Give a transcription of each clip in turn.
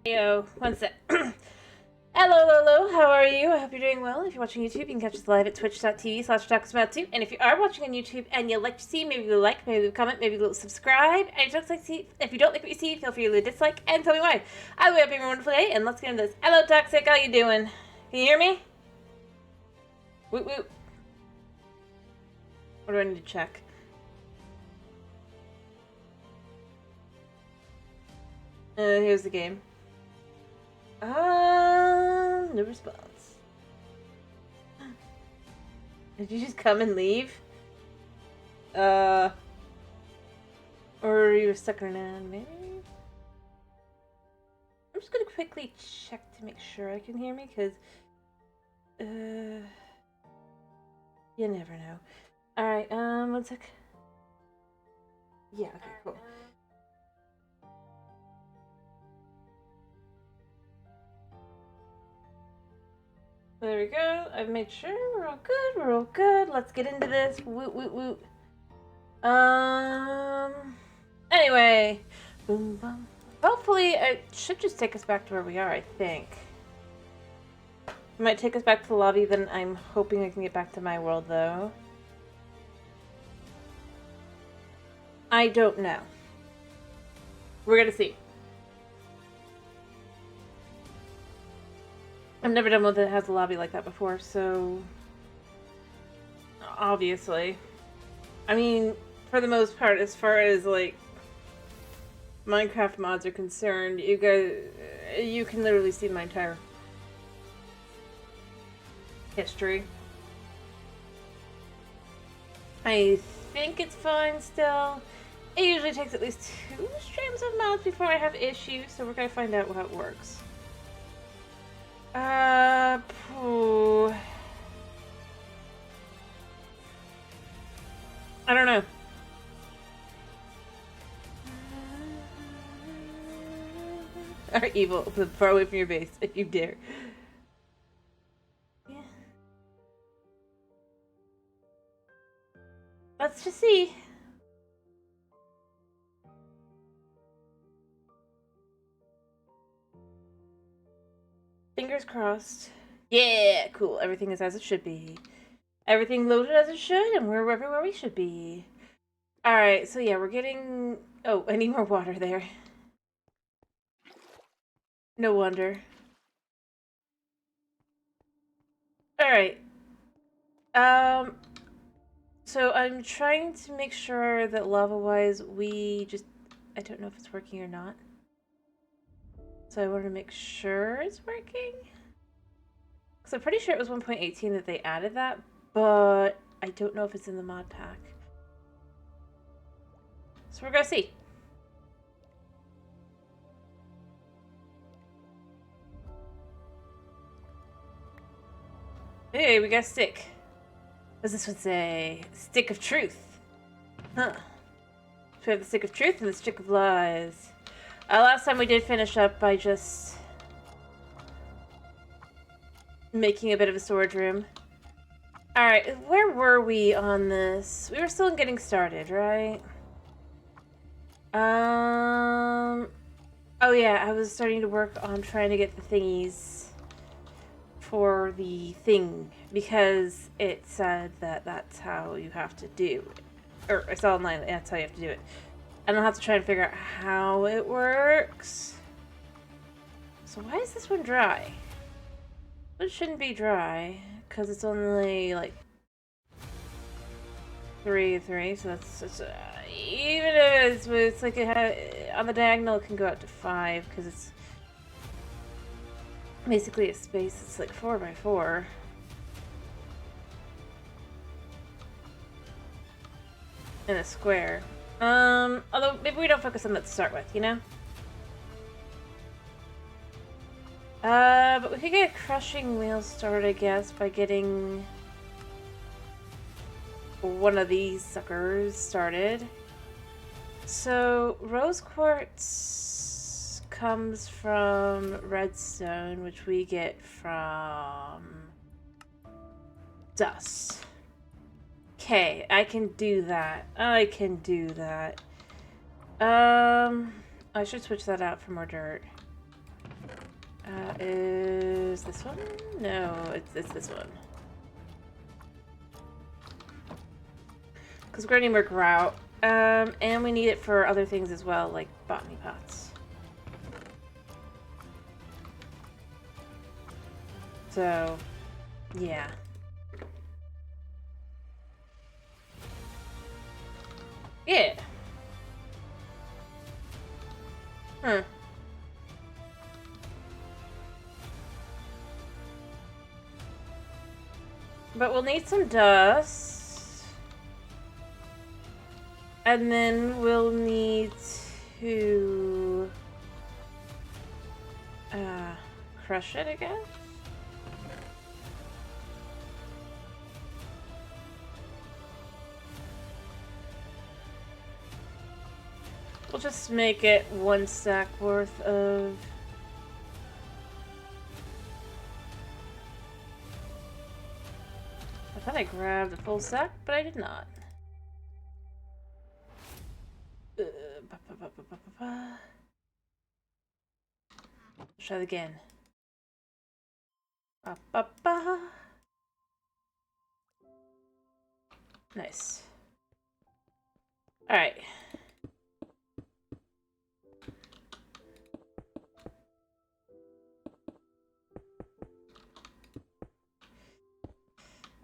Yo, one sec. Hello, Lolo, how are you? I hope you're doing well. If you're watching YouTube, you can catch us live at twitch.tv/TalkSmell2. And if you are watching on YouTube and you'd like to see, maybe leave a like, maybe leave a comment, maybe leave a subscribe. And if you don't like what you see, feel free to leave a dislike and tell me why. Either way, I hope you have a wonderful day, and let's get into this. Hello, Toxic, how you doing? Can you hear me? Woot woot. What do I need to check? Here's the game. No response. Did you just come and leave? Or you were stuck around, maybe? I'm just gonna quickly check to make sure I can hear me, because, you never know. Alright, one sec. Yeah, okay, cool. There we go. I've made sure we're all good. We're all good. Let's get into this. Woot woot woot. Anyway, boom boom. Hopefully, it should just take us back to where we are. I think it might take us back to the lobby. Then I'm hoping I can get back to my world, though. I don't know. We're gonna see. I've never done one that has a lobby like that before, so obviously. I mean, for the most part, as far as like Minecraft mods are concerned, you can literally see my entire history. I think it's fine still. It usually takes at least 2 streams of mods before I have issues, so we're gonna find out how it works. I don't know. Are evil, far away from your base, if you dare. Yeah. Let's just see. Fingers crossed. Yeah, cool. Everything is as it should be. Everything loaded as it should, and we're everywhere we should be. Alright, so yeah, we're getting... Oh, I need more water there. No wonder. Alright. So I'm trying to make sure that lava-wise we just... I don't know if it's working or not. So I wanted to make sure it's working. Because I'm pretty sure it was 1.18 that they added that, but I don't know if it's in the mod pack. So we're gonna see. Hey, we got a stick. What does this one say? Stick of truth. Huh. So we have the stick of truth and the stick of lies. Last time we did finish up by just making a bit of a storage room. Alright, where were we on this? We were still getting started, right? Oh yeah, I was starting to work on trying to get the thingies for the thing, because it said that that's how you have to do it. Or I saw online that that's how you have to do it. And I'll have to try and figure out how it works. So why is this one dry? It shouldn't be dry, because it's only like 3, so that's even if it's like on the diagonal, it can go out to 5, because it's basically a space. It's like 4 by 4. In a square. Although maybe we don't focus on that to start with, you know? But we could get a crushing wheel started, I guess, by getting one of these suckers started. So, rose quartz comes from redstone, which we get from dust. Okay, I can do that. I can do that. I should switch that out for more dirt. Is this one? No, it's this one. Because we're going to need more grout. And we need it for other things as well, like botany pots. So, yeah. Yeah. Huh. But we'll need some dust. And then we'll need to crush it again. We'll just make it 1 stack worth of... I thought I grabbed a full stack, but I did not. Try it again. Nice. Alright.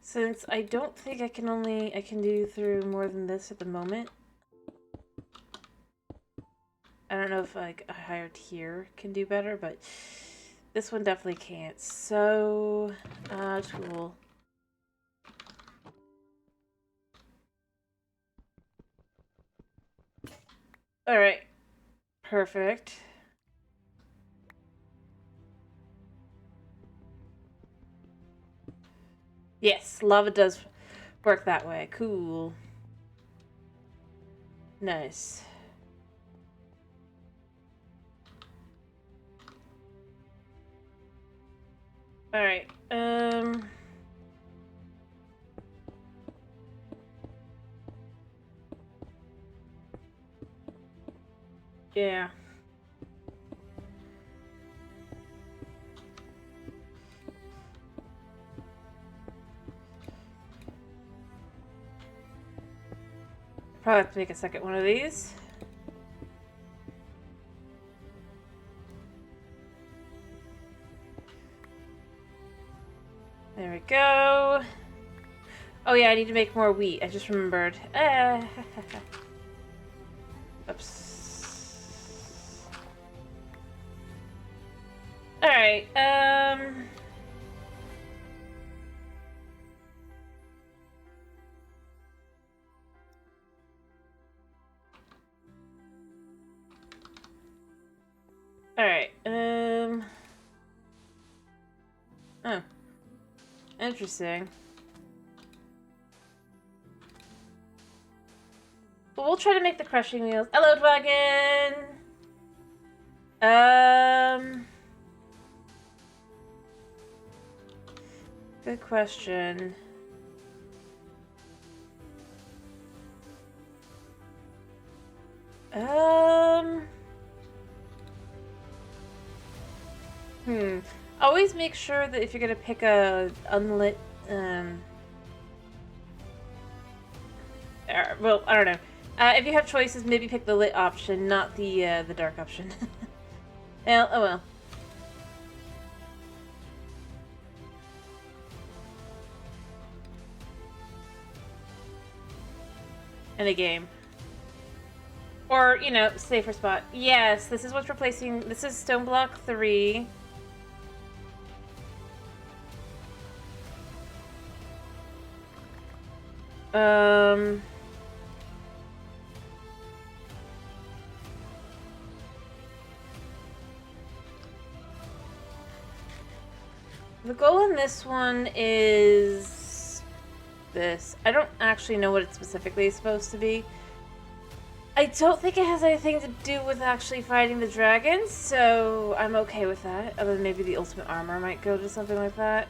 Since I don't think I can do through more than this at the moment. I don't know if like a higher tier can do better, but this one definitely can't. So, tool. Alright. Perfect. Yes, lava does work that way. Cool. Nice. Alright, yeah. Probably have to make a second one of these. There we go. Oh yeah, I need to make more wheat. I just remembered. Oops. Alright, Alright, oh. Interesting. But we'll try to make the crushing wheels. Hello, Dragon! Good question. Always make sure that if you're gonna pick a unlit, well, I don't know. If you have choices, maybe pick the lit option, not the dark option. Well, oh well. In a game. Or, you know, safer spot. Yes, this is what's replacing... This is StoneBlock 3. The goal in this one is... this. I don't actually know what it specifically is supposed to be. I don't think it has anything to do with actually fighting the dragons, so I'm okay with that. Other than maybe the ultimate armor might go to something like that.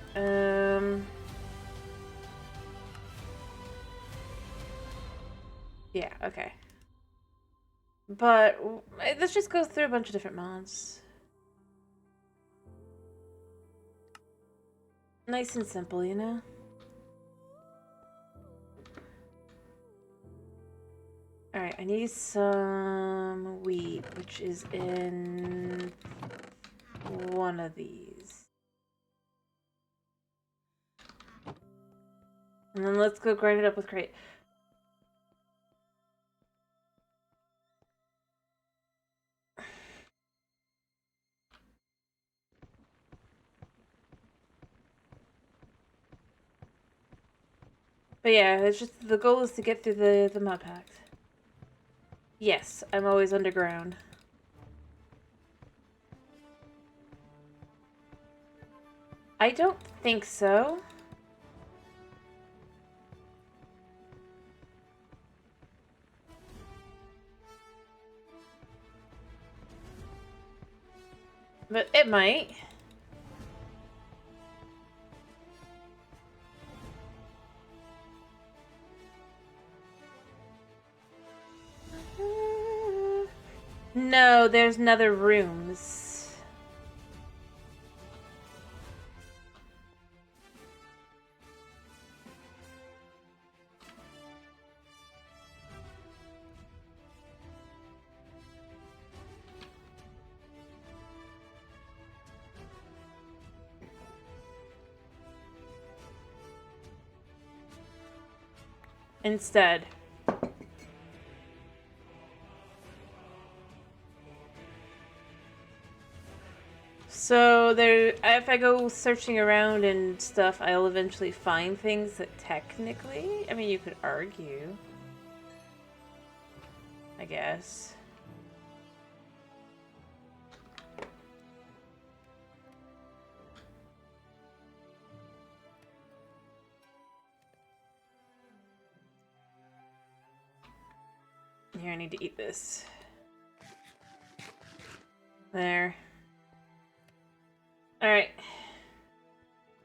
Yeah, okay. But let's just go through a bunch of different mods. Nice and simple, you know? Alright, I need some wheat, which is in one of these. And then let's go grind it up with crate. But yeah, it's just the goal is to get through the mud pact. Yes, I'm always underground. I don't think so. But it might. No, there's nether rooms. Instead. So there, if I go searching around and stuff, I'll eventually find things that technically, I mean, you could argue, I guess. Here, I need to eat this. There. Alright.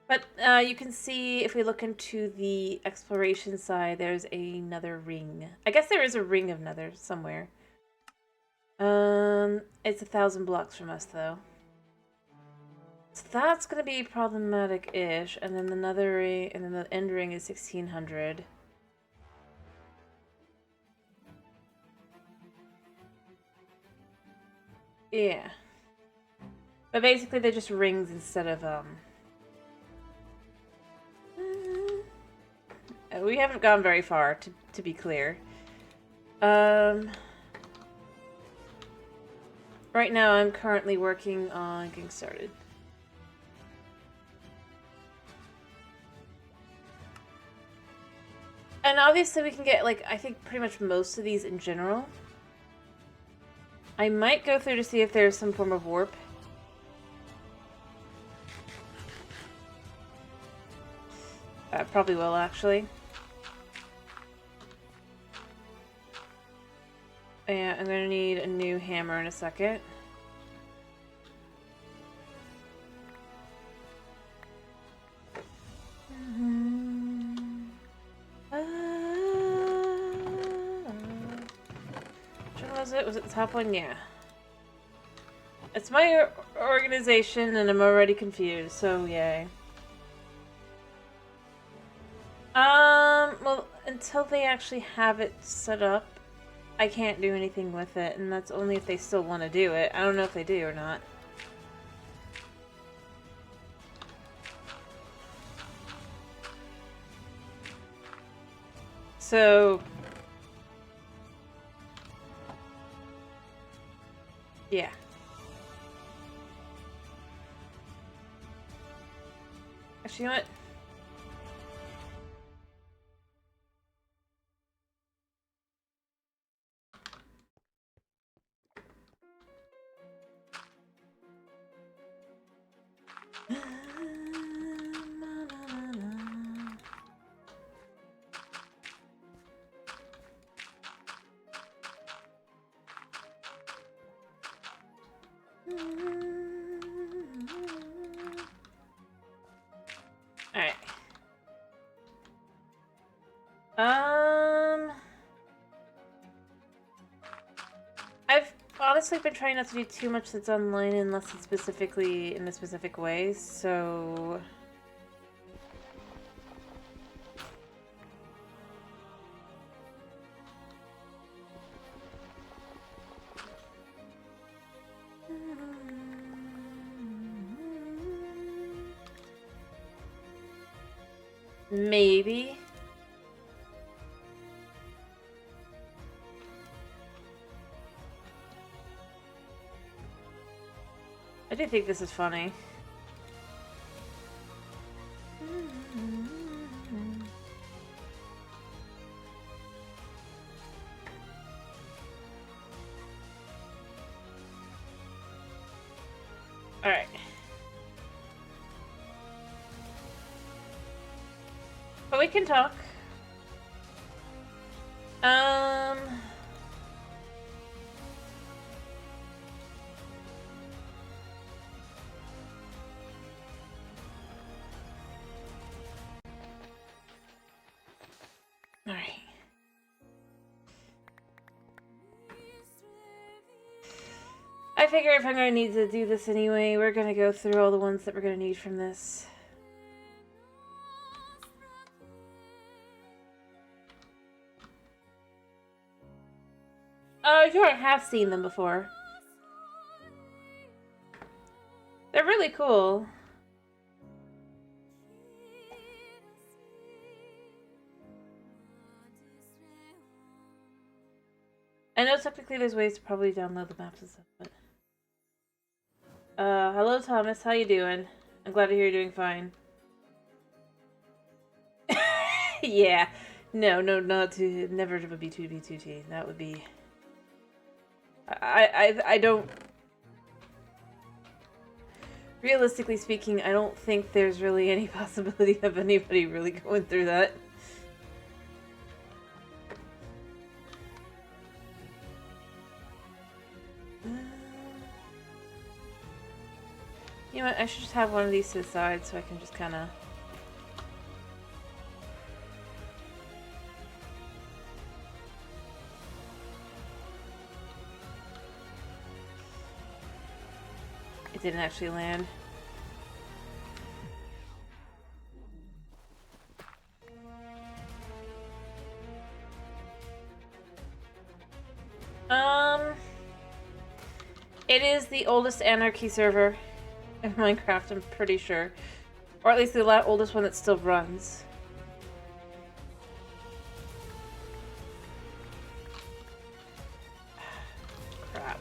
But you can see, if we look into the exploration side, there's another ring. I guess there is a ring of nether somewhere. It's 1,000 blocks from us, though. So that's gonna be problematic-ish. And then the nether ring, and then the end ring is 1,600. Yeah. But basically they're just rings instead of, we haven't gone very far, to be clear. Right now I'm currently working on getting started. And obviously we can get, like, I think pretty much most of these in general. I might go through to see if there's some form of warp. Probably will, actually. Yeah, I'm gonna need a new hammer in a second. Which one was it? Was it the top one? Yeah. It's my organization and I'm already confused, so yay. Well, until they actually have it set up, I can't do anything with it, and that's only if they still want to do it. I don't know if they do or not. So... yeah. Actually, you know what? Alright. I've honestly been trying not to do too much that's online unless it's specifically in a specific way, so... Maybe. I do think this is funny. Alright. But we can talk. Alright. I figure if I'm going to need to do this anyway, we're going to go through all the ones that we're going to need from this. Oh, yeah, I have seen them before. They're really cool. I know technically there's ways to probably download the maps and stuff, but... hello Thomas, how you doing? I'm glad to hear you're doing fine. Yeah. No, not to... Never to be 2B2T. That would be... I don't... Realistically speaking, I don't think there's really any possibility of anybody really going through that. You know what, I should just have one of these to the side so I can just kind of... It didn't actually land. It is the oldest Anarchy server in Minecraft, I'm pretty sure. Or at least the oldest one that still runs. Crap.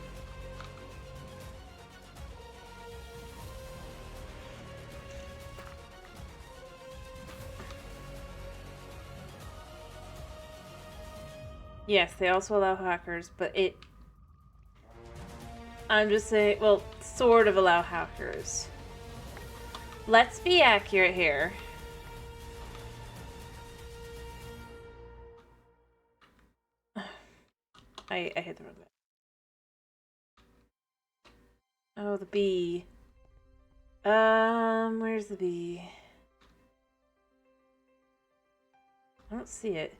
Yes, they also allow hackers, but I'm just saying, well, sort of allow hackers. Let's be accurate here. I hit the wrong button. Oh, the bee. Where's the bee? I don't see it.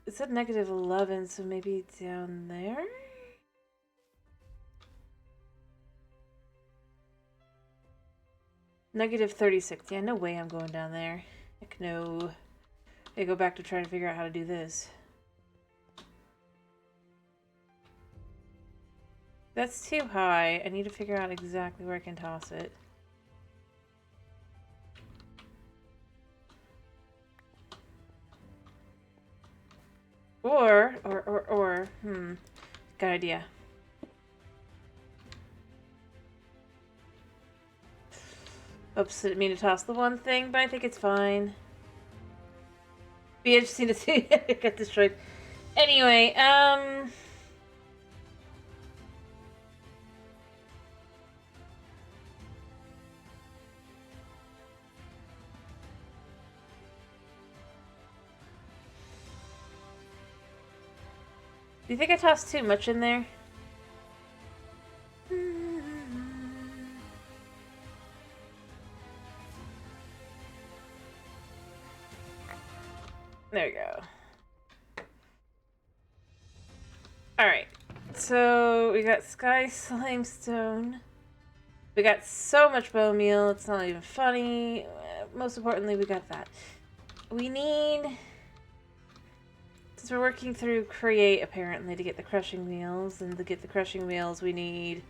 It said -11, so maybe down there? -36. Yeah, no way I'm going down there. Heck no. I go back to try to figure out how to do this. That's too high. I need to figure out exactly where I can toss it. Or, good idea. Oops, didn't mean to toss the one thing, but I think it's fine. Be interesting to see it get destroyed. Anyway, do you think I tossed too much in there? There you go. Alright, so we got Sky Slimestone. We got so much bone meal, it's not even funny. Most importantly, we got that. We need... Since we're working through Create, apparently, to get the crushing wheels, and to get the crushing wheels, we need...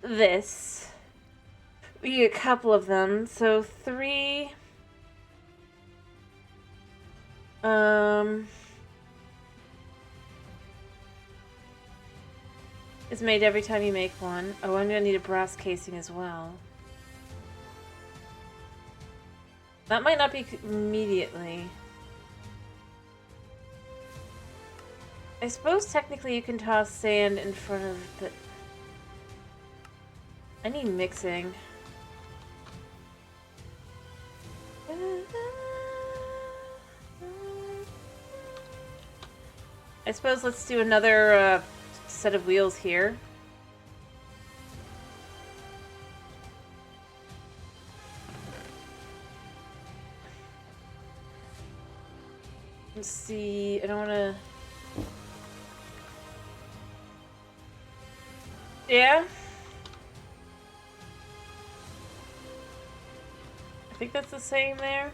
this. We need a couple of them, so 3. It's made every time you make one. Oh, I'm gonna need a brass casing as well. That might not be immediately. I suppose technically you can toss sand in front of the... I need mixing. I suppose let's do another set of wheels here. Let's see, I don't want to... Yeah? I think that's the same there.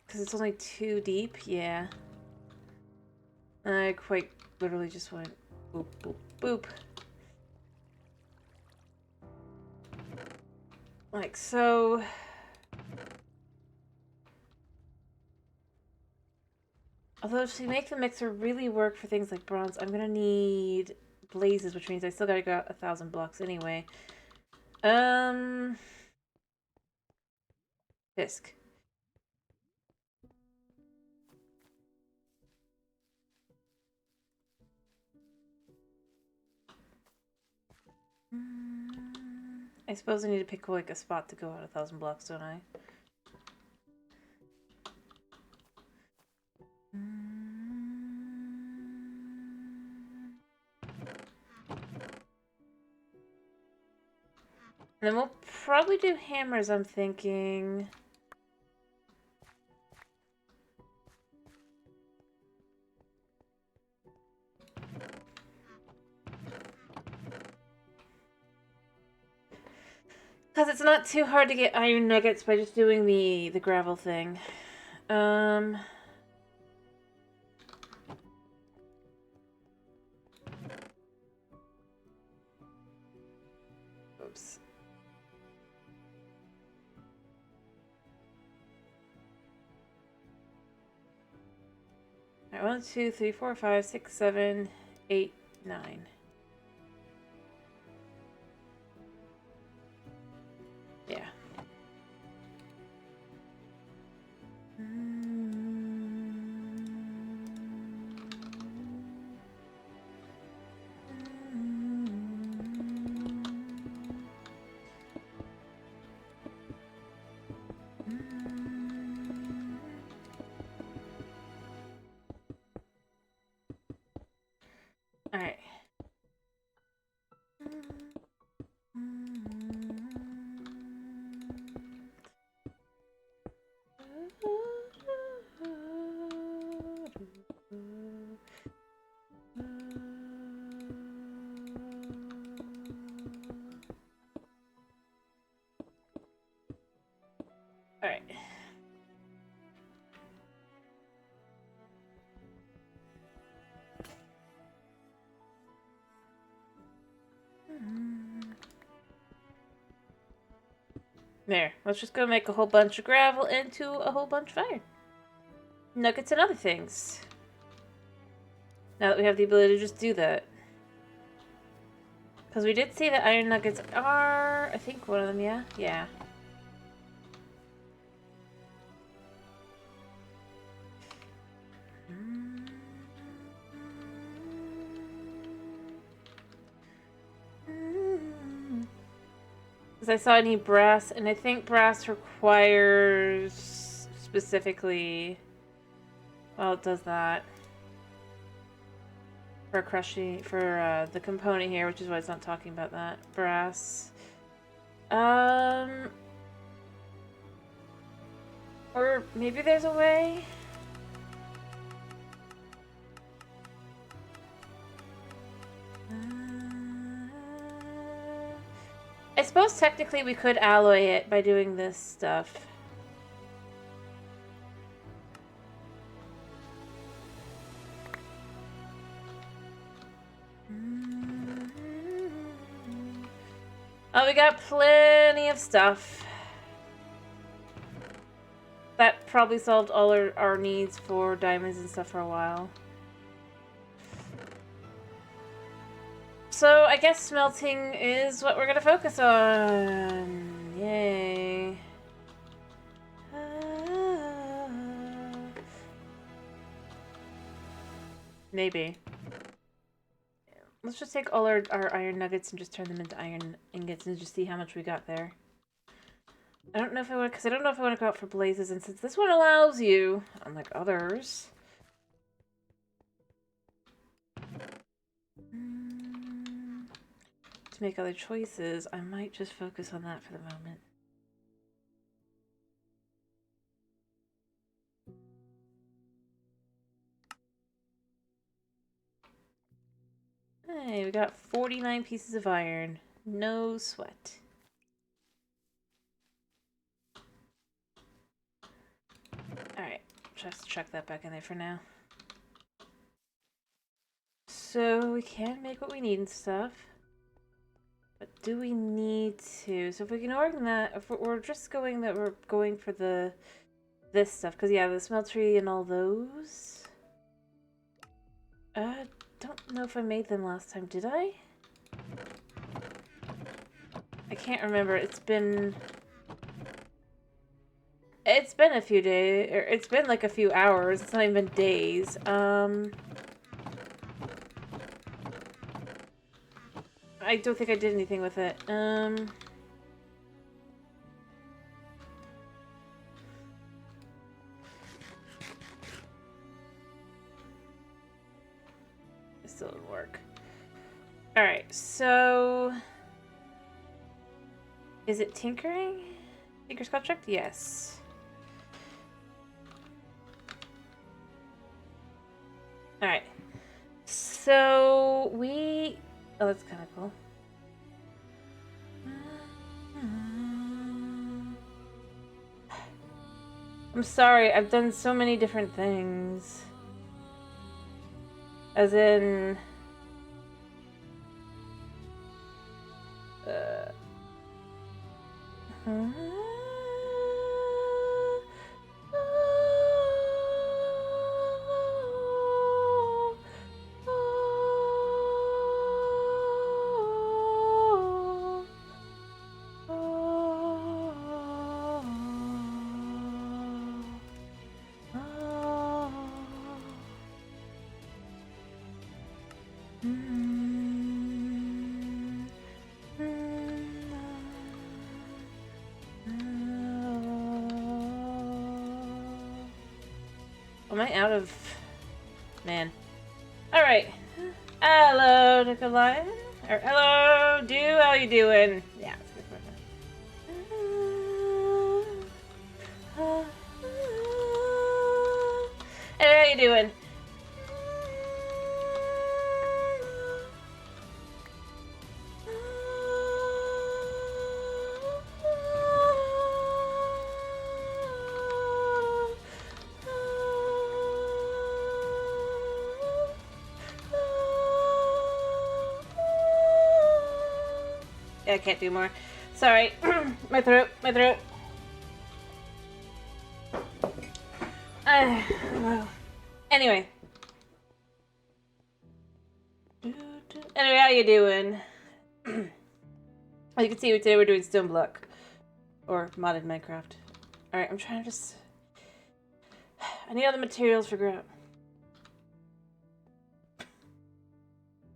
Because it's only 2 deep, yeah. I quite literally just went boop, boop, boop. Like so. Although to make the mixer really work for things like bronze, I'm gonna need blazes, which means I still gotta go out 1,000 blocks anyway. Disc. I suppose I need to pick like a spot to go out 1,000 blocks, don't I? And then we'll probably do hammers, I'm thinking. Because it's not too hard to get iron nuggets by just doing the gravel thing. Oops. Alright, 1, 2, 3, 4, 5, 6, 7, 8, 9. Yeah. Alright. Alright. There. Let's just go make a whole bunch of gravel into a whole bunch of iron. Nuggets and other things. Now that we have the ability to just do that. Because we did see that iron nuggets are... I think one of them, yeah? Yeah. Because I saw I need brass, and I think brass requires specifically... Well, it does that. For crushing, for the component here, which is why it's not talking about that. Brass. Or maybe there's a way? I suppose technically we could alloy it by doing this stuff. Oh, we got plenty of stuff. That probably solved all our needs for diamonds and stuff for a while. So I guess smelting is what we're gonna focus on. Yay. Maybe. Let's just take all our iron nuggets and just turn them into iron ingots and just see how much we got there. I don't know if I want, because I don't know if I want to go out for blazes, and since this one allows you, unlike others, to make other choices, I might just focus on that for the moment. Hey, we got 49 pieces of iron. No sweat. Alright, just chuck that back in there for now. So we can make what we need and stuff. But do we need to? So if we can organize that, if we're just going that we're going for this stuff, because yeah, the smeltery and all those. Don't know if I made them last time, did I? I can't remember. It's been a few days, or it's been like a few hours. It's not even days. I don't think I did anything with it. It still didn't work. Alright, so is it tinkering? Tinker's contract? Yes. Alright. So we... Oh, that's kind of cool. I'm sorry, I've done so many different things. As in... Am I out of... Man. Alright. Hello, Nikolai. Or hello, how you doing? Yeah, it's good for now. Hey, how you doing? I can't do more. Sorry. my throat. Well. Anyway, how you doing? As you can see, today we're doing StoneBlock. Or modded Minecraft. Alright, I'm trying to just... I need all the materials to figure out.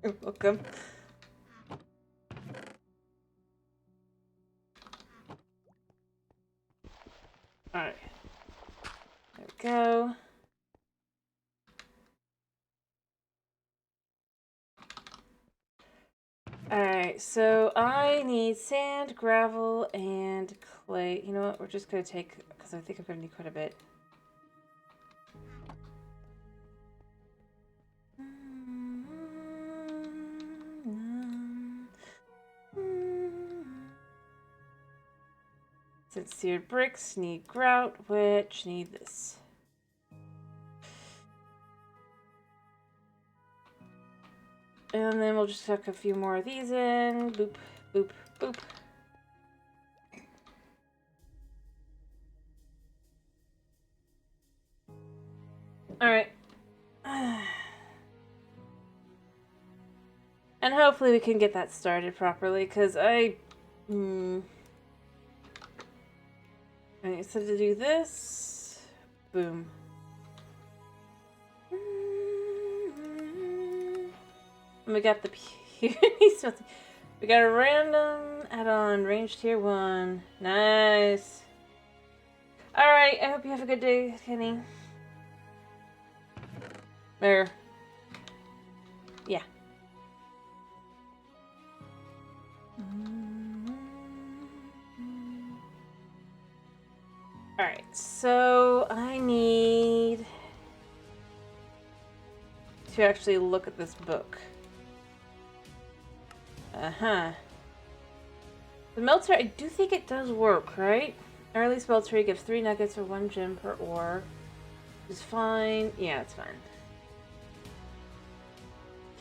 You're welcome. Alright. There we go. Alright, so I need sand, gravel, and clay. You know what? We're just going to take... Because I think I'm going to need quite a bit. Since seared bricks need grout, which need this. And then we'll just tuck a few more of these in. Boop, boop, boop. Alright. And hopefully we can get that started properly, because I... Alright, so to do this... Boom. And we got the... we got a random add-on, range tier 1. Nice. Alright, I hope you have a good day, Kenny. Or... yeah. Alright, so I need to actually look at this book. The melter, I do think it does work, right? Early melter gives 3 nuggets or 1 gem per ore. Which is fine. Yeah, it's fine.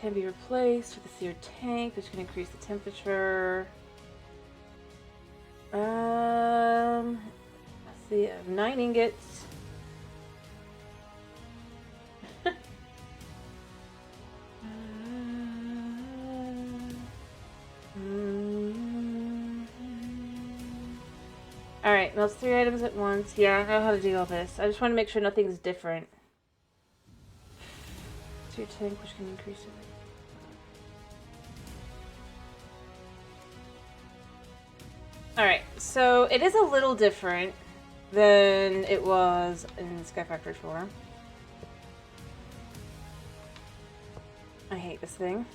Can be replaced with a seared tank, which can increase the temperature. Let's see, I have 9 ingots. Alright, melts 3 items at once. Yeah, I know how to do all this. I just want to make sure nothing's different. Seared tank, which can increase it. Alright, so it is a little different than it was in Sky Factory 4. I hate this thing.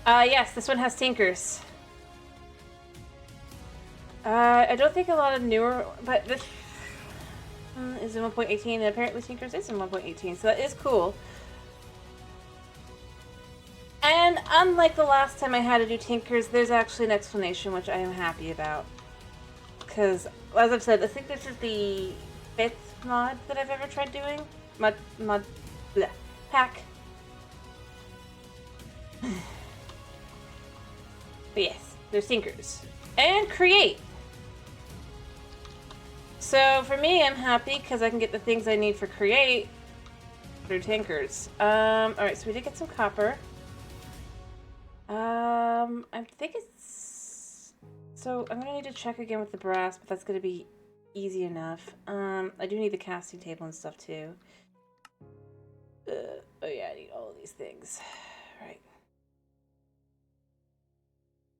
Yes, this one has tinkers. I don't think a lot of newer, but this is in 1.18, and apparently tinkers is in 1.18, so that is cool. And unlike the last time I had to do tinkers, there's actually an explanation, which I am happy about. Because, as I've said, I think this is the 5th mod that I've ever tried doing. Pack. But yes, there's tinkers. And create! So for me, I'm happy because I can get the things I need for create through tinkers. Alright, so we did get some copper. I think it's... So I'm gonna need to check again with the brass, but that's gonna be easy enough. I do need the casting table and stuff too. Oh yeah, I need all of these things. Right.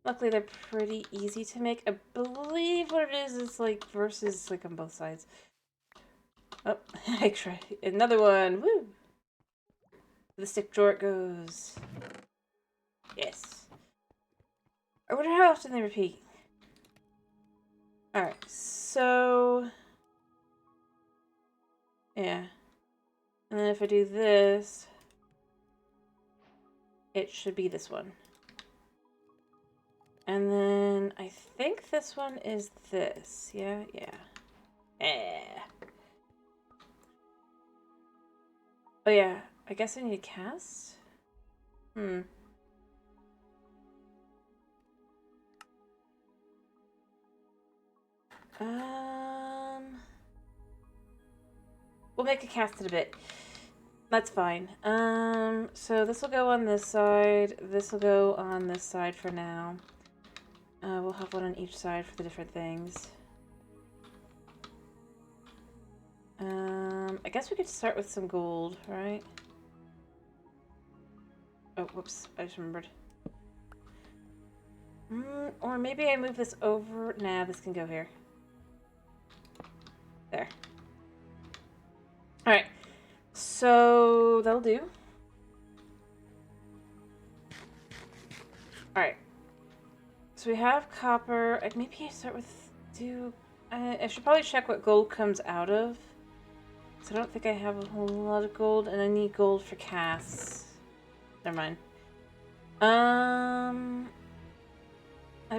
Luckily, they're pretty easy to make. I believe what it is like versus like on both sides. Oh, I try another one. Woo! The stick drawer it goes. Yes. I wonder how often they repeat. Alright, so... yeah. And then if I do this, it should be this one. And then I think this one is this. Yeah, yeah. Oh yeah, I guess I need a cast? We'll make a cast in a bit. That's fine. So this will go on this side. This will go on this side for now. We'll have one on each side for the different things. I guess we could start with some gold, right? Oh, whoops. I just remembered. Or maybe I move this over. Nah, this can go here. There. Alright. So, that'll do. Alright. So we have copper. Maybe I start with... I should probably check what gold comes out of. So I don't think I have a whole lot of gold, and I need gold for casts. Never mind. I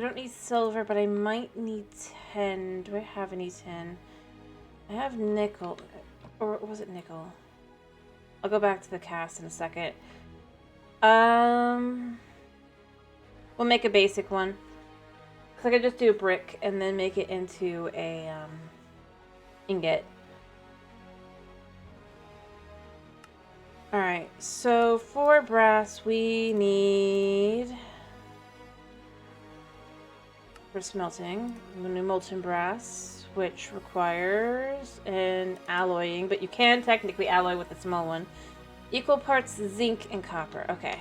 don't need silver, but I might need 10. Do I have any 10? I have nickel. Or was it nickel? I'll go back to the cast in a second. We'll make a basic one. Cause I could just do a brick and then make it into a ingot. Alright, so for brass we need... For smelting, new molten brass, which requires an alloying, but you can technically alloy with a small one. Equal parts zinc and copper. Okay.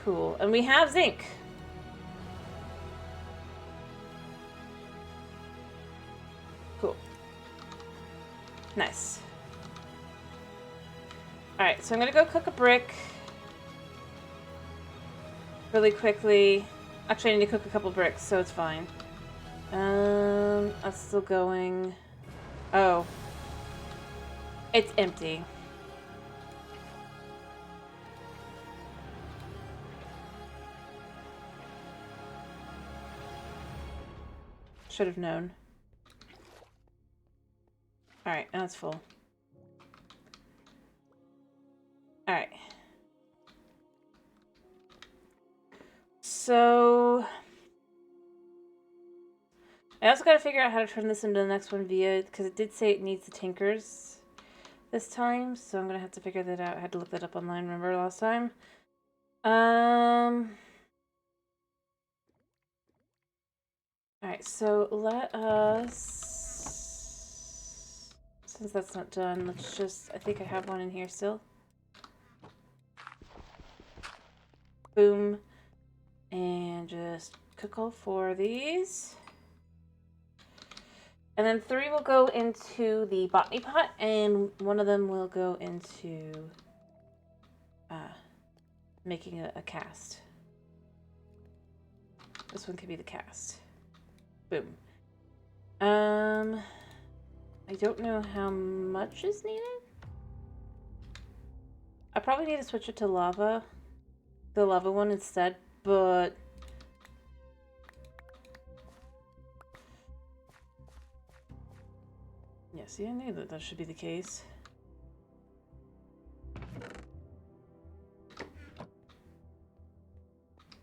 Cool. And we have zinc. Cool. Nice. Alright, so I'm gonna go cook a brick really quickly. Actually, I need to cook a couple bricks, so it's fine. That's still going. Oh. It's empty. Should have known. Alright, now it's full. Alright. So... I also gotta figure out how to turn this into the next one via... Because it did say it needs the tinkers this time, so I'm gonna have to figure that out. I had to look that up online, remember last time? Alright, so let us... Since that's not done, let's just... I think I have one in here still. Boom. And just cook all 4 of these. And then 3 will go into the botany pot, and 1 of them will go into making a cast. This one could be the cast. Boom. I don't know how much is needed. I probably need to switch it to lava. The lava one instead, but... Yeah, see, I knew that should be the case.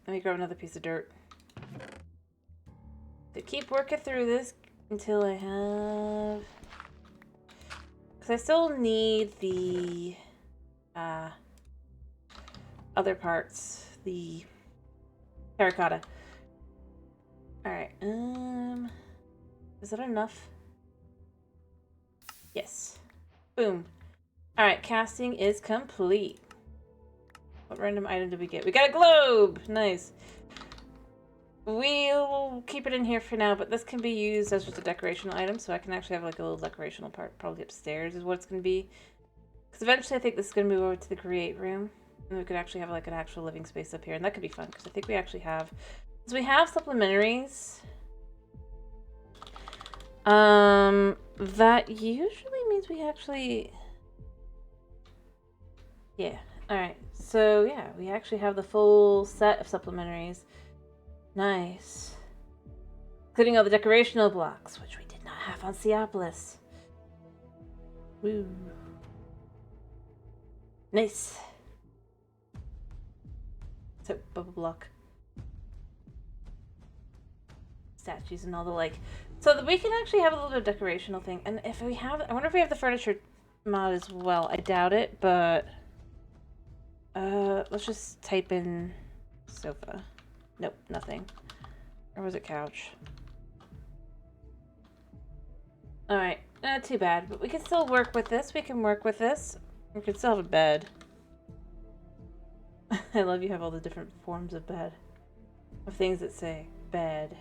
Let me grab another piece of dirt. To keep working through this until I have... Because I still need the other parts. The terracotta. Alright, is that enough? Yes. Boom. Alright, casting is complete. What random item did we get? We got a globe! Nice. We'll keep it in here for now, but this can be used as just a decorational item, so I can actually have like a little decorational part probably upstairs is what it's going to be. Because eventually I think this is going to move over to the create room, and we could actually have like an actual living space up here, and that could be fun, because I think we actually have... So we have supplementaries. That usually means we actually... Yeah, alright. So yeah, we actually have the full set of supplementaries. Nice. Including all the decorational blocks, which we did not have on Seopolis. Woo. Nice. So, bubble block. Statues and all the like. So that we can actually have a little bit of decorational thing. And if we have... I wonder if we have the furniture mod as well. I doubt it, but... let's just type in sofa. Nope, nothing. Or was it couch? Alright, not too bad. But we can still work with this. We can work with this. We can still have a bed. I love you have all the different forms of bed. Of things that say bed.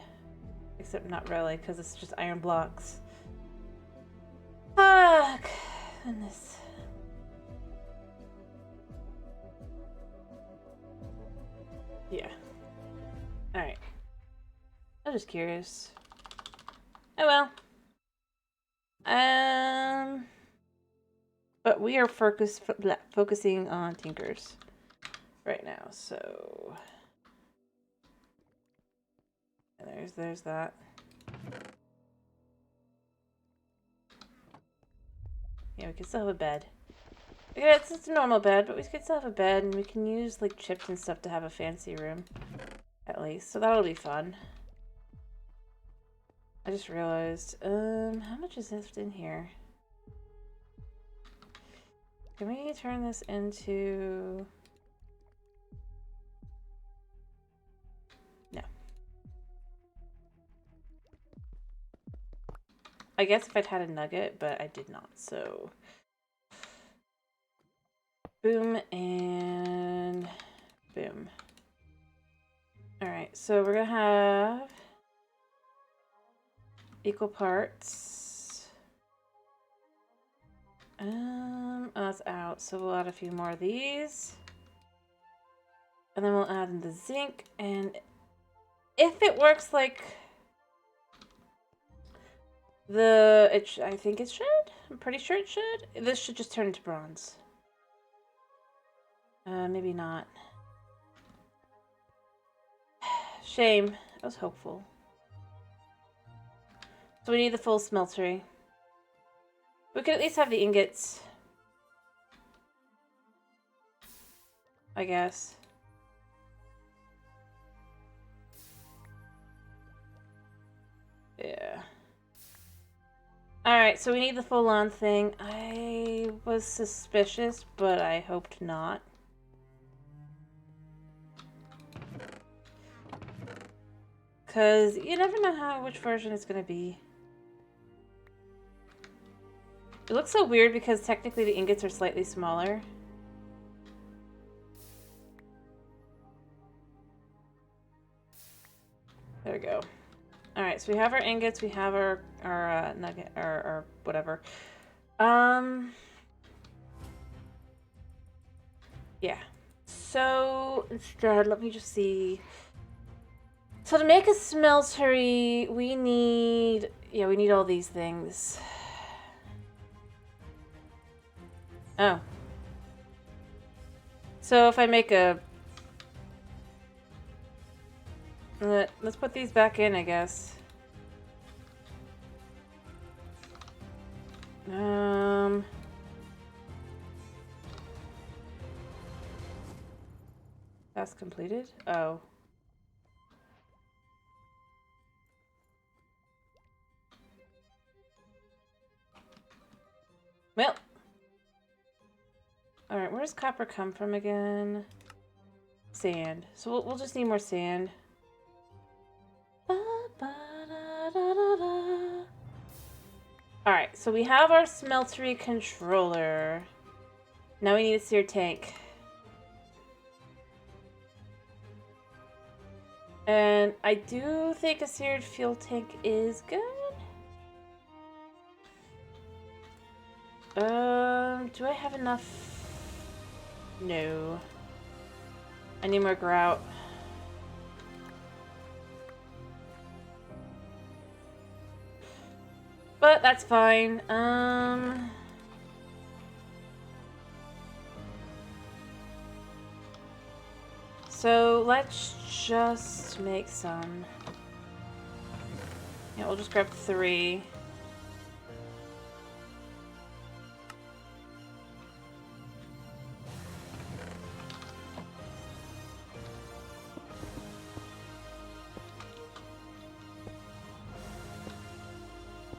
Except not really, because it's just iron blocks. Ah, goodness. Yeah. Alright. I'm just curious. Oh well. But we are focusing on tinkers right now, so... And there's that. Yeah, we can still have a bed. Yeah, it's just a normal bed, but we can still have a bed, and we can use, like, chips and stuff to have a fancy room. At least. So that'll be fun. I just realized, how much is left in here? Can we turn this into... No. I guess if I'd had a nugget, but I did not, so... Boom and boom. Alright, so we're gonna have equal parts. Oh, that's out, so we'll add a few more of these. And then we'll add in the zinc, and if it works like I think it should. I'm pretty sure it should. This should just turn into bronze. Maybe not. Shame. I was hopeful. So we need the full smeltery. We could at least have the ingots. I guess. Yeah. Alright, so we need the full-on thing. I was suspicious, but I hoped not. Because you never know which version it's going to be. It looks so weird because technically the ingots are slightly smaller. There we go. Alright, so we have our ingots, we have our nugget, or whatever. Yeah. So, instead, let me just see. So to make a smeltery, we need all these things. Oh. So if I make a... Let's put these back in, I guess. That's completed? Oh. Well. Alright, where does copper come from again? Sand. So we'll just need more sand. Alright, so we have our smeltery controller. Now we need a sear tank. And I do think a seared fuel tank is good. Do I have enough? No. I need more grout. But that's fine. So let's just make some. Yeah, we'll just grab 3.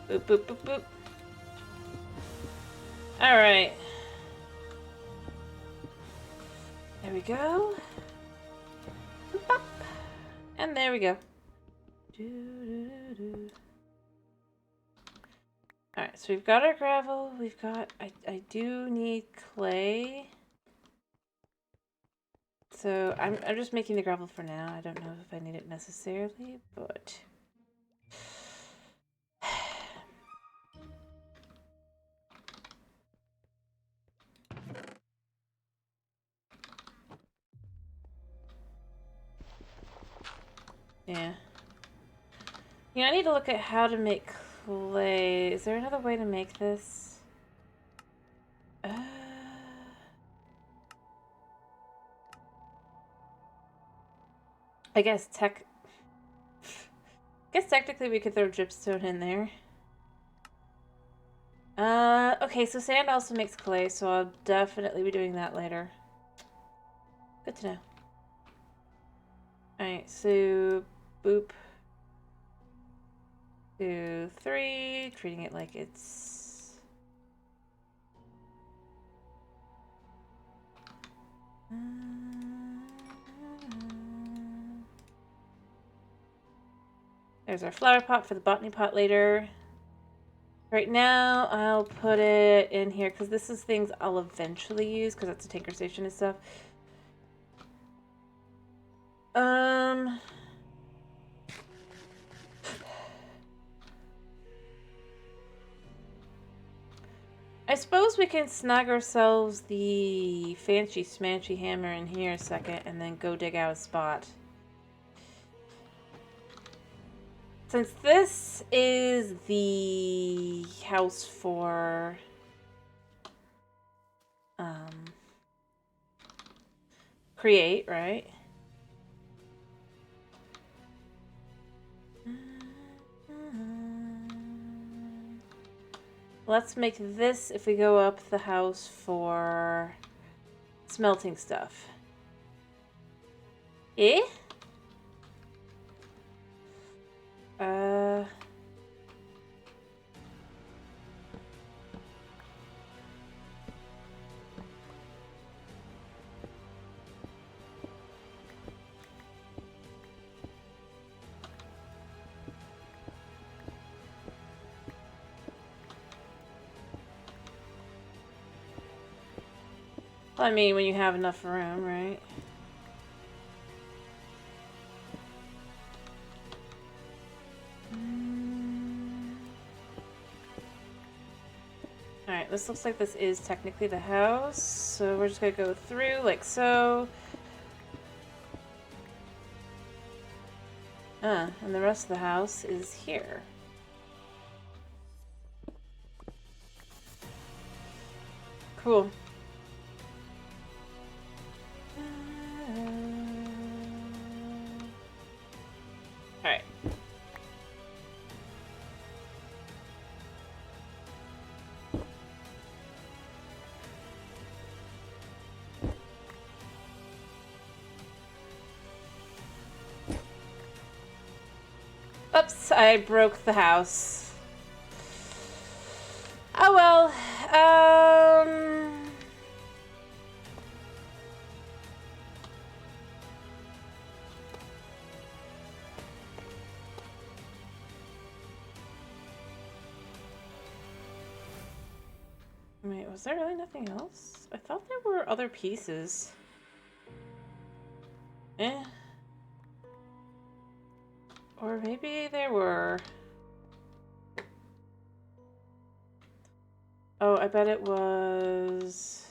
Boop, boop, boop, boop. All right. There we go. Boop, and there we go. Alright, so we've got our gravel. We've got... I do need clay. So I'm just making the gravel for now. I don't know if I need it necessarily, but... yeah. I need to look at how to make clay. Is there another way to make this? I guess technically we could throw dripstone in there. Okay, so sand also makes clay, so I'll definitely be doing that later. Good to know. Alright, so boop. 2, 3, treating it like it's... There's our flower pot for the botany pot later. Right now, I'll put it in here because this is things I'll eventually use because that's a tinker station and stuff. I suppose we can snag ourselves the fancy smanchy hammer in here a second and then go dig out a spot. Since this is the house for create, right? Let's make this, if we go up, the house for smelting stuff. Eh? I mean, when you have enough room, right? Alright, this looks like this is technically the house, so we're just gonna go through like so. And the rest of the house is here. Cool. Alright. Oops, I broke the house. Oh well, Wait, was there really nothing else? I thought there were other pieces. Eh. Or maybe there were. Oh, I bet it was...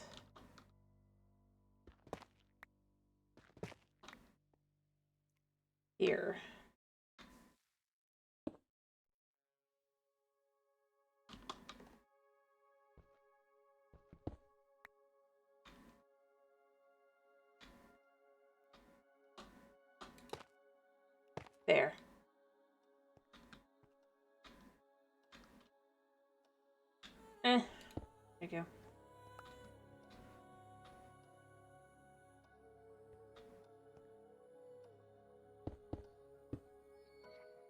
here. There. There you go.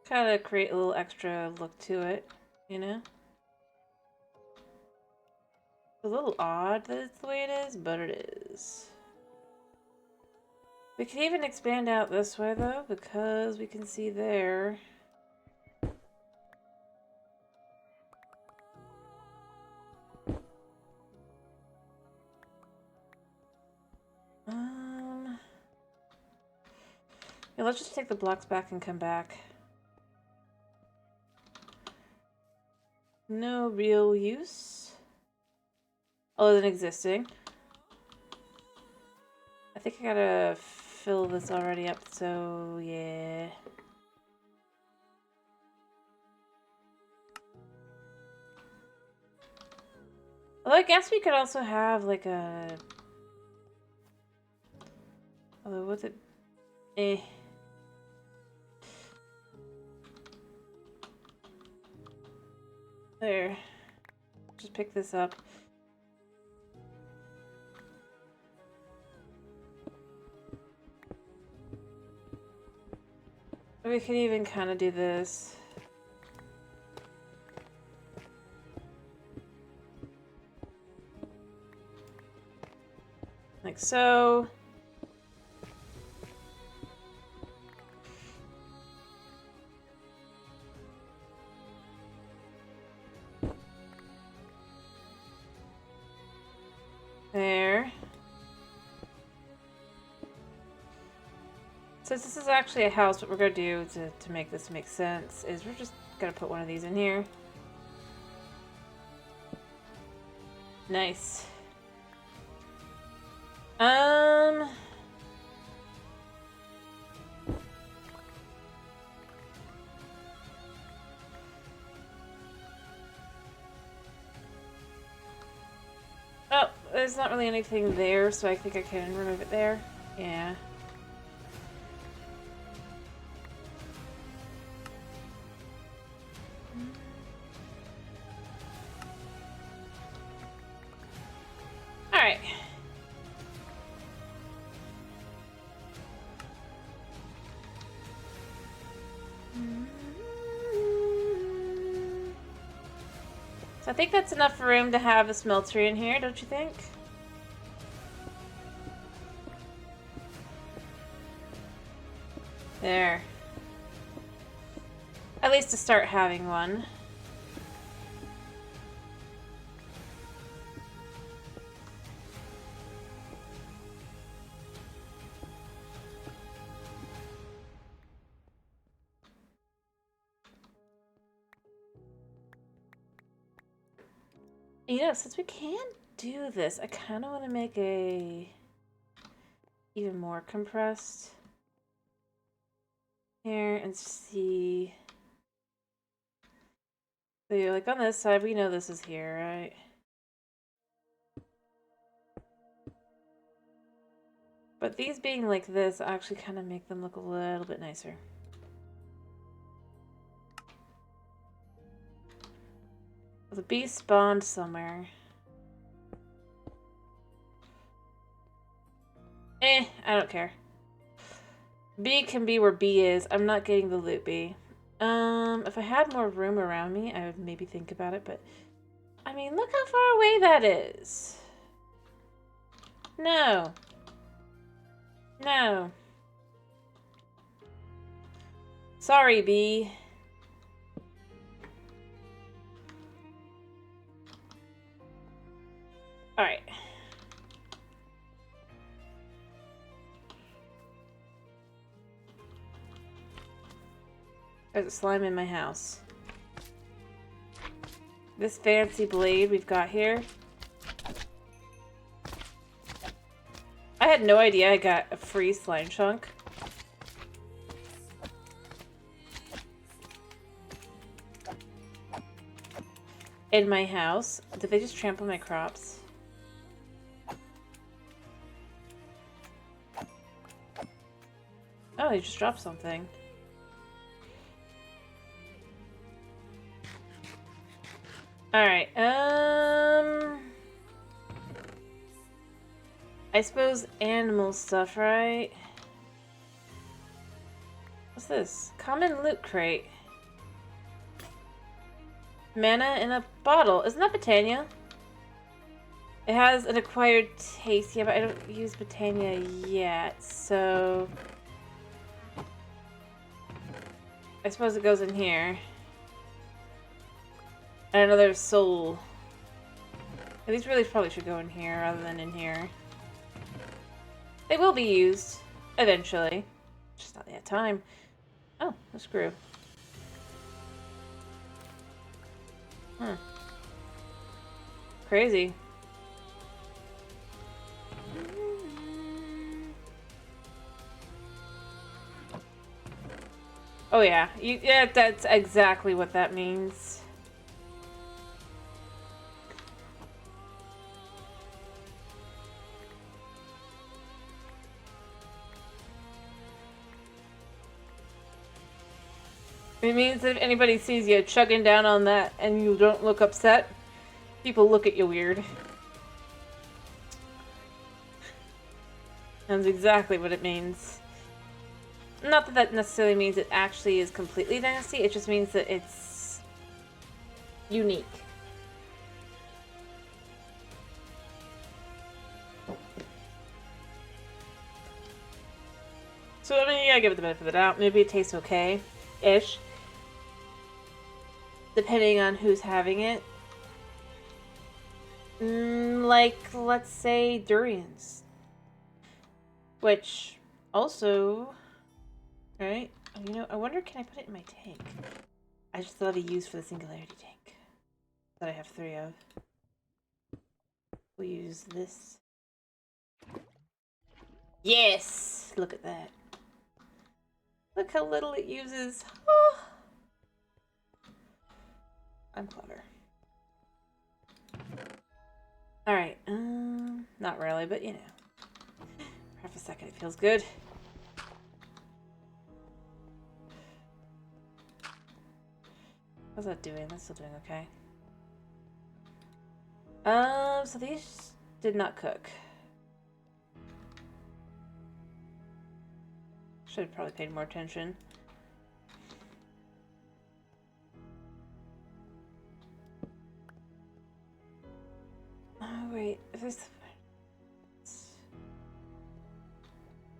Kind of create a little extra look to it, you know? It's a little odd that it's the way it is, but it is. We can even expand out this way, though, because we can see there. Yeah, let's just take the blocks back and come back. No real use. Other than existing. I think I gotta fill this already up, so yeah. Although I guess we could also have like a... Although what's it... Eh. There. Just pick this up. We can even kind of do this. so... There. Since this is actually a house, what we're going to do to make this make sense is we're just going to put one of these in here. Nice. Oh, there's not really anything there, so I think I can remove it there. Yeah. Alright. So I think that's enough room to have a smelter in here, don't you think? There. At least to start having one. You know, since we can do this, I kind of want to make a even more compressed here and see. So you're like on this side, we know this is here, right? But these being like this actually kind of make them look a little bit nicer. The bee spawned somewhere. I don't care. B can be where B is. I'm not getting the loot B. If I had more room around me, I would maybe think about it, but... I mean, look how far away that is. No. No. Sorry, B. Alright. There's a slime in my house. This fancy blade we've got here. I had no idea I got a free slime chunk. In my house. Did they just trample my crops? Oh, they just dropped something. Alright, I suppose animal stuff, right? What's this? Common loot crate. Mana in a bottle. Isn't that Botania? It has an acquired taste. Yeah, but I don't use Botania yet, so... I suppose it goes in here. And another soul. These really probably should go in here rather than in here. They will be used eventually. Just not that time. Oh, a screw. Huh. Crazy. Oh yeah, yeah, that's exactly what that means. It means if anybody sees you chugging down on that and you don't look upset, people look at you weird. That's exactly what it means. Not that that necessarily means it actually is completely nasty, it just means that it's unique. So, I mean, yeah, give it the benefit of the doubt. Maybe it tastes okay-ish. Depending on who's having it. Like, let's say durians. Which, also... Right? You know, I wonder, can I put it in my tank? I just thought I'd use for the singularity tank. That I have 3 of. We'll use this. Yes! Look at that. Look how little it uses. Oh. I'm clever. Alright, not really, but you know. For half a second it feels good. How's that doing? That's still doing okay. So these did not cook. Should have probably paid more attention. Oh, wait. If there's...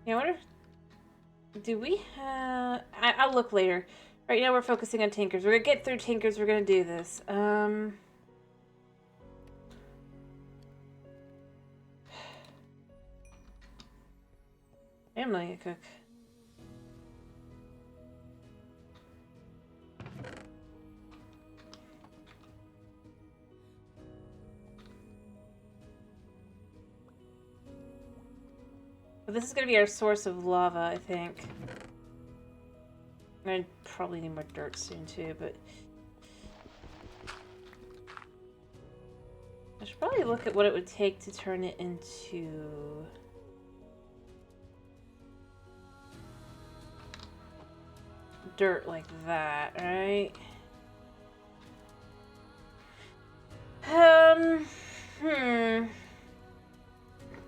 Yeah, I wonder... Do we have... I'll look later. Right now we're focusing on Tinkers. We're gonna get through Tinkers. We're gonna do this. I'm letting it cook. But this is gonna be our source of lava, I think. I probably need more dirt soon too, but I should probably look at what it would take to turn it into dirt like that, right?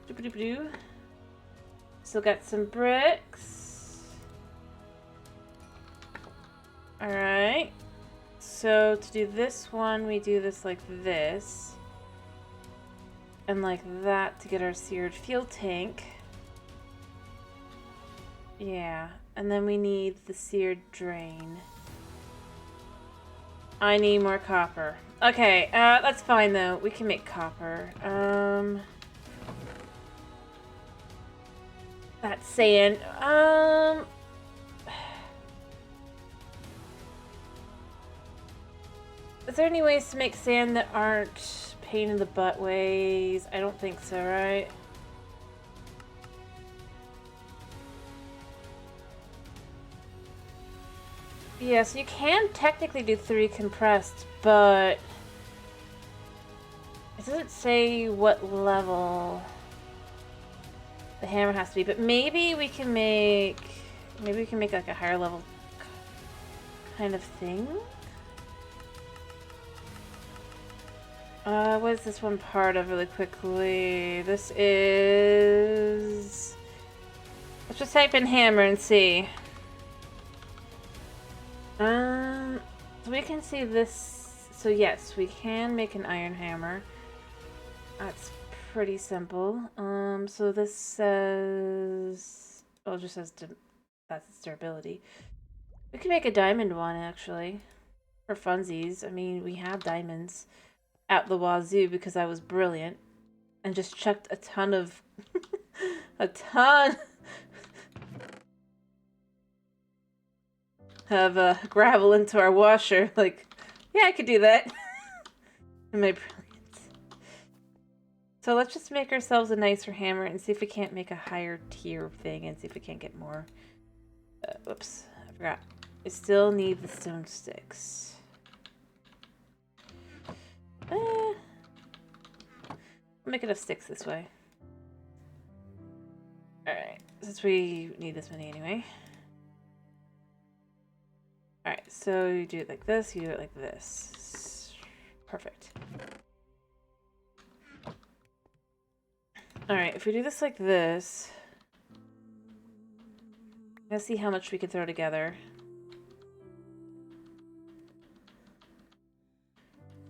Doop-a-doop-a-doo. Still got some bricks. Alright. So to do this one, we do this like this. And like that to get our seared fuel tank. Yeah. And then we need the seared drain. I need more copper. Okay, that's fine though. We can make copper. That's sand. Is there any ways to make sand that aren't pain in the butt ways? I don't think so, right? Yeah, so you can technically do 3 compressed, but it doesn't say what level the hammer has to be. But maybe we can make like a higher level kind of thing. What is this one part of really quickly? This is... Let's just type in hammer and see. So we can see this. So yes, we can make an iron hammer. That's pretty simple. So this says... Oh, it just says that's its durability. We can make a diamond one, actually. For funsies. I mean, we have diamonds out the wazoo because I was brilliant. And just chucked a ton of... a ton... of gravel into our washer. Like, yeah, I could do that. Am I brilliant? So let's just make ourselves a nicer hammer and see if we can't make a higher tier thing and see if we can't get more. Whoops, I forgot. We still need the stone sticks. I'll make enough sticks this way. Alright, since we need this many anyway. Alright, so you do it like this, you do it like this. Perfect. Alright, if we do this like this, let's see how much we can throw together.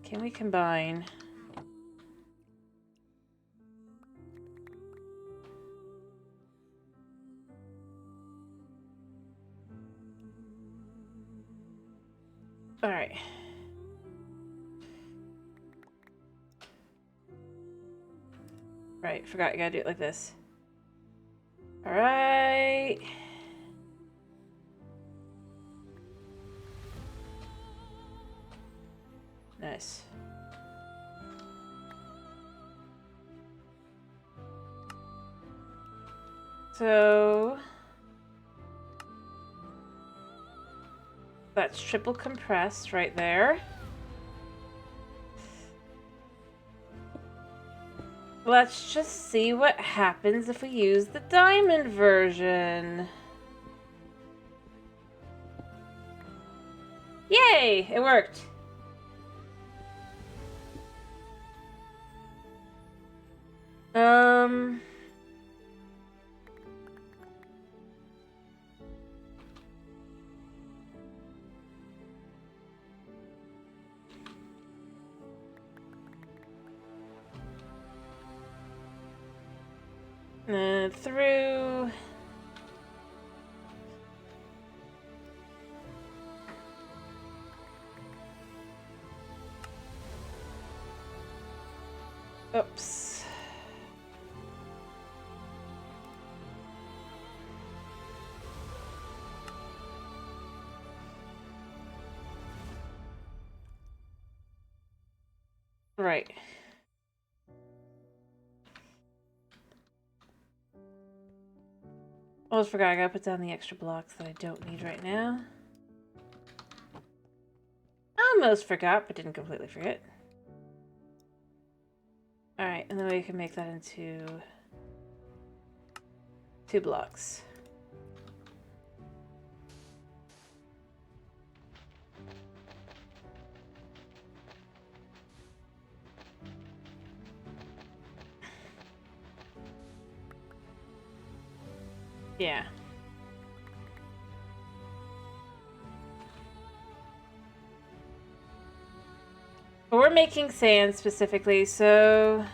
Can we combine? Alright. Right, forgot you gotta do it like this. Alright. Nice. So that's triple compressed right there. Let's just see what happens if we use the diamond version. Yay! It worked. Through. Oops. Right. Almost forgot, I gotta put down the extra blocks that I don't need right now. Almost forgot, but didn't completely forget. Alright, and then we can make that into 2 blocks. Yeah. But we're making sand specifically, so...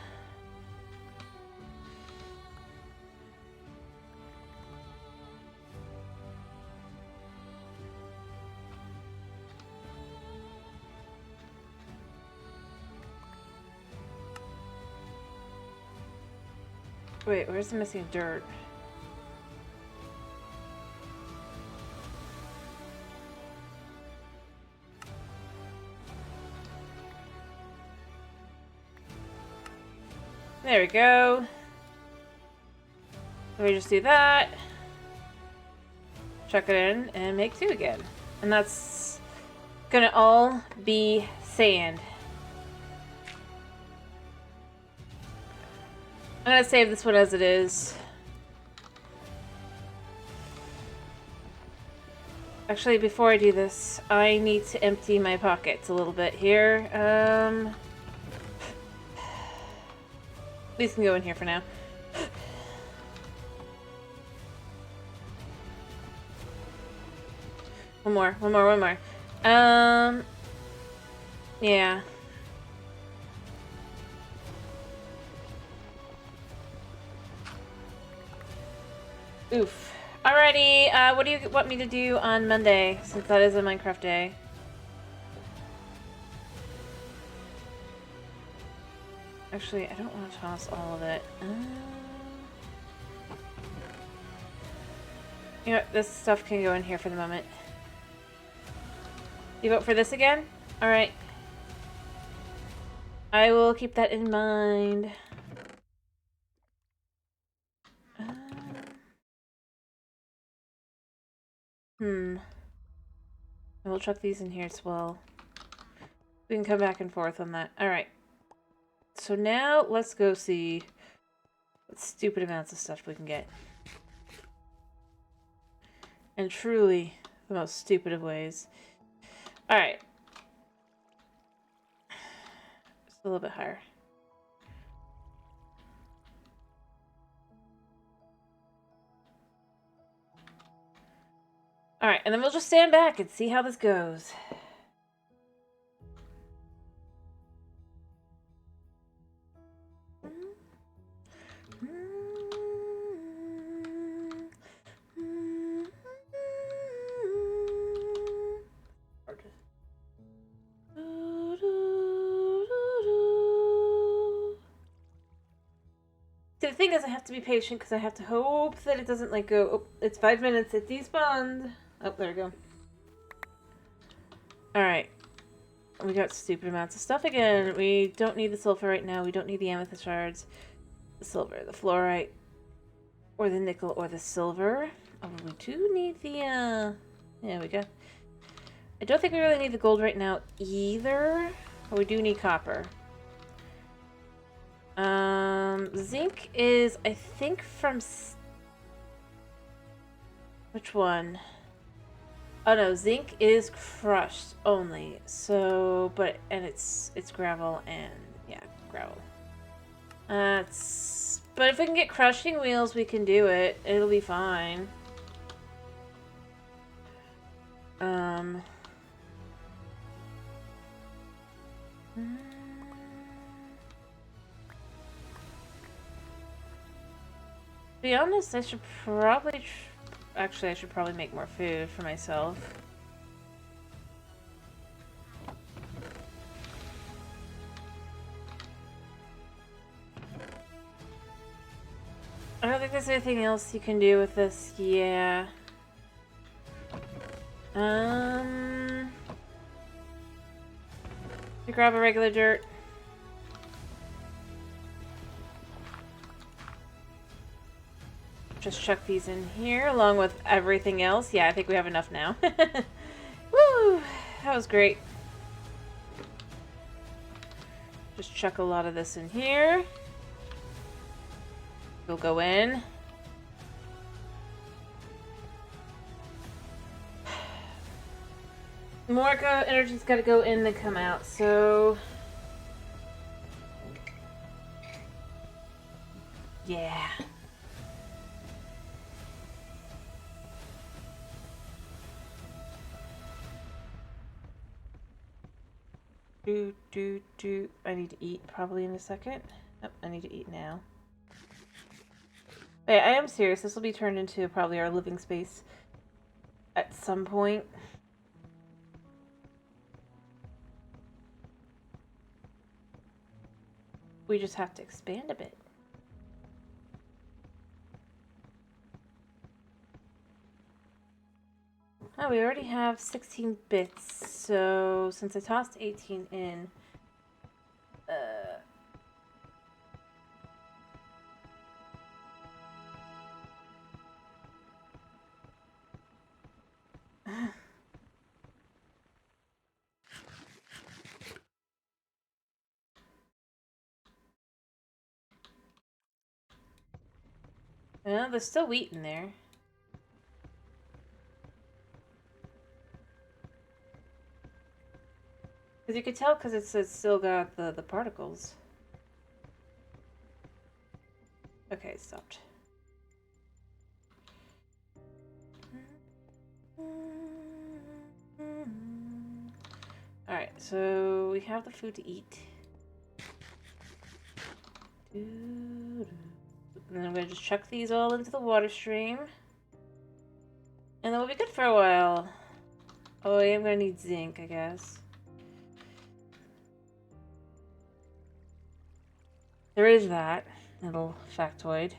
Wait, where's the missing dirt? There we go. Let me just do that. Chuck it in and make 2 again. And that's gonna all be sand. I'm gonna save this one as it is. Actually, before I do this, I need to empty my pockets a little bit here. These can go in here for now. One more. Yeah. Oof. Alrighty, what do you want me to do on Monday, since that is a Minecraft day? Actually, I don't want to toss all of it. You know what, this stuff can go in here for the moment. You vote for this again? Alright. I will keep that in mind. And we'll chuck these in here as well. We can come back and forth on that. Alright. So now, let's go see what stupid amounts of stuff we can get. And truly, the most stupid of ways. Alright. Just a little bit higher. Alright, and then we'll just stand back and see how this goes. the thing is I have to be patient because I have to hope that it doesn't like go, oh, it's 5 minutes, it despawned. Oh, there we go. Alright. We got stupid amounts of stuff again. We don't need the sulfur right now. We don't need the amethyst shards. The silver, the fluorite, or the nickel, or the silver. Oh, we do need the, yeah, we go. I don't think we really need the gold right now either. But we do need copper. Zinc is, I think, from... Which one? Oh no, zinc is crushed only. So, but, and it's gravel and, yeah, gravel. But if we can get crushing wheels, we can do it. It'll be fine. To be honest, I should probably... Actually, I should probably make more food for myself. I don't think there's anything else you can do with this. Yeah. You grab a regular dirt. Just chuck these in here along with everything else. Yeah, I think we have enough now. Woo! That was great. Just chuck a lot of this in here. It'll go in. More energy's got to go in than come out, so... Yeah. I need to eat probably in a second. Oh, I need to eat now. Wait, I am serious. This will be turned into probably our living space at some point. We just have to expand a bit. Oh, we already have 16 bits, so since I tossed 18 in, well, there's still wheat in there. Because you could tell because it's still got the particles. Okay, it stopped. Alright, so we have the food to eat. And then I'm going to just chuck these all into the water stream. And then we'll be good for a while. Oh, I am going to need zinc, I guess. There is that little factoid.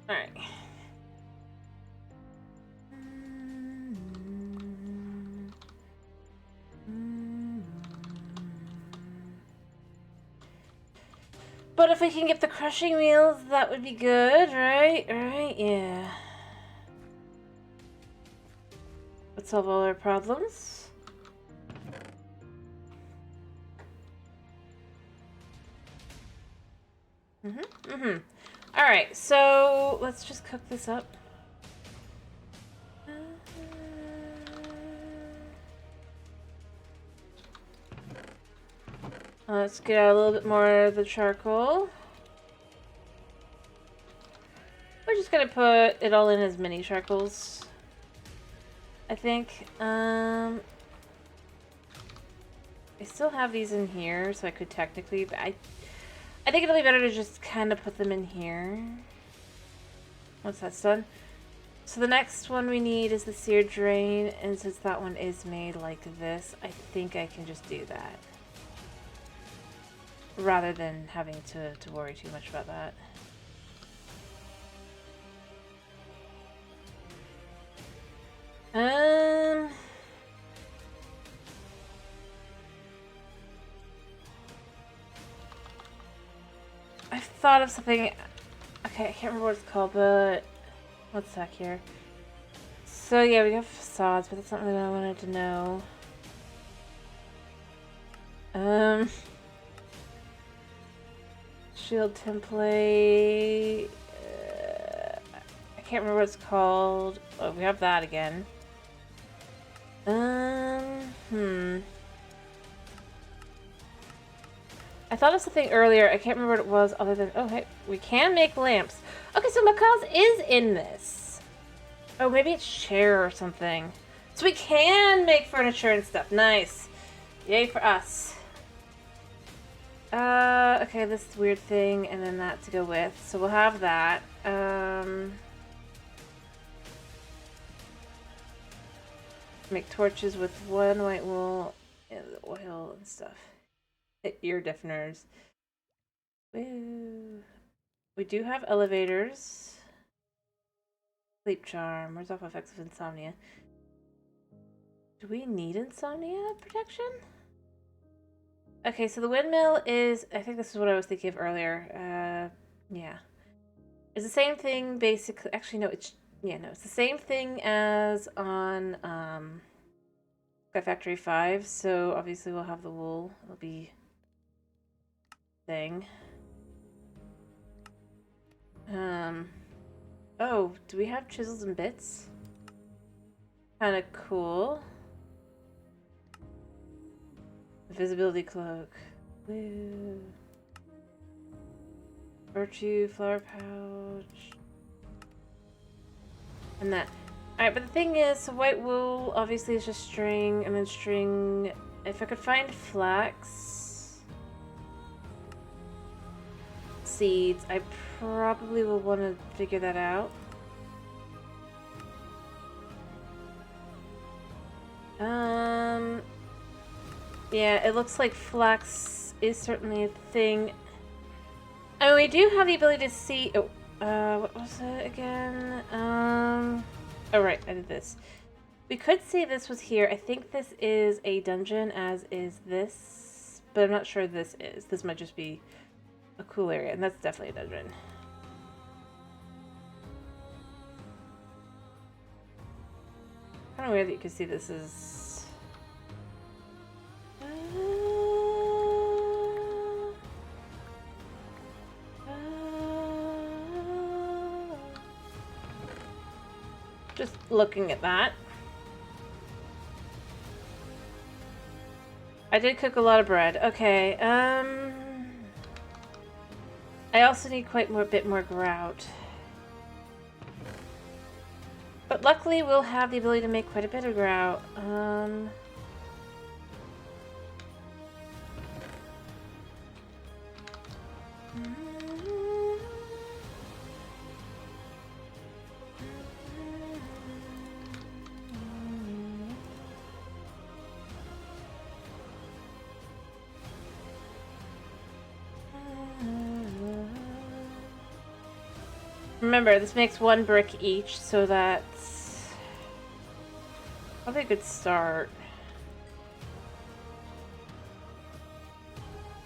Alright. But if we can get the crushing wheels, that would be good, right? Right? Yeah. Would solve all our problems. Alright, so let's just cook this up. Let's get out a little bit more of the charcoal. We're just gonna put it all in as mini charcoals, I think. I still have these in here, so I could technically, but I think it'll be better to just kind of put them in here once that's done. So the next one we need is the sear drain, and since that one is made like this, I think I can just do that. rather than having to worry too much about that. I thought of something. Okay, I can't remember what it's called, but one sec here. So yeah, we have facades, but that's not really what I wanted to know. Shield template. I can't remember what it's called. Oh, we have that again. I thought of something earlier. I can't remember what it was other than... Oh, hey, we can make lamps. Okay, so Macaw's is in this. Oh, maybe it's chair or something. So we can make furniture and stuff. Nice. Yay for us. Okay, this weird thing, and then that to go with. So we'll have that. Make torches with one white wool and the oil and stuff. Ear deafeners. Woo. We do have elevators. Sleep charm. Where's off effects of insomnia? Do we need insomnia protection? Okay, so the windmill is... I think this is what I was thinking of earlier. Yeah. It's the same thing, basically. Actually, no, it's... Yeah, no, it's the same thing as on Sky Factory 5. So, obviously, we'll have the wool. It'll be... thing. Oh, do we have chisels and bits? Kind of cool. Invisibility cloak. Woo. Virtue, flower pouch. And that. Alright, but the thing is, so white wool obviously is just string, and then string. If I could find flax seeds, I probably will want to figure that out. Yeah, it looks like flax is certainly a thing. I mean, we do have the ability to see... Oh, what was it again? Oh, right, I did this. We could say this was here. I think this is a dungeon, as is this. But I'm not sure this is. This might just be a cool area, and that's definitely a dungeon. Kind of weird that you can see this is... Just looking at that. I did cook a lot of bread. Okay, I also need quite a bit more grout. But luckily we'll have the ability to make quite a bit of grout. Remember, this makes 1 brick each, so that's probably a good start.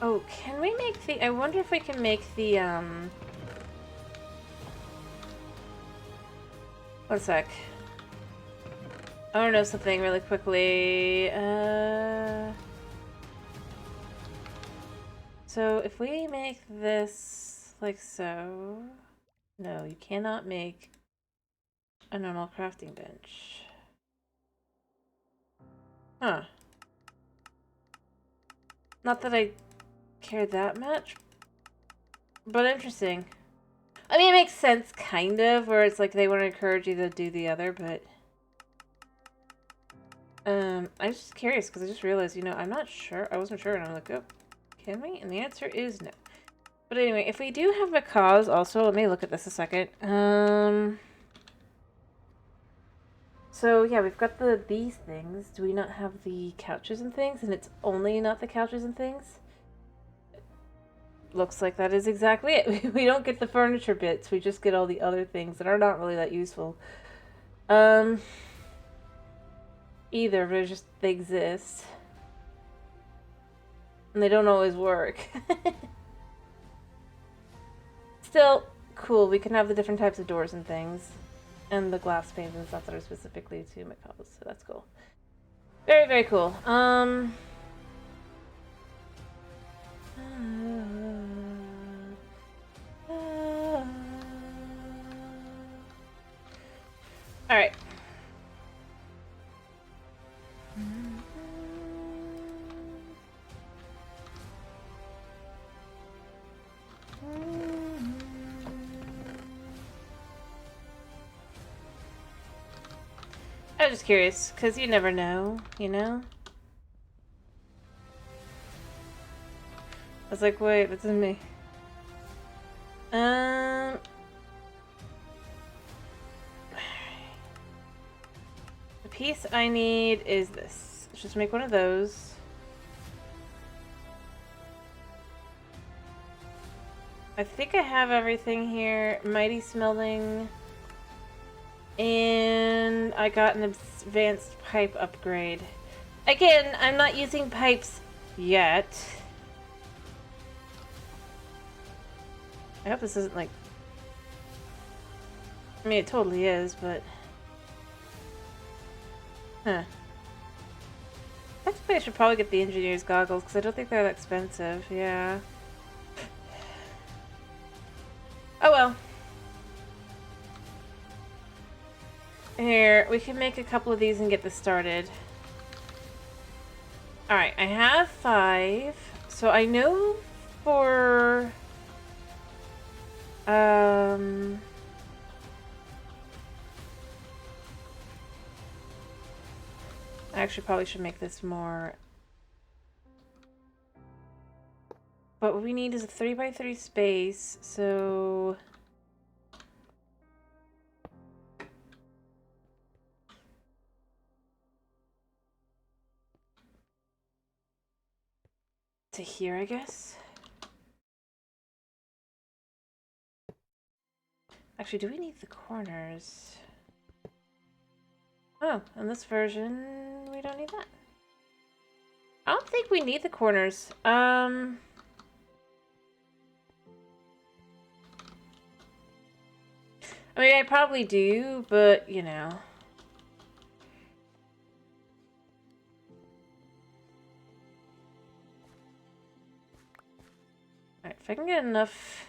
Oh, can we make the... I wonder if we can make the, one sec. I want to know something really quickly. So, if we make this like so... No, you cannot make a normal crafting bench. Huh. Not that I care that much, but interesting. I mean, it makes sense, kind of, where it's like they want to encourage you to do the other, but... I'm just curious, because I just realized, you know, I'm not sure. I wasn't sure, and I'm like, oh, can we? And the answer is no. But anyway, if we do have macaws also, let me look at this a second. So yeah, we've got these things. Do we not have the couches and things? And it's only not the couches and things? looks like that is exactly it. We don't get the furniture bits, we just get all the other things that are not really that useful. Either, but just they exist. And they don't always work. Still, cool, we can have the different types of doors and things. And the glass panes and stuff that are specifically to McCall's, so that's cool. Very, very cool. Alright. I was just curious, because you never know, you know? I was like, wait, what's in me? The piece I need is this. Let's just make one of those. I think I have everything here. Mighty smelting. And I got an advanced pipe upgrade. Again, I'm not using pipes yet. I hope this isn't like... I mean, it totally is, but... Huh. Actually, I should probably get the engineer's goggles, because I don't think they're that expensive. Yeah. Oh well. Here, we can make a couple of these and get this started. Alright, I have 5. So I know for... I actually probably should make this more... But what we need is a 3x3 space, so... to here, I guess. Actually, do we need the corners? Oh, in this version, we don't need that. I don't think we need the corners. I mean, I probably do, but, you know. Alright, if I can get enough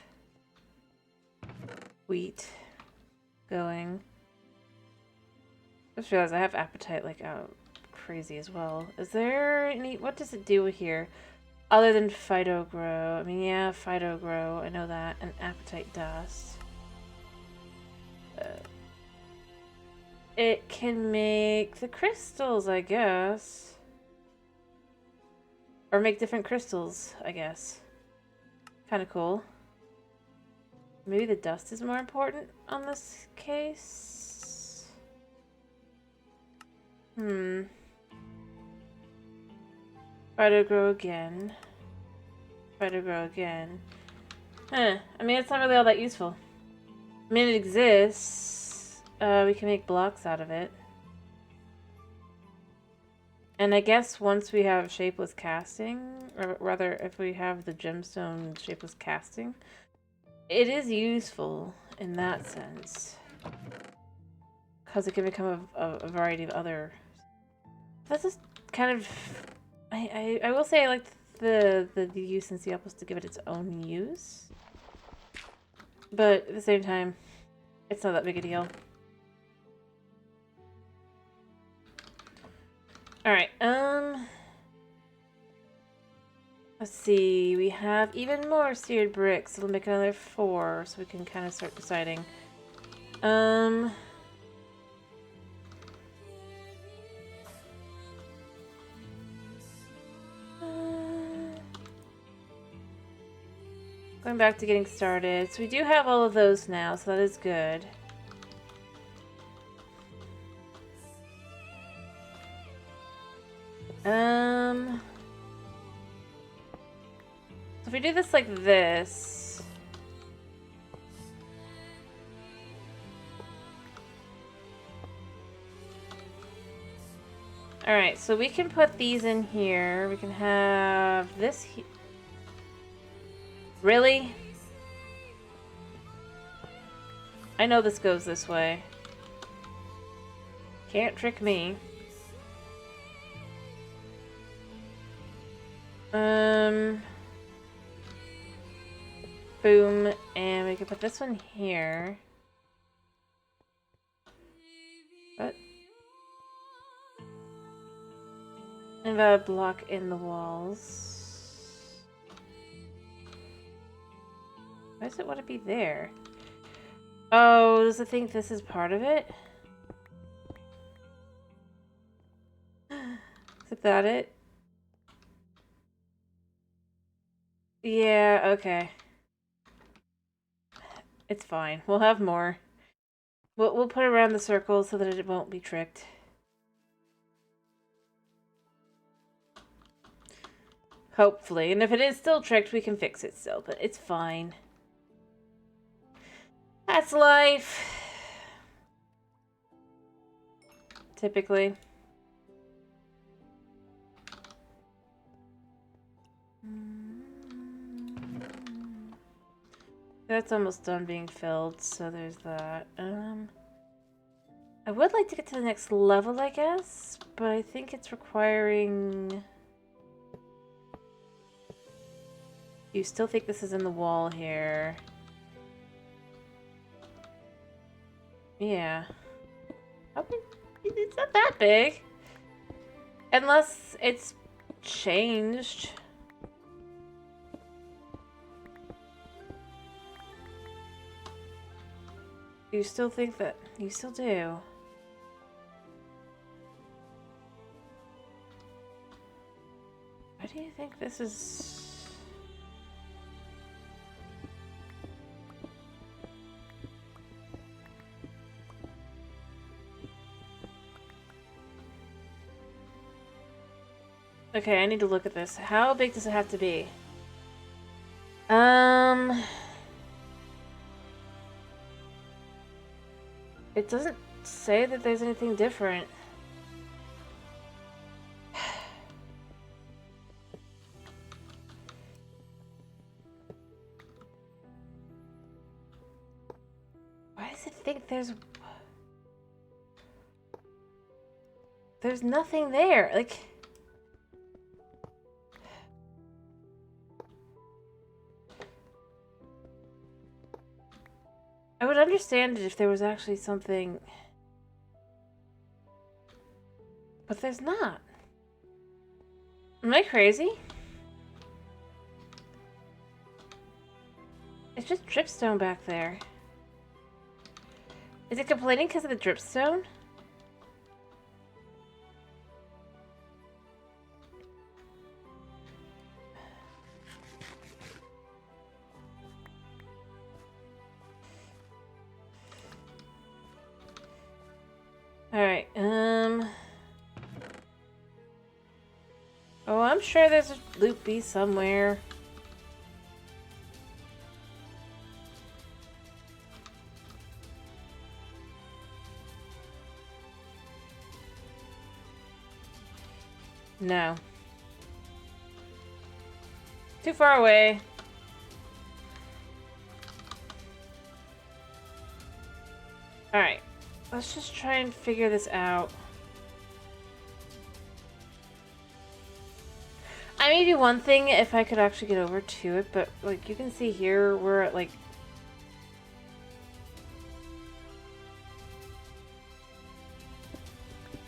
wheat going. Just realized I have appetite like crazy as well. Is there any... what does it do here? Other than phyto grow. I mean, yeah, phyto grow. I know that. And appetite dust. It can make the crystals, I guess. Or make different crystals, I guess. Kind of cool. Maybe the dust is more important on this case? Phyto grow again. Phyto grow again. Huh. I mean, it's not really all that useful. I mean, it exists. We can make blocks out of it. And I guess once we have shapeless casting, or rather, if we have the gemstone shapeless casting, it is useful in that sense. Because it can become a variety of other... That's just kind of... I will say I like the use in Seattle to give it its own use. But at the same time, it's not that big a deal. Alright, let's see, we have even more seared bricks, so we'll make another 4, so we can kind of start deciding. Going back to getting started, so we do have all of those now, so that is good. So if we do this like this... Alright, so we can put these in here. We can have this here. Really? I know this goes this way. Can't trick me. Boom, and we can put this one here. What? And a block in the walls. Why does it want to be there? Oh, does it think this is part of it? Is that it? Yeah, okay. It's fine. We'll have more. We'll put it around the circle so that it won't be tricked. Hopefully. And if it is still tricked, we can fix it still. But it's fine. That's life. Typically. That's almost done being filled, so there's that. I would like to get to the next level, I guess, but I think it's requiring... You still think this is in the wall here. Yeah. Okay. It's not that big. Unless it's changed. You still think that? You still do. Why do you think this is... Okay, I need to look at this. How big does it have to be? It doesn't say that there's anything different. Why does it think there's nothing there? Like... I would understand it if there was actually something... But there's not. Am I crazy? It's just dripstone back there. Is it complaining because of the dripstone? Alright, Oh, I'm sure there's a loop B somewhere. No. Too far away. Alright. Let's just try and figure this out. I may be one thing if I could actually get over to it, but like you can see here, we're at like...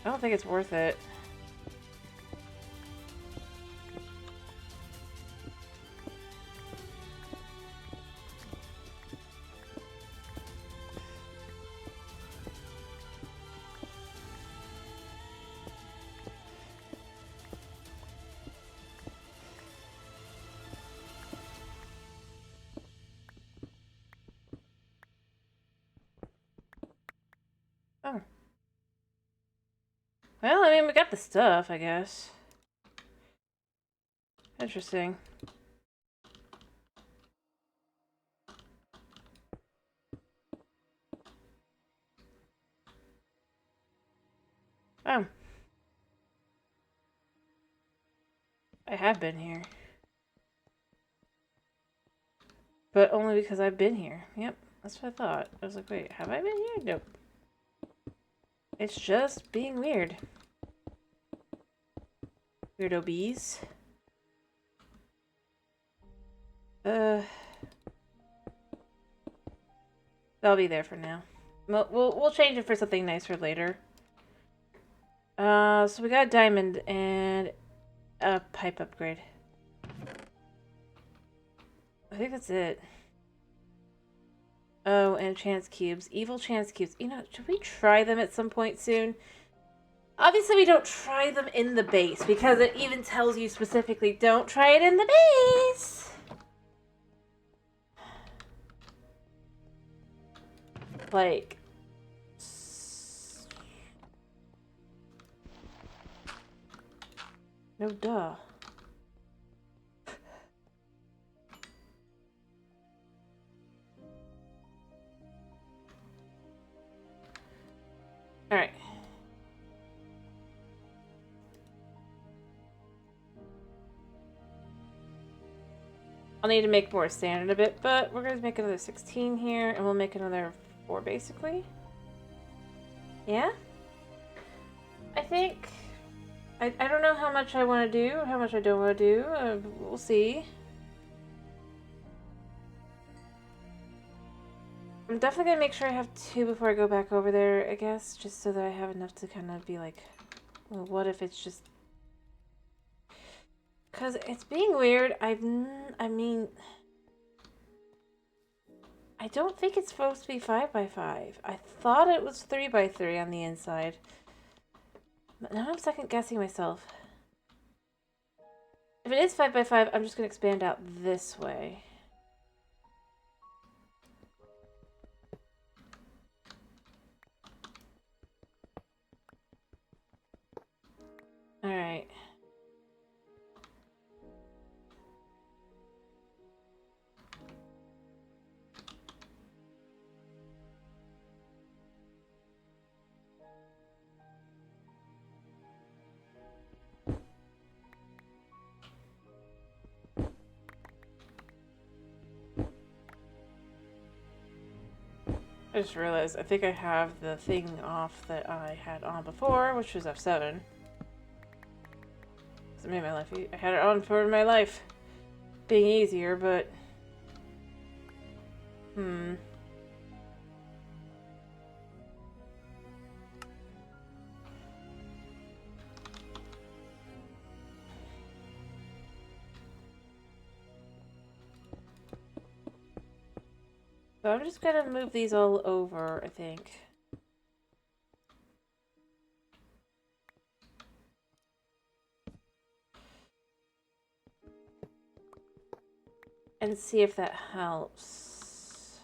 I don't think it's worth it. Oh. Well, I mean, we got the stuff, I guess. Interesting. Oh. I have been here. But only because I've been here. Yep, that's what I thought. I was like, wait, have I been here? Nope. It's just being weird. Weirdo bees. That'll be there for now. We'll change it for something nicer later. So we got a diamond and a pipe upgrade. I think that's it. Oh, and chance cubes. Evil chance cubes. You know, should we try them at some point soon? Obviously, we don't try them in the base, because it even tells you specifically, don't try it in the base! Like... No duh. Alright. I'll need to make more sand in a bit, but we're going to make another 16 here, and we'll make another 4, basically. Yeah? I think... I don't know how much I want to do, or how much I don't want to do. We'll see. I'm definitely going to make sure I have 2 before I go back over there, I guess, just so that I have enough to kind of be like, well, what if it's just... Because it's being weird. I mean... I don't think it's supposed to be 5x5. I thought it was 3x3 on the inside. But now I'm second guessing myself. If it is 5x5, I'm just going to expand out this way. Alright. I just realized I think I have the thing off that I had on before, which was F7. It made my life I had it on for my life being easier, but so I'm just gonna move these all over, I think. And see if that helps.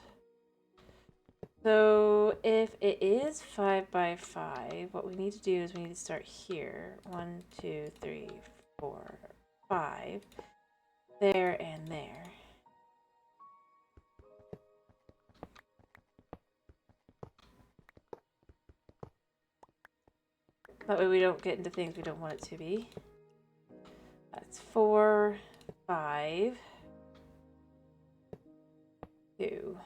So if it is 5x5, what we need to do is we need to start here. 1, 2, 3, 4, 5. There and there. That way we don't get into things we don't want it to be. That's 4, 5, 2.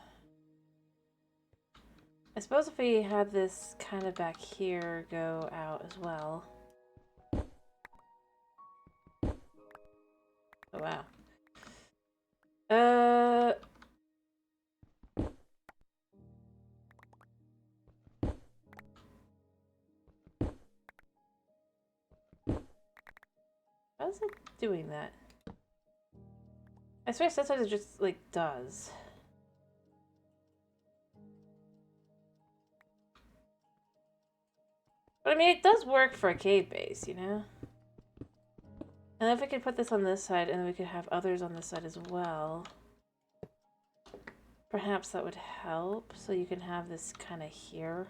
I suppose if we had this kind of back here go out as well. Oh wow. How is it doing that? I swear sometimes it just, like, does. But I mean, it does work for a cave base, you know? And if I could put this on this side, and then we could have others on this side as well. Perhaps that would help, so you can have this kind of here.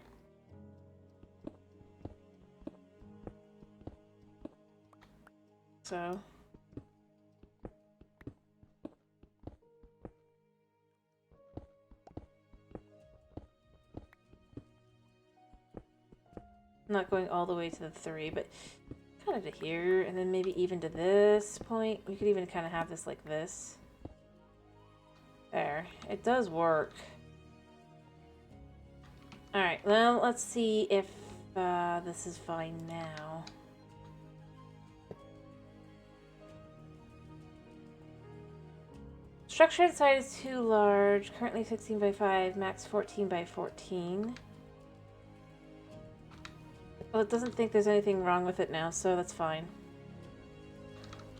So... Not going all the way to the 3, but kind of to here, and then maybe even to this point. We could even kind of have this like this. There. It does work. Alright, well, let's see if this is fine now. Structure inside is too large. Currently 16 by 5, max 14 by 14. Well, it doesn't think there's anything wrong with it now, so that's fine.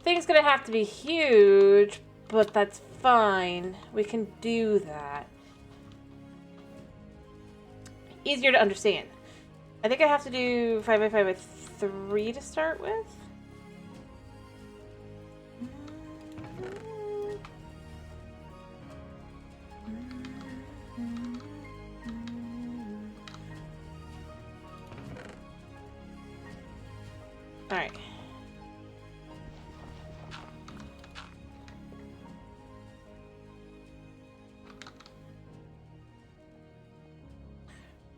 Thing's gonna have to be huge, but that's fine. We can do that. Easier to understand. I think I have to do 5 by 5 by 3 to start with. Alright.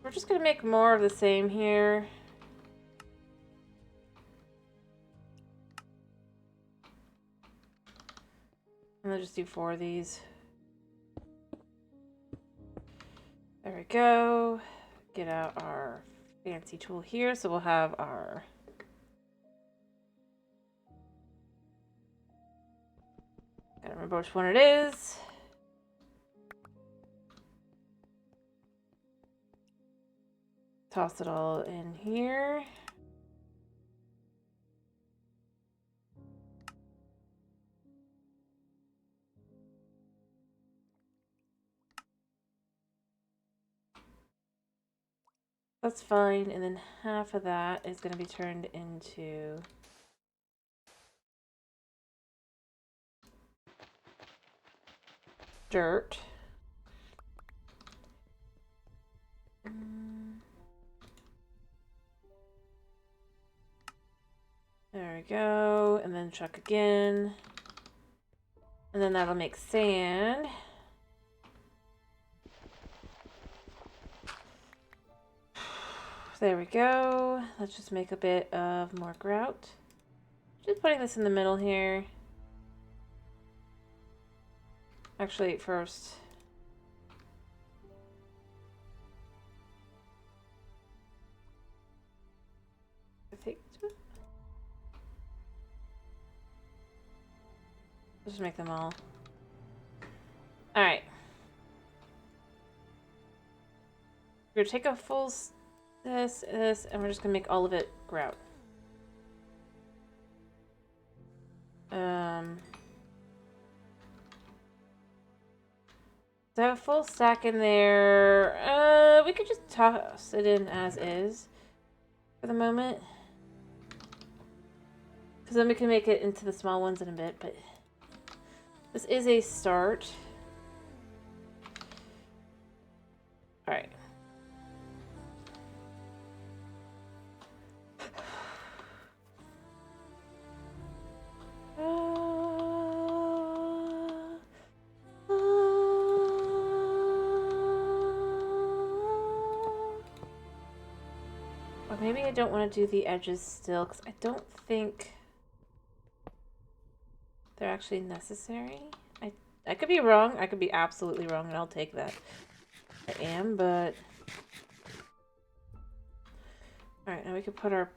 We're just gonna make more of the same here. And I'll just do 4 of these. There we go. Get out our fancy tool here, so we'll have our gotta remember which one it is. Toss it all in here. That's fine, and then half of that is going to be turned into dirt. There we go, and then chuck again. And then that'll make sand. There we go. Let's just make a bit of more grout. Just putting this in the middle here. Actually, first. I think. Let's just make them all. Alright. We're gonna take a full this, and we're just gonna make all of it grout. So I have a full stack in there. We could just toss it in as is for the moment. Because then we can make it into the small ones in a bit, but this is a start. Alright. Or maybe I don't want to do the edges still, because I don't think they're actually necessary. I could be wrong. I could be absolutely wrong, and I'll take that. I am, but... Alright, now we can put our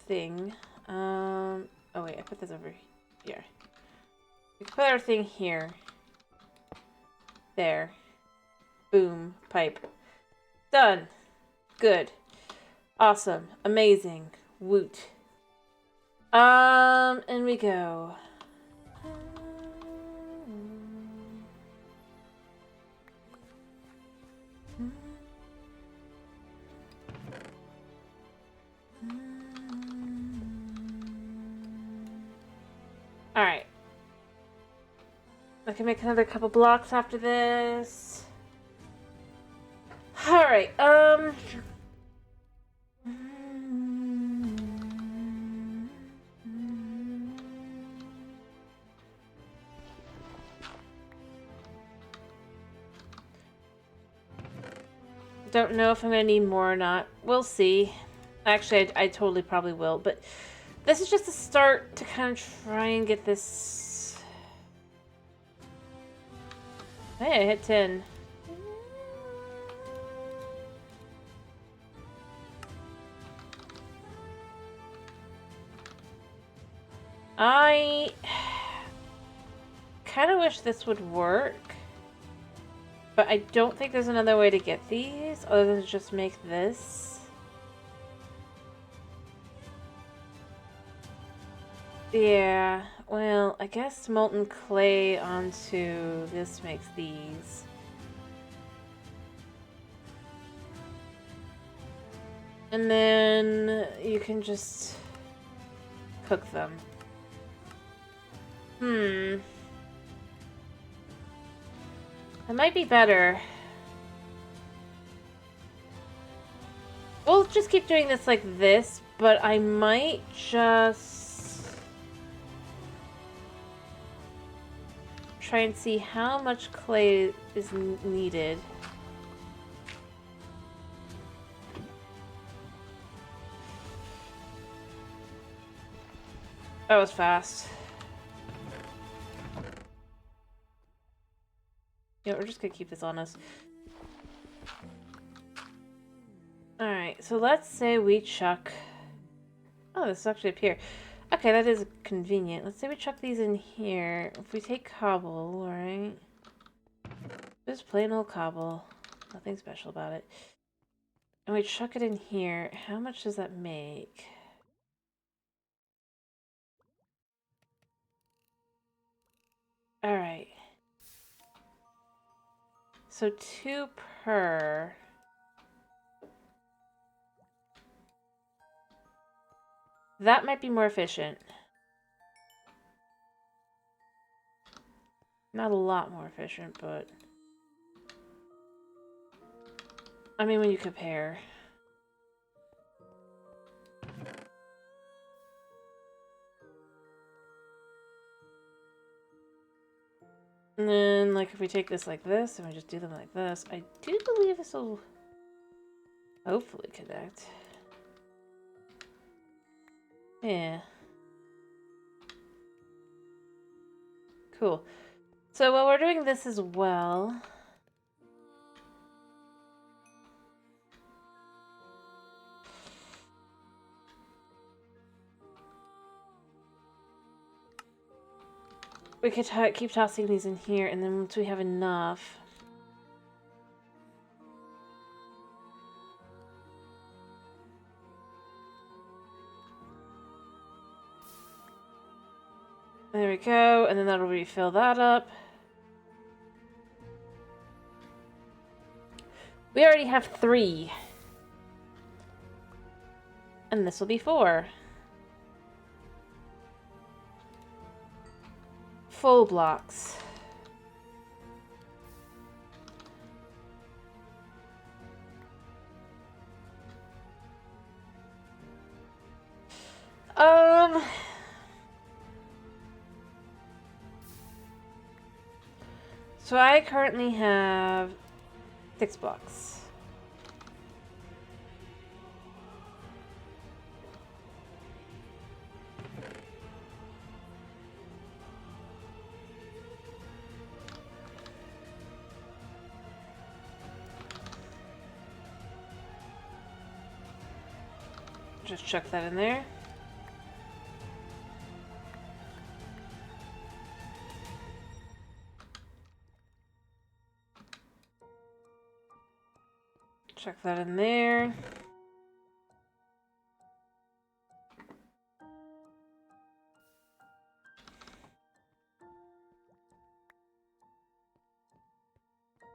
thing. Oh wait, I put this over here. We can put our thing here. There. Boom. Pipe. Done. Good. Awesome. Amazing. Woot. And we go. Alright. I can make another couple blocks after this. Alright, Don't know if I'm gonna need more or not. We'll see. Actually, I totally probably will, but this is just a start to kind of try and get this. Hey, I hit 10. I kind of wish this would work, but I don't think there's another way to get these other than just make this. Yeah, well, I guess molten clay onto this makes these. And then you can just cook them. That might be better. We'll just keep doing this like this, but I might just try and see how much clay is needed. That was fast. Yeah, we're just gonna keep this on us. Alright, so let's say we chuck... Oh, this is actually up here. Okay, that is convenient. Let's say we chuck these in here. If we take cobble, alright? Just plain old cobble. Nothing special about it. And we chuck it in here. How much does that make? Alright. So 2 per... That might be more efficient. Not a lot more efficient, but... I mean, when you compare... And then, like, if we take this like this, and we just do them like this, I do believe this will hopefully connect. Yeah. Cool. So while we're doing this as well... We could keep tossing these in here, and then once we have enough... There we go, and then that'll refill that up. We already have 3. And this will be 4. Full blocks. So I currently have 6 blocks. Just chuck that in there. Chuck that in there.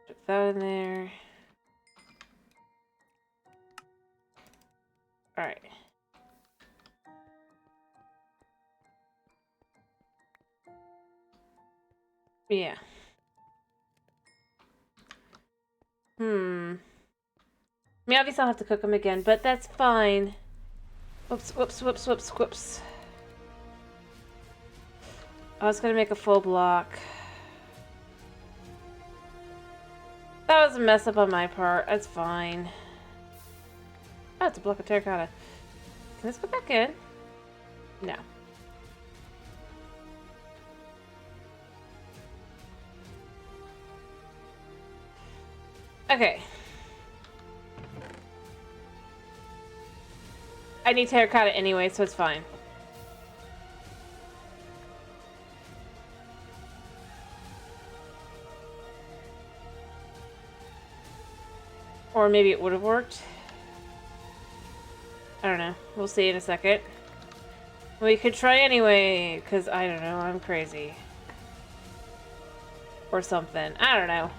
Chuck that in there. All right. Yeah. I mean, obviously I'll have to cook them again, but that's fine. Whoops, whoops, whoops, whoops, whoops. I was gonna make a full block. That was a mess up on my part. That's fine. Oh, it's a block of terracotta. Can this go back in? No. Okay. I need terracotta anyway, so it's fine. Or maybe it would have worked. I don't know. We'll see in a second. We could try anyway, because I don't know, I'm crazy. Or something. I don't know.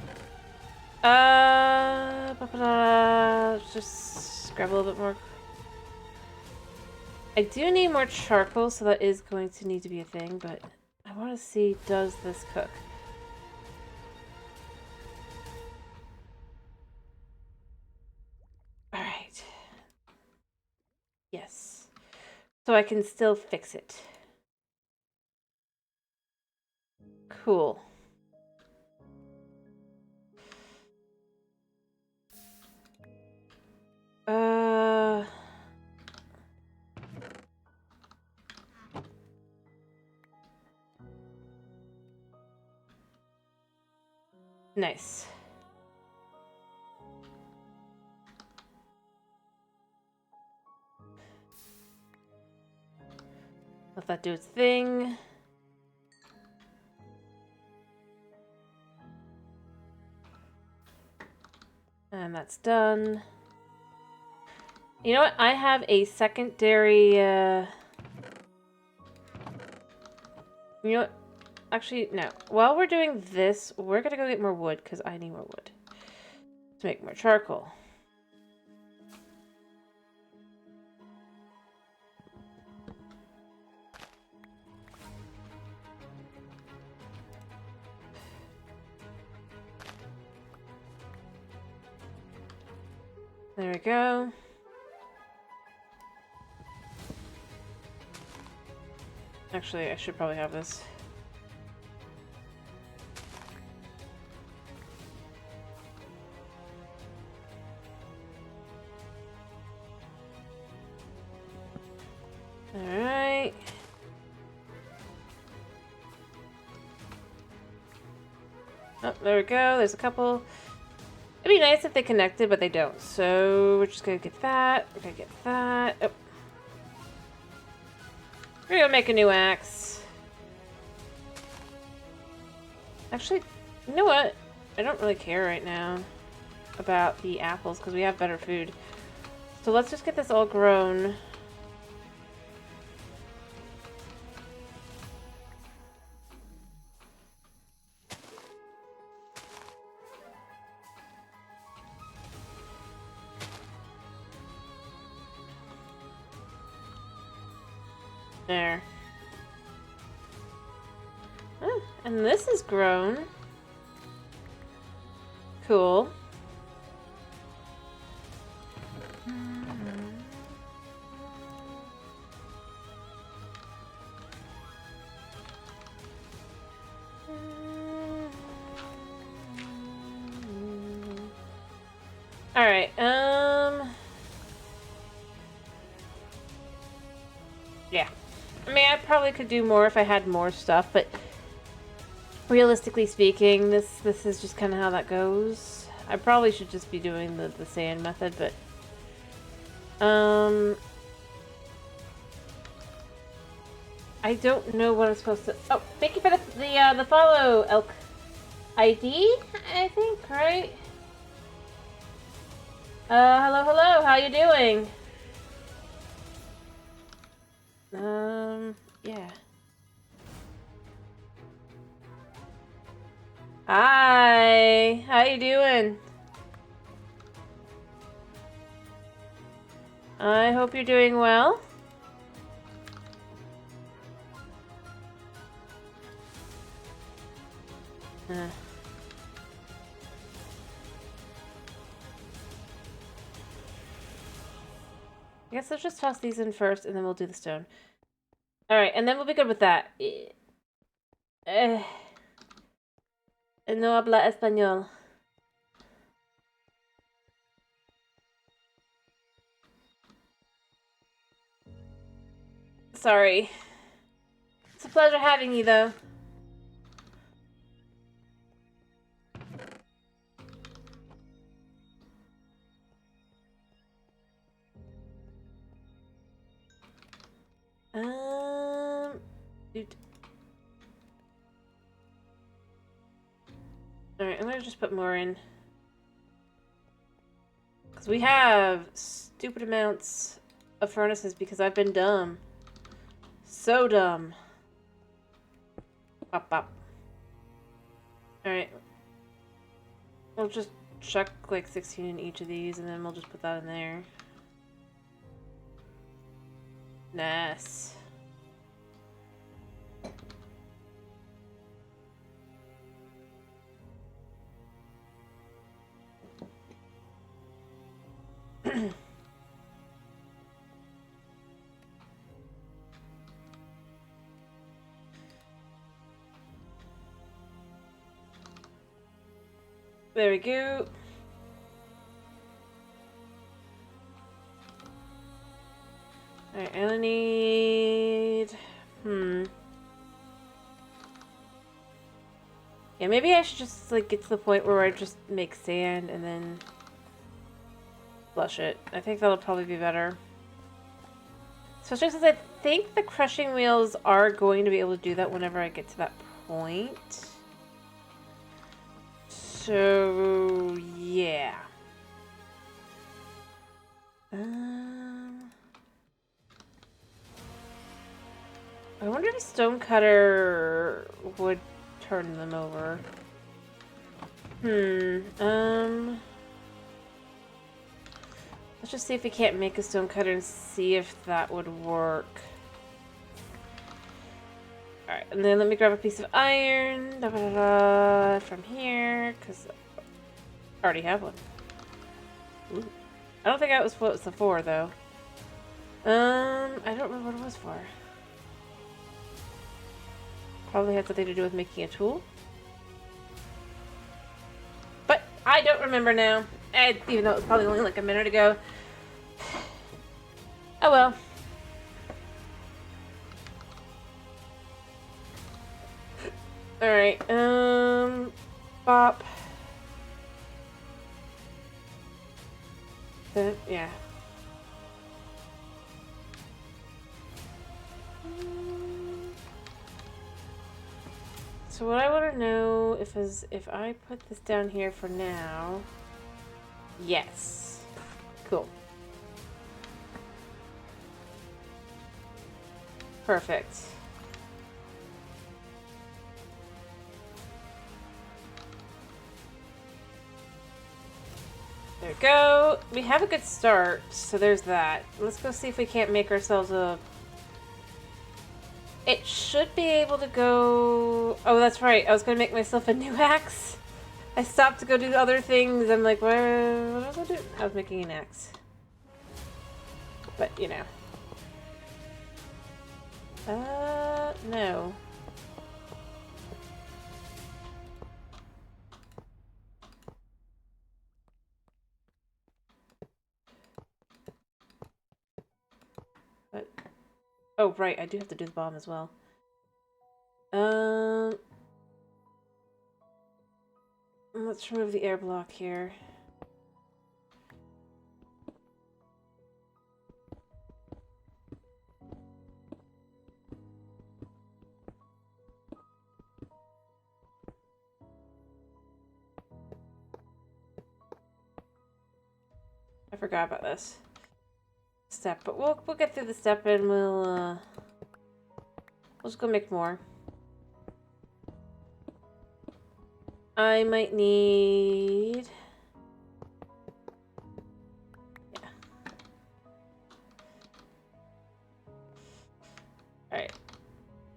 Just grab a little bit more. I do need more charcoal, so that is going to need to be a thing, but I want to see, does this cook? Alright. Yes. So I can still fix it. Cool. Nice. Let that do its thing. And that's done. You know what? I have a secondary, You know what? Actually, no. While we're doing this, we're gonna go get more wood, because I need more wood. To make more charcoal. There we go. Actually, I should probably have this. Alright. Oh, there we go. There's a couple. It'd be nice if they connected, but they don't. So we're just gonna get that. We're gonna get that. Oh. We're gonna make a new axe. Actually, you know what? I don't really care right now about the apples because we have better food. So let's just get this all grown. There. Oh, and this is grown. Cool. Alright, yeah. I mean, I probably could do more if I had more stuff, but realistically speaking, this is just kind of how that goes. I probably should just be doing the sand method, but I don't know what I'm supposed to. Oh, thank you for the follow, Elk ID, I think, right? Hello, how you doing? Yeah. Hi, how you doing? I hope you're doing well. I guess let's just toss these in first, and then we'll do the stone. Alright, and then we'll be good with that. No habla español. Sorry. It's a pleasure having you, though. Dude. Alright, I'm gonna just put more in. Because we have stupid amounts of furnaces because I've been dumb. So dumb. Pop, pop. Alright. We'll just chuck like 16 in each of these and then we'll just put that in there. Nice. There we go. Alright, I only need... Yeah, maybe I should just, like, get to the point where I just make sand and then flush it. I think that'll probably be better. Especially since I think the crushing wheels are going to be able to do that whenever I get to that point. So, yeah. I wonder if a stone cutter would turn them over. Let's just see if we can't make a stone cutter and see if that would work. Alright, and then let me grab a piece of iron from here, because I already have one. Ooh. I don't think that was what it was for, though. I don't remember what it was for. Probably had something to do with making a tool. But I don't remember now. Even though it was probably only like a minute ago. Oh well. Alright, bop. Yeah. So what I want to know is if I put this down here for now. Yes. Cool. Perfect. There we go. We have a good start, so there's that. Let's go see if we can't make ourselves a... It should be able to go... Oh, that's right. I was going to make myself a new axe. I stopped to go do other things. I'm like, what was I doing? I was making an axe. But, you know. No. But... Oh, right. I do have to do the bomb as well. Let's remove the air block here. I forgot about this step, but we'll get through the step and we'll just go make more. I might need... Yeah. Alright.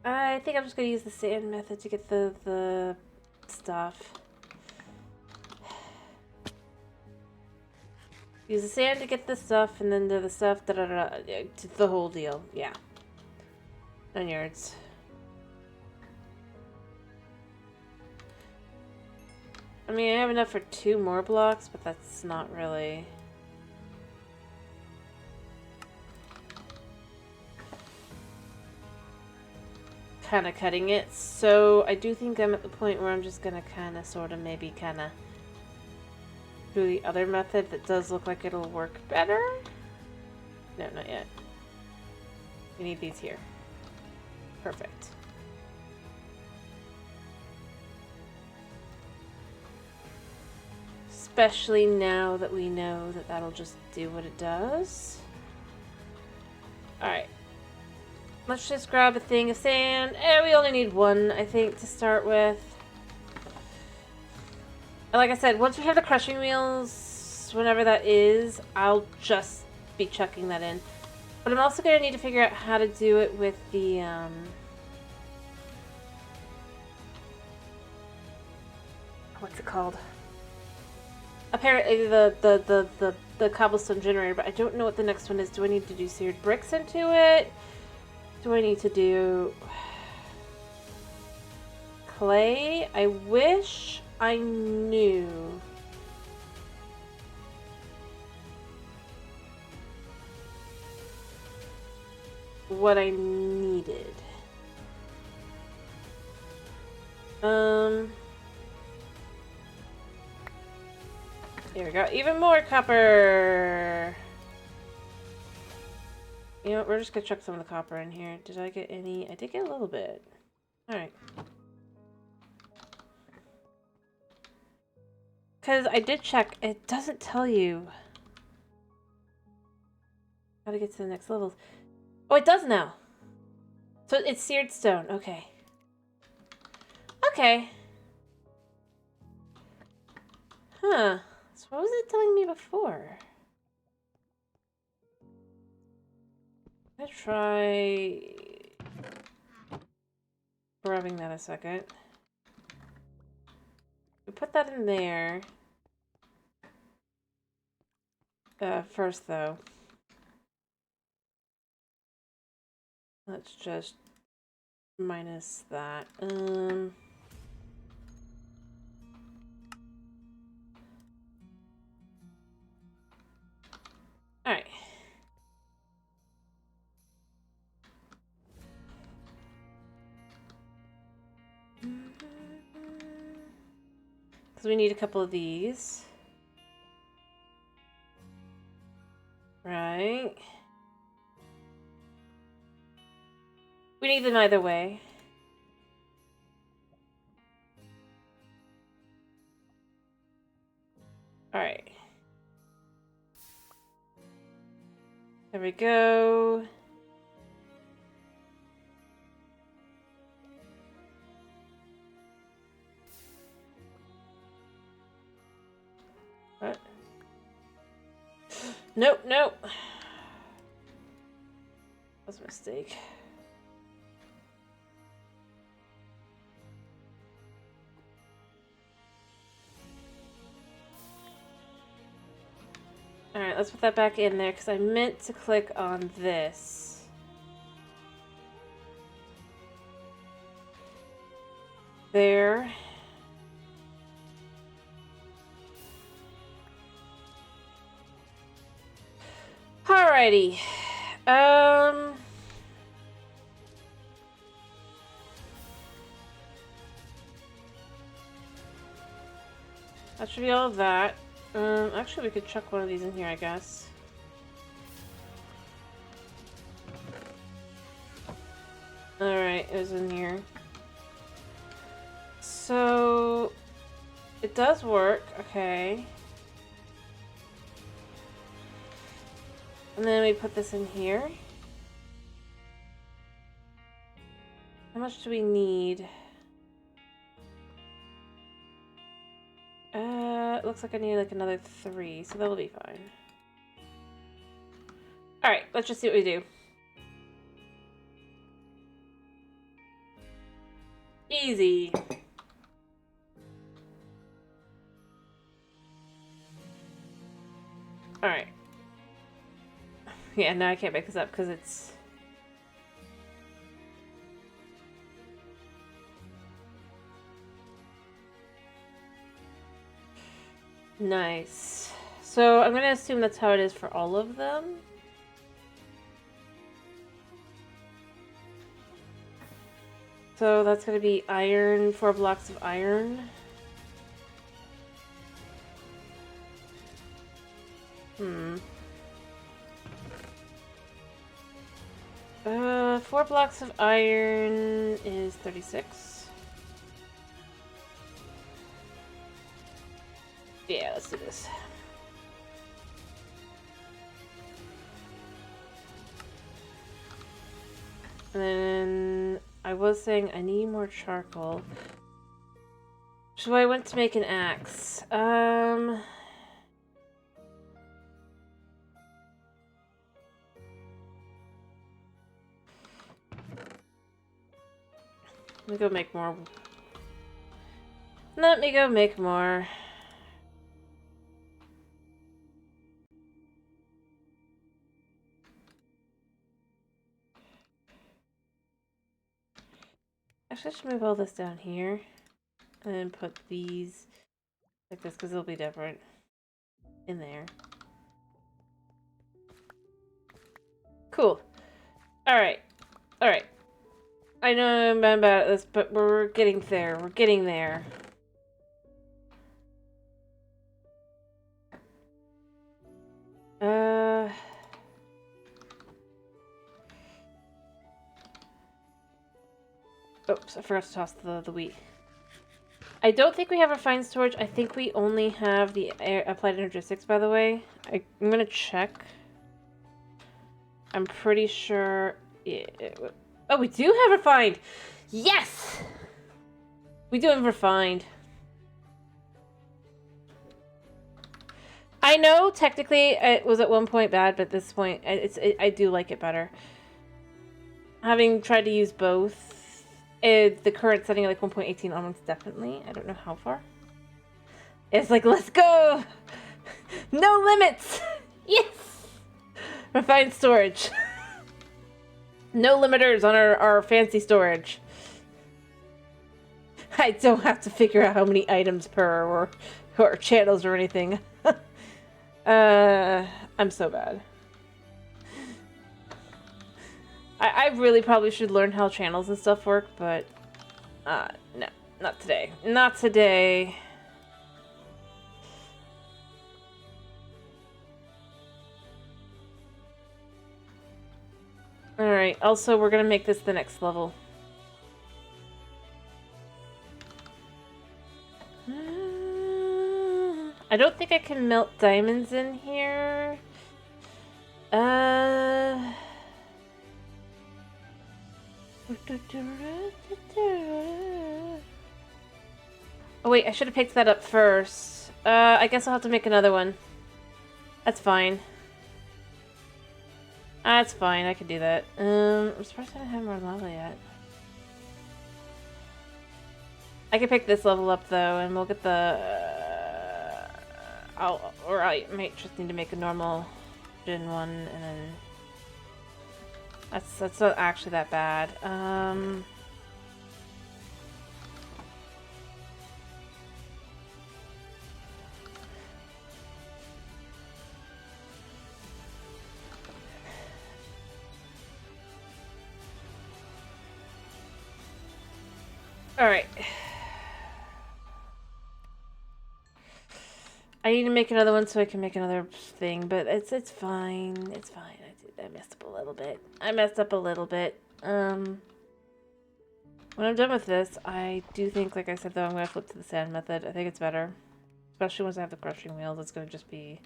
I think I'm just gonna use the sand method to get the stuff. Use the sand to get the stuff, and then do the stuff, the whole deal. Yeah. 9 yards. I mean, I have enough for 2 more blocks, but that's not really... kind of cutting it. So I do think I'm at the point where I'm just going to kind of sort of maybe kind of do the other method that does look like it'll work better. No, not yet. We need these here. Perfect. Especially now that we know that that'll just do what it does. Alright. Let's just grab a thing of sand. We only need one, I think, to start with. And like I said, once we have the crushing wheels, whenever that is, I'll just be chucking that in. But I'm also going to need to figure out how to do it with the, what's it called? Apparently the cobblestone generator, but I don't know what the next one is. Do I need to do seared bricks into it? Do I need to do clay? I wish I knew what I needed. Here we go. Even more copper. You know what? We're just gonna chuck some of the copper in here. Did I get any? I did get a little bit. Alright. Because I did check. It doesn't tell you how to get to the next levels. Oh, it does now. So it's seared stone. Okay. Okay. Huh. So what was it telling me before? Let's try grabbing that a second. We put that in there. First though. Let's just minus that. Alright. Because we need a couple of these. Right. We need them either way. Alright. There we go. What? Nope, nope. That's a mistake. Alright, let's put that back in there because I meant to click on this. There. Alrighty. That should be all of that. Actually, we could chuck one of these in here, I guess. Alright, it was in here. So, it does work, okay. And then we put this in here. How much do we need? It looks like I need like another 3, so that'll be fine. Alright, let's just see what we do. Easy. Alright. Yeah, no, I can't make this up because it's... Nice. So I'm going to assume that's how it is for all of them. So that's gonna be iron, 4 blocks of iron. 4 blocks of iron is 36. Yeah, let's do this. And then I was saying I need more charcoal. So I went to make an axe. Let me go make more. Let me go make more. Actually, I should move all this down here. And then put these like this, because it'll be different in there. Cool. Alright. Alright. I know I'm bad at this, but we're getting there. We're getting there. Oops, I forgot to toss the wheat. I don't think we have refined storage. I think we only have the applied energistics, by the way. I'm gonna check. I'm pretty sure... Oh, we do have refined! Yes! We do have refined. I know, technically, it was at one point bad, but at this point, I do like it better. Having tried to use both, the current setting of like 1.18 onwards, definitely. I don't know how far. It's like, let's go! No limits! Yes! Refined storage. No limiters on our fancy storage. I don't have to figure out how many items per or channels or anything. I'm so bad. I really probably should learn how channels and stuff work, but no, not today. Not today. Alright, also we're gonna make this the next level. I don't think I can melt diamonds in here. Oh wait, I should have picked that up first. I guess I'll have to make another one. That's fine. That's fine, I can do that. I'm surprised I don't have more lava yet. I can pick this level up though, and we'll get the... I might just need to make a normal Gen 1, and then... That's not actually that bad. Alright. I need to make another one so I can make another thing, but it's fine. It's fine. I messed up a little bit. When I'm done with this, I do think, like I said, though, I'm going to flip to the sand method. I think it's better. Especially once I have the crushing wheels, it's going to just be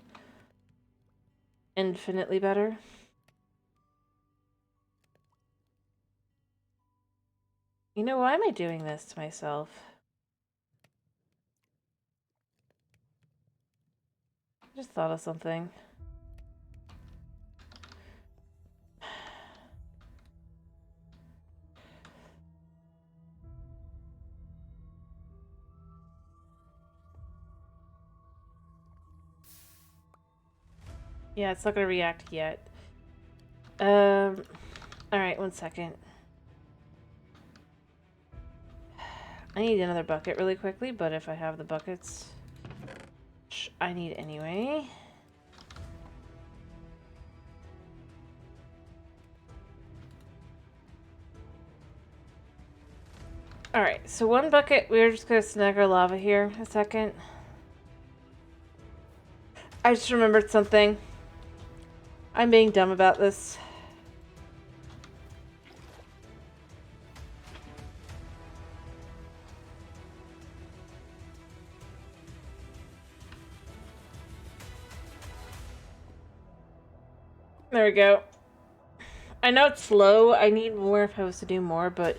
infinitely better. You know, why am I doing this to myself? I just thought of something. Yeah, it's not gonna react yet. Alright, 1 second. I need another bucket really quickly, but if I have the buckets, which I need anyway. Alright, so one bucket, we're just gonna snag our lava here a second. I just remembered something. I'm being dumb about this. There we go. I know it's slow. I need more if I was to do more, but...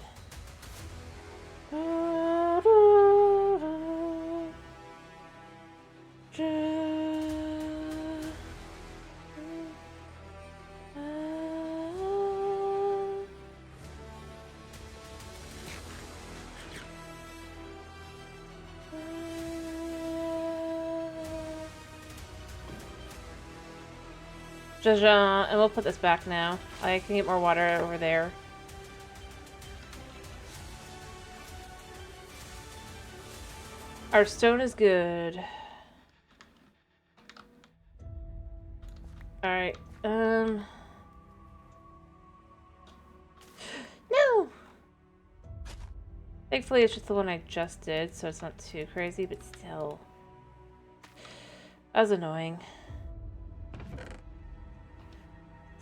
And we'll put this back now. I can get more water over there. Our stone is good. Alright, No! Thankfully it's just the one I just did, so it's not too crazy, but still. That was annoying.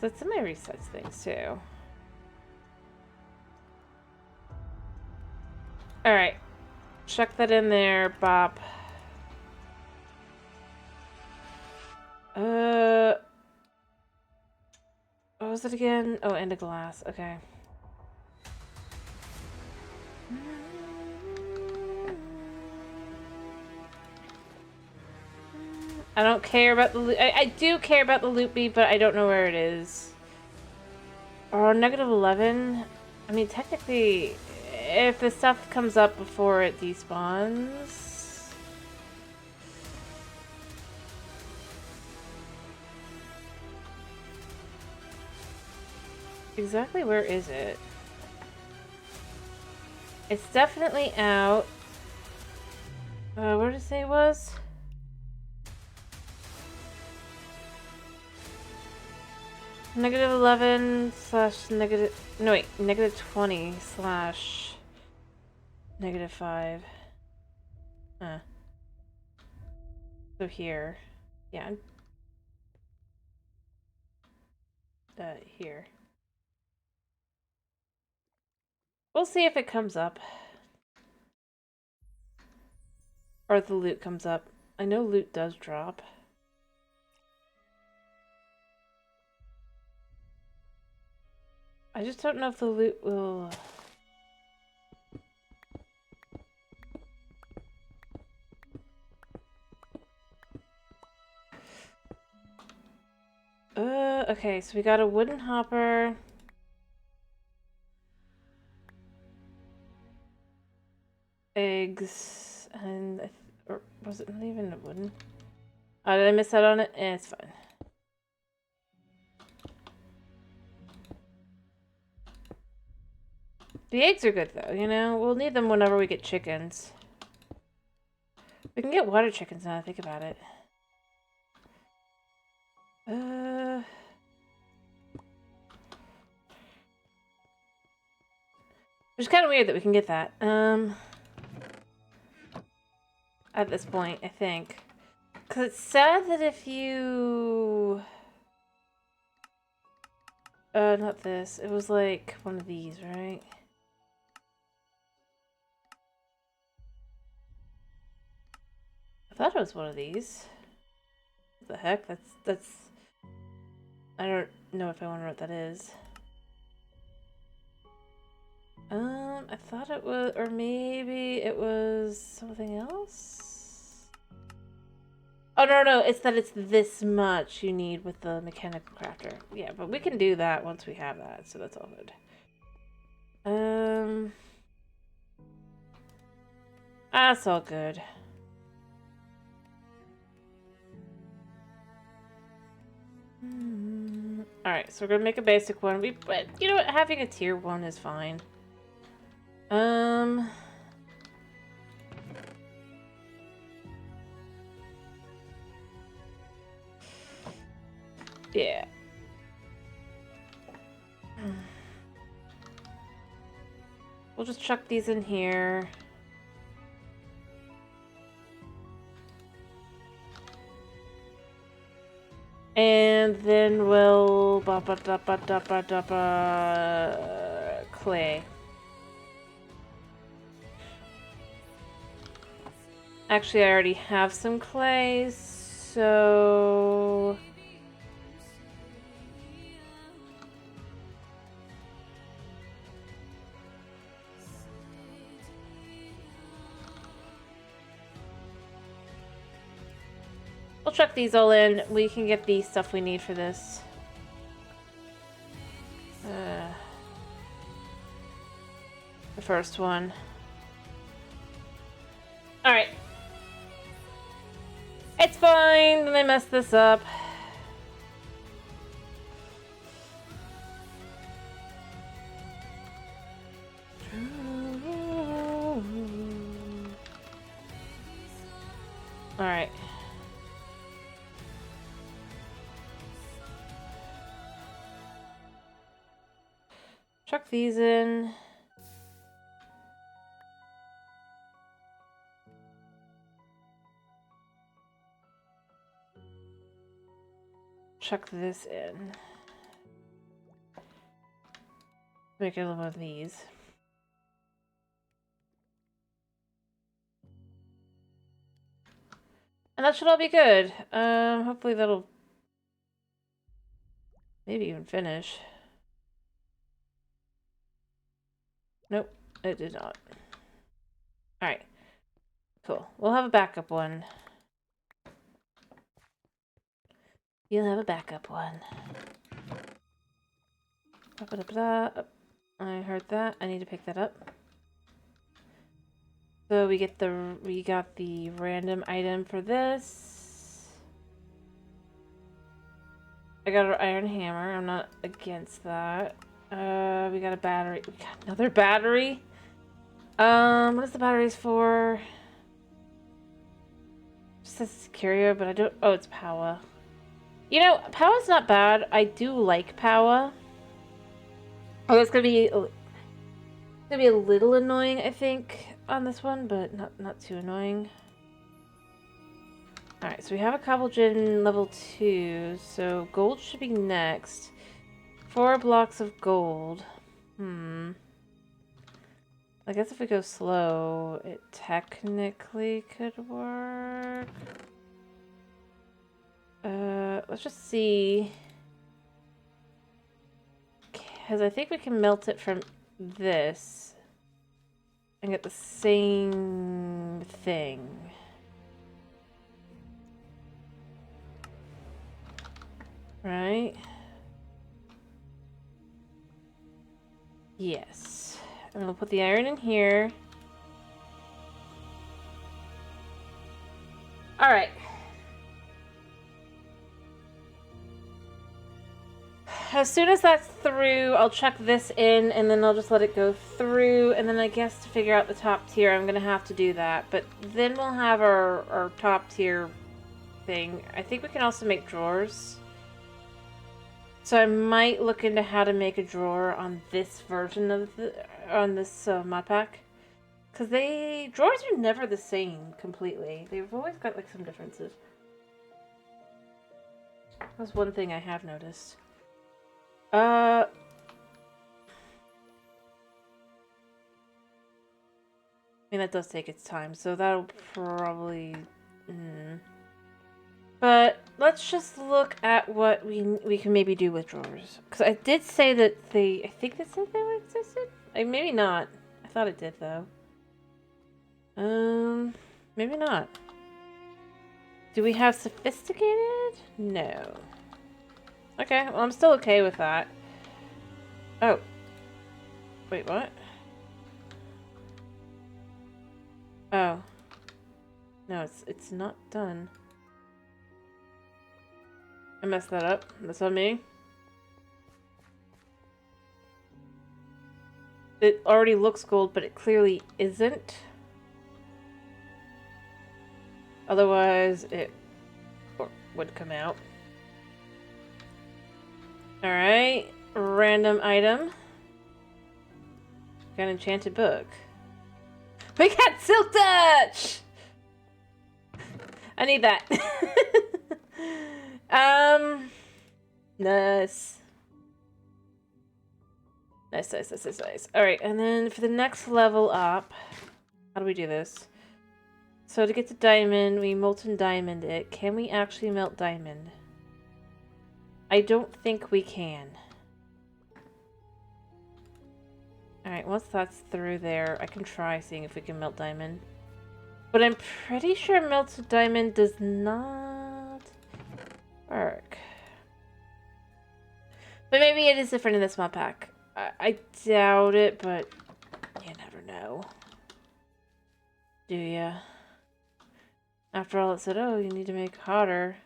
So it's somebody resets things too. Alright. Chuck that in there, Bob. What was it again? Oh, and a glass. Okay. I don't care about the loot. I do care about the loot bee, but I don't know where it is. Or -11. I mean, technically, if the stuff comes up before it despawns... Exactly where is it? It's definitely out. Where did it say it was? -11 slash negative... No, wait. -20 slash... -5. Huh. So here. Yeah. Here. We'll see if it comes up. Or the loot comes up. I know loot does drop. I just don't know if the loot will... Okay, so we got a wooden hopper. Eggs, and... Or was it not even a wooden? Oh, did I miss out on it? Eh, it's fine. The eggs are good, though, you know? We'll need them whenever we get chickens. We can get water chickens now I think about it. Which is kind of weird that we can get that. At this point, I think. Because it's sad that if you... not this. It was like one of these, right? I thought it was one of these. What the heck? That's... I don't know if I wonder what that is. I thought it was... Or maybe it was something else? Oh, no, it's that it's this much you need with the mechanical crafter. Yeah, but we can do that once we have that, so that's all good. That's all good. Alright, so we're gonna make a basic one. But you know what? Having a tier 1 is fine. Yeah. We'll just chuck these in here. And then we'll clay. Actually, I already have some clay, so we'll chuck these all in. We can get the stuff we need for this. The first one. Alright. It's fine. I messed this up. Alright. Chuck these in. Chuck this in. Make a little of these. And that should all be good. Hopefully that'll maybe even finish. Nope, it did not. Alright. Cool. We'll have a backup one. You'll have a backup one. I heard that. I need to pick that up. So we got the random item for this. I got an iron hammer. I'm not against that. We got a battery. We got another battery. What is the batteries for? It says curio, but I don't. Oh, it's power. You know, power's not bad. I do like power. Oh, it's gonna be a little annoying, I think, on this one, but not too annoying. Alright, so we have a cobblestone level 2, so gold should be next. 4 blocks of gold. I guess if we go slow, it technically could work. Let's just see. Because I think we can melt it from this and get the same thing. Right? Yes. And we'll put the iron in here. Alright. As soon as that's through, I'll chuck this in, and then I'll just let it go through, and then I guess to figure out the top tier, I'm going to have to do that. But then we'll have our top tier thing. I think we can also make drawers. So I might look into how to make a drawer on this version of this mod pack. Because drawers are never the same completely. They've always got like some differences. That's one thing I have noticed. I mean, that does take its time, so that'll probably... But let's just look at what we can maybe do with drawers. Because I did say that I think that said they existed? Maybe not. I thought it did, though. Maybe not. Do we have sophisticated? No. Okay, well, I'm still okay with that. Oh. Wait, what? Oh. No, it's not done. I messed that up. That's on me. It already looks gold, but it clearly isn't. Otherwise, it would come out. Alright. Random item. Got an enchanted book. We got Silk Touch! I need that. Nice. Nice. Alright, and then for the next level up, how do we do this? So to get to diamond, we molten diamond it. Can we actually melt diamond? I don't think we can. Alright, once that's through there, I can try seeing if we can melt diamond. But I'm pretty sure melted diamond does not work. But maybe it is different in this mod pack. I doubt it, but you never know. Do ya? After all, it said, oh, you need to make hotter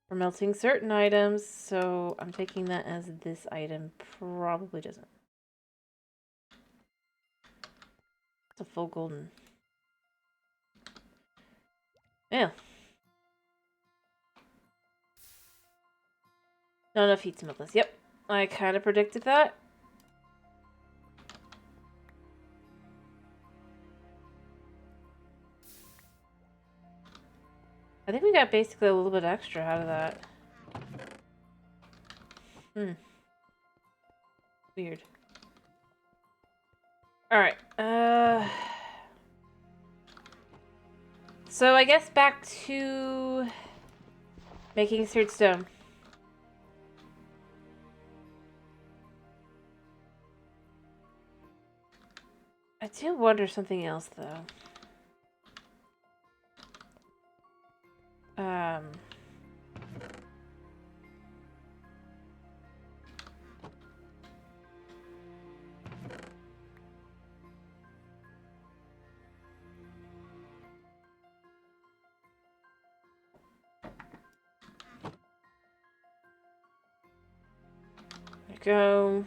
for melting certain items, so I'm taking that as this item probably doesn't. It's a full golden. Yeah. Not enough heat to melt this. Yep. I kind of predicted that. I think we got basically a little bit extra out of that. Weird. Alright. So I guess back to making seared stone. I do wonder something else, though. There we go.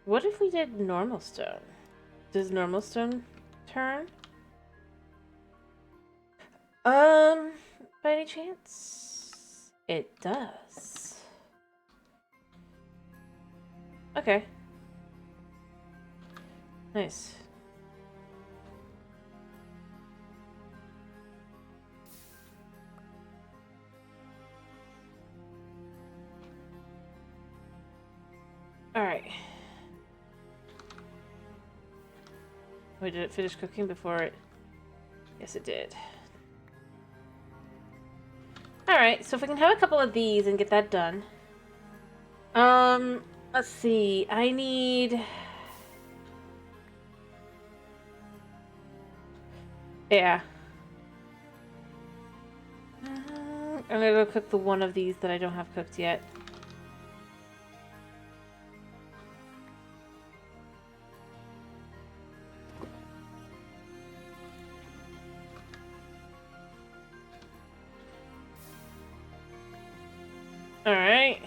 What if we did normal stone? Does normal stone turn? By any chance? It does. Okay. Nice. Alright. Wait, did it finish cooking before it? Yes, it did. Alright, so if we can have a couple of these and get that done. Let's see. I need... Yeah. I'm gonna go cook the one of these that I don't have cooked yet. Alright.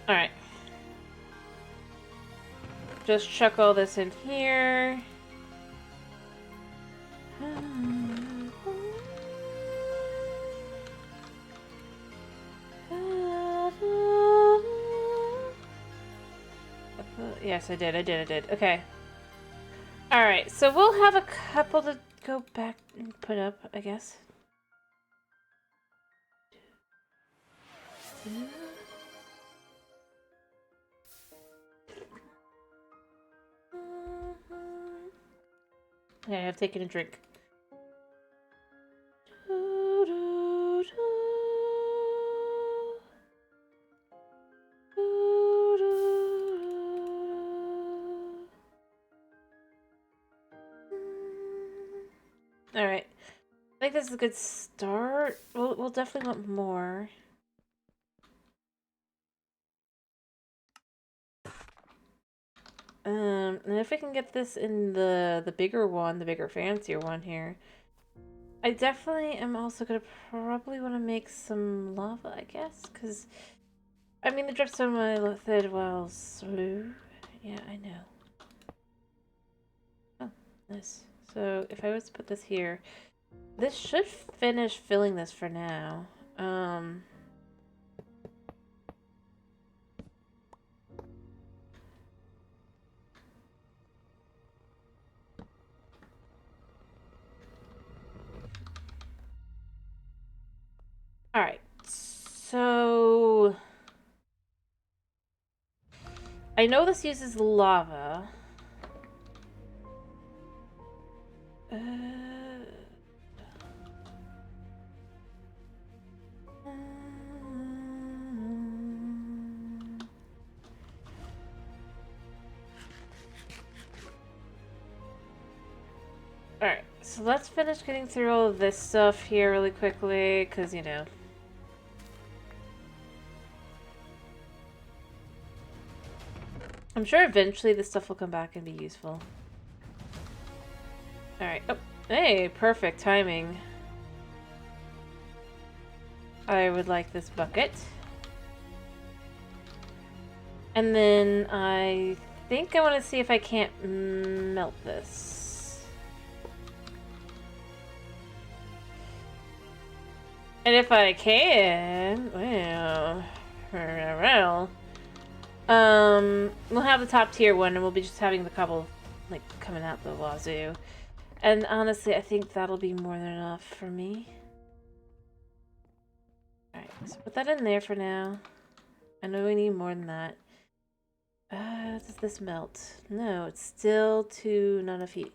Alright. Just chuck all this in here. Yes, I did. Okay. Alright, so we'll have a couple to go back and put up, I guess. Okay, I've taken a drink. Alright. I think this is a good start. We'll definitely want more. And if we can get this in the bigger one, the bigger, fancier one here, I definitely am also gonna probably want to make some lava, I guess, because I mean the dripstone method while slow. Yeah, I know. Oh, nice. So if I was to put this here, this should finish filling this for now. All right. So I know this uses lava. Uh, Alright, so let's finish getting through all of this stuff here really quickly, because, you know. I'm sure eventually this stuff will come back and be useful. Alright, oh, hey, perfect timing. I would like this bucket. And then I think I want to see if I can't melt this. And if I can, well, we'll have the top tier one, and we'll be just having the couple, like, coming out the wazoo. And honestly, I think that'll be more than enough for me. Alright, so put that in there for now. I know we need more than that. Does this melt? No, it's still too not enough heat.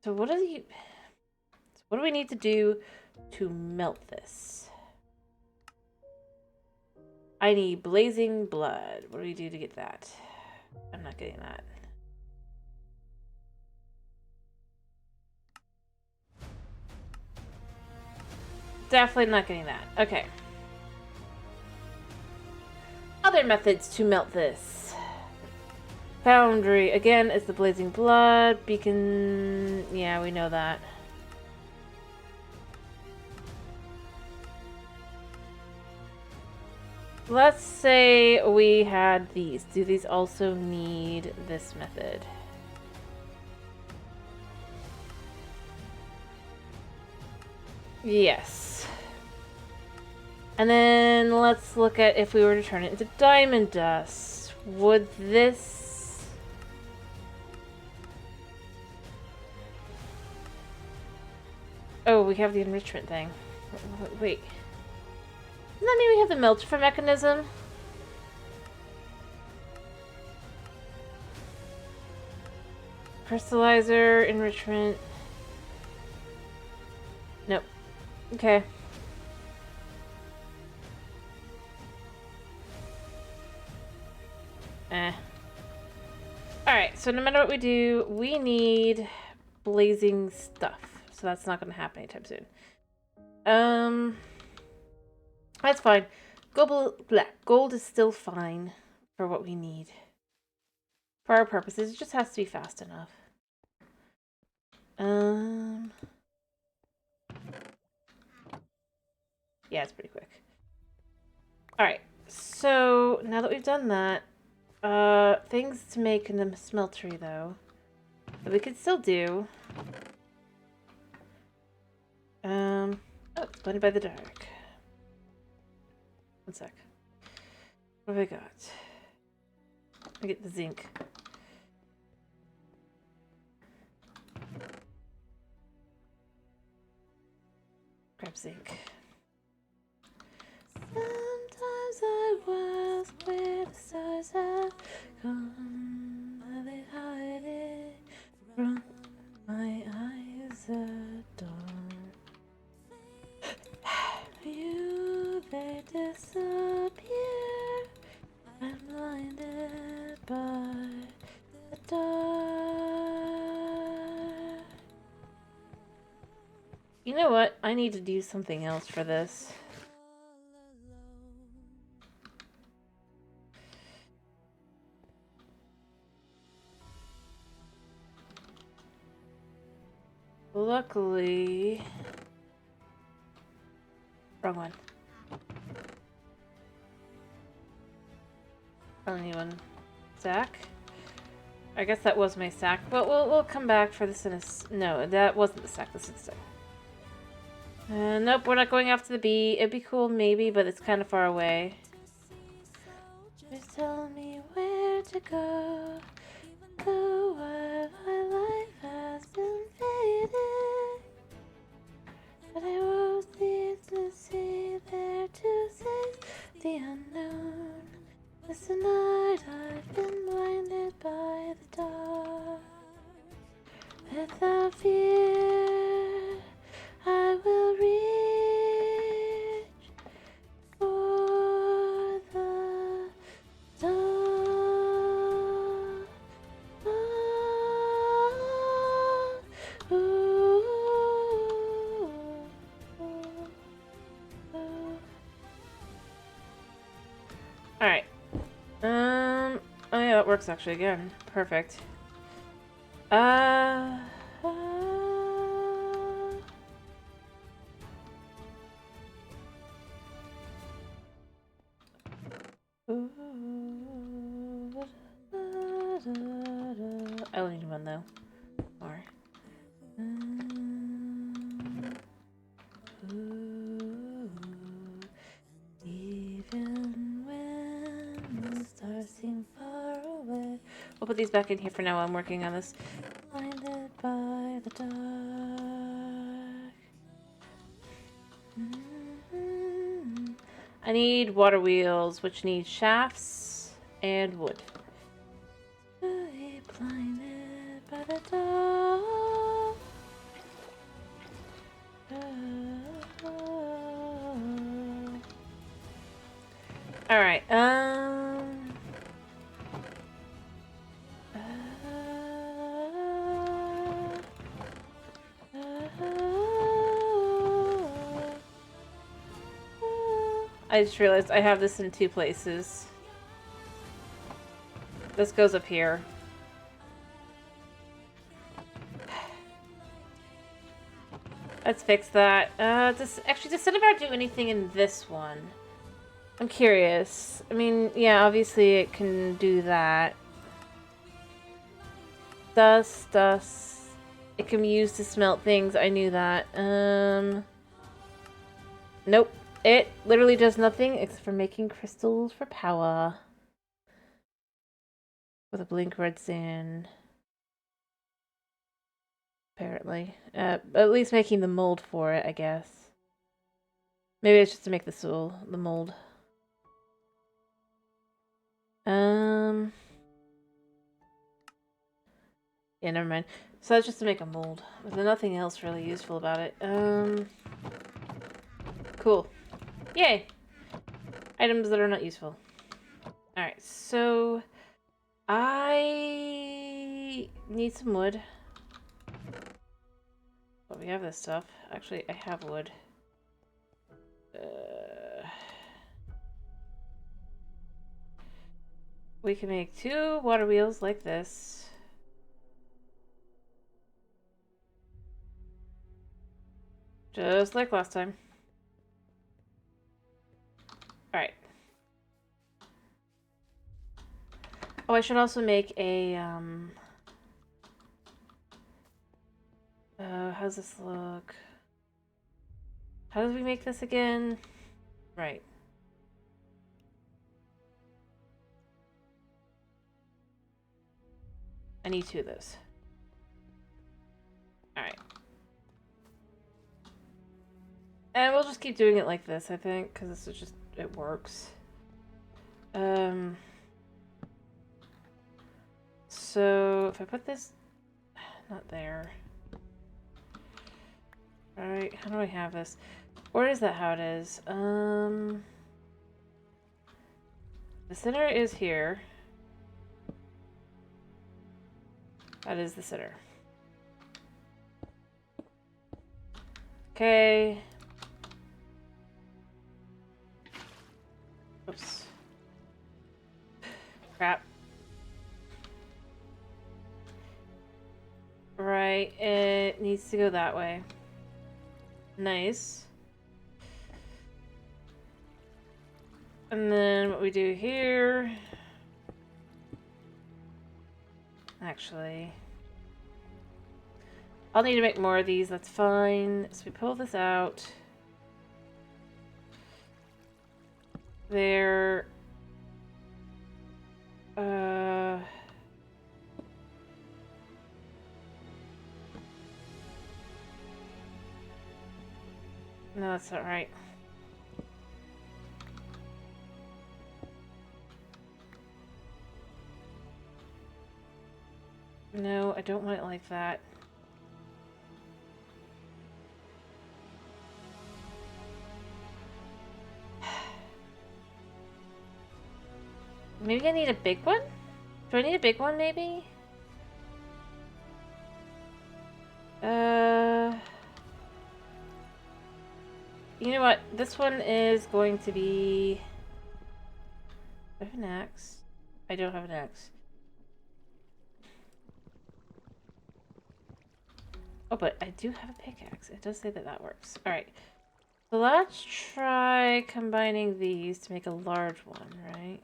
So what do we need to do to melt this? I need blazing blood. What do we do to get that? I'm not getting that. Definitely not getting that. Okay. Other methods to melt this. Foundry. Again, it's the blazing blood. Beacon. Yeah, we know that. Let's say we had these. Do these also need this method? Yes. And then let's look at if we were to turn it into diamond dust. Would this... Oh, we have the enrichment thing. Wait. Doesn't that mean we have the melter mechanism? Crystallizer, enrichment. Nope. Okay. Alright, so no matter what we do, we need blazing stuff. So that's not going to happen anytime soon. That's fine. Gold is still fine for what we need. For our purposes, it just has to be fast enough. Yeah, it's pretty quick. Alright, so now that we've done that, things to make in the smeltery, though, that we could still do. Oh, it's blinded by the dark. One sec. What have I got? I get the zinc. Grab zinc. Sometimes I was where the stars have gone, but they hide it from my eyes adore. You, they disappear. I'm blinded by the dark. You know what? I need to do something else for this. Luckily, Wrong one. I don't need one. Sack? I guess that was my sack, but we'll come back for this in a no, that wasn't the sack. This is the sack. Nope, we're not going after the bee. It'd be cool, maybe, but it's kind of far away. Just tell me where to go. Though my life has been fading, but I won't cease to see there to save the unknown. This night I've been blinded by the dark. Without fear, I will reach for the dawn. Alright. Oh yeah, that works actually again. Perfect. I only need one though. More. Even when the stars seem far away. We'll put these back in here for now while I'm working on this. Blinded by the dark. I need water wheels, which need shafts and wood. Blinded by the dark. All right. I just realized I have this in two places. This goes up here. Let's fix that. Does StoneBlock do anything in this one? I'm curious. I mean, yeah, obviously it can do that. Dust. It can be used to smelt things. I knew that. Nope. It literally does nothing except for making crystals for power. With a blink redstone. Apparently. At least making the mold for it, I guess. Maybe it's just to make the mold. Yeah, never mind. So that's just to make a mold. There's nothing else really useful about it. Cool. Yay! Items that are not useful. Alright, so I need some wood. But we have this stuff. Actually, I have wood. We can make 2 water wheels like this. Just like last time. Alright. Oh, I should also make a, how's this look? How did we make this again? Right. I need 2 of those. Alright. And we'll just keep doing it like this, I think, because this is just, it works. So, if I put this, not there. Alright, how do I have this? Or is that how it is? The center is here. That is the center. Okay. Oops. Crap. Right, it needs to go that way. Nice. And then what we do here... Actually... I'll need to make more of these, that's fine. So we pull this out. There... No, that's not right. No, I don't want it like that. Maybe I need a big one? Do I need a big one, maybe? You know what? This one is going to be... I have an axe. I don't have an axe. Oh, but I do have a pickaxe. It does say that that works. Alright. So let's try combining these to make a large one, right?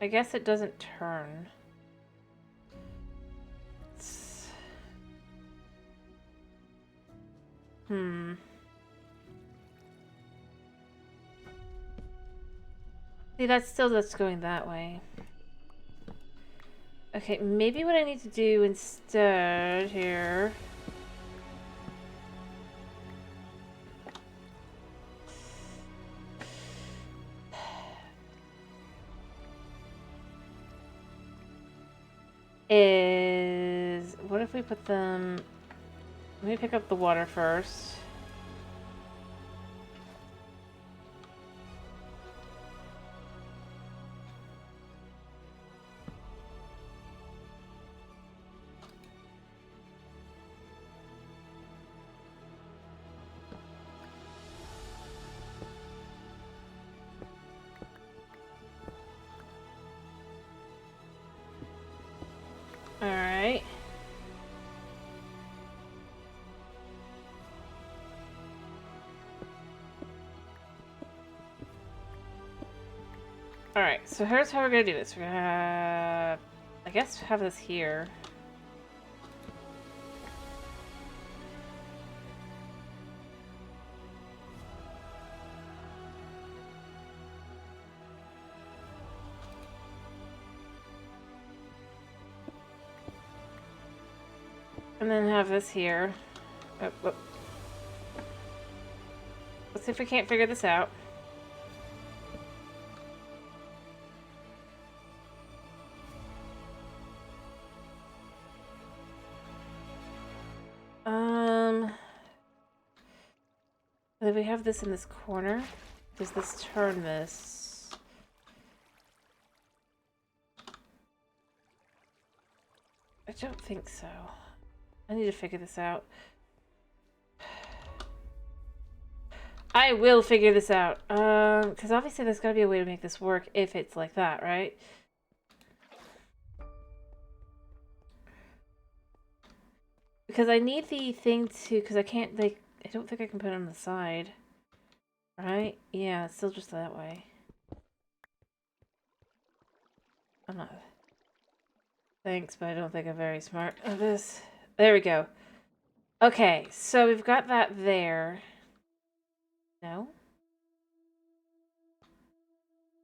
I guess it doesn't turn. See, that's going that way. Okay, maybe what I need to do instead here... is... What if we put them... Let me pick up the water first. Alright. Alright, so here's how we're gonna do this. We're gonna, I guess, have this here. And then have this here. Oh, oh. Let's see if we can't figure this out. Then we have this in this corner. Does this turn this? I don't think so. I need to figure this out. I will figure this out. Because obviously there's got to be a way to make this work if it's like that, right? Because I need the thing to... Because I can't, like... I don't think I can put it on the side. Right? Yeah, it's still just that way. I'm not... Thanks, but I don't think I'm very smart at this. There we go. Okay, so we've got that there. No?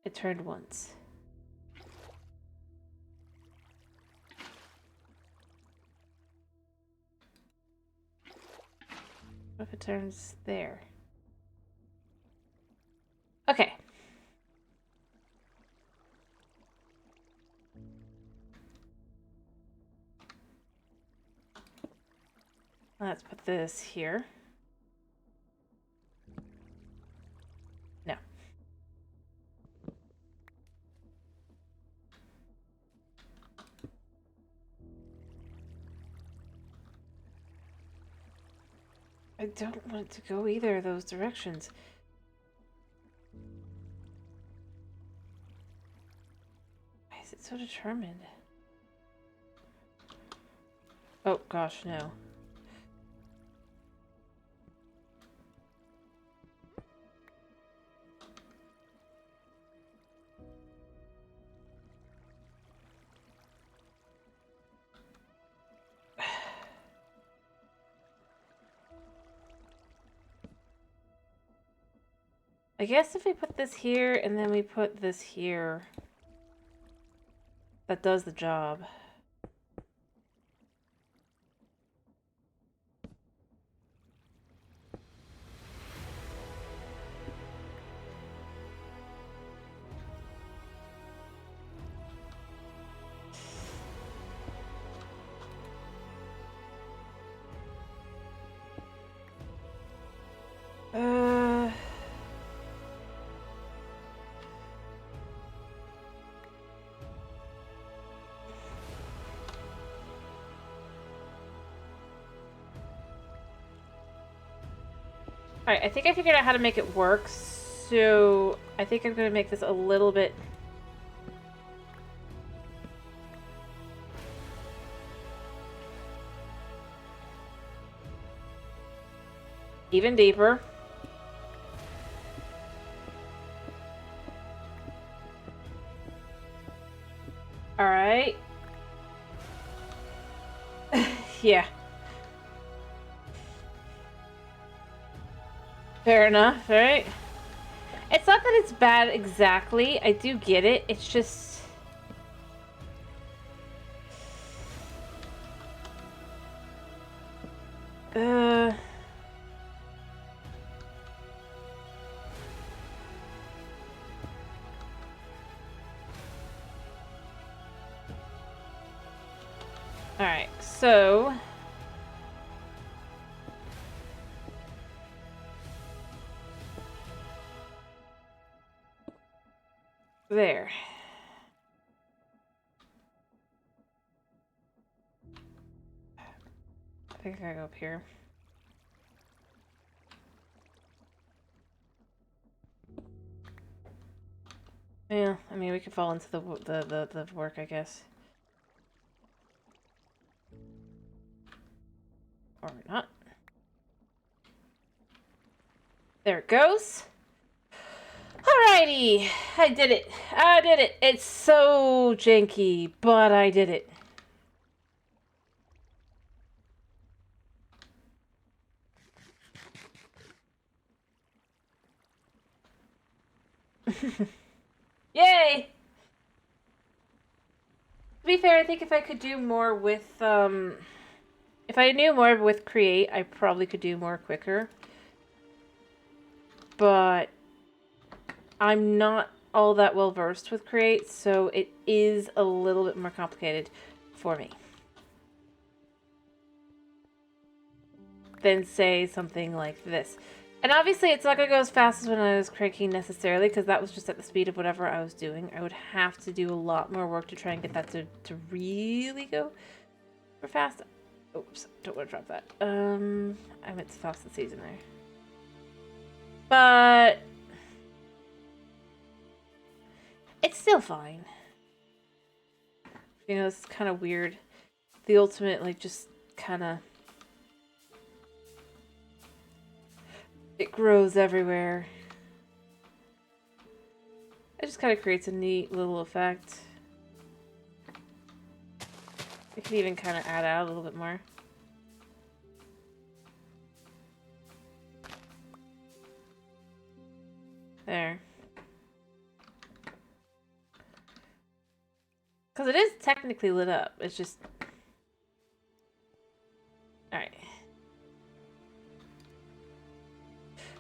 It turned once. What if it turns there? Okay. Let's put this here. No. I don't want it to go either of those directions. So determined. Oh gosh, no. I guess if we put this here and then we put this here, that does the job. Alright, I think I figured out how to make it work, so I think I'm going to make this a little bit... even deeper. Alright. Yeah. Fair enough, right? It's not that it's bad exactly. I do get it. It's just... Alright, so... there. I think I gotta go up here. Yeah, I mean, we could fall into the work, I guess. Or not. There it goes. Alrighty, I did it. I did it. It's so janky, but I did it. Yay! To be fair, I think if I could do more with, if I knew more with Create, I probably could do more quicker. But I'm not all that well versed with Create, so it is a little bit more complicated for me than, say, something like this. And obviously, it's not going to go as fast as when I was cranking necessarily, because that was just at the speed of whatever I was doing. I would have to do a lot more work to try and get that to really go for fast. Oops, don't want to drop that. I meant to toss the seeds in there. But it's still fine. You know, it's kind of weird. The ultimate, like, just kind of... it grows everywhere. It just kind of creates a neat little effect. You can even kind of add out a little bit more. There. Because it is technically lit up. It's just... alright.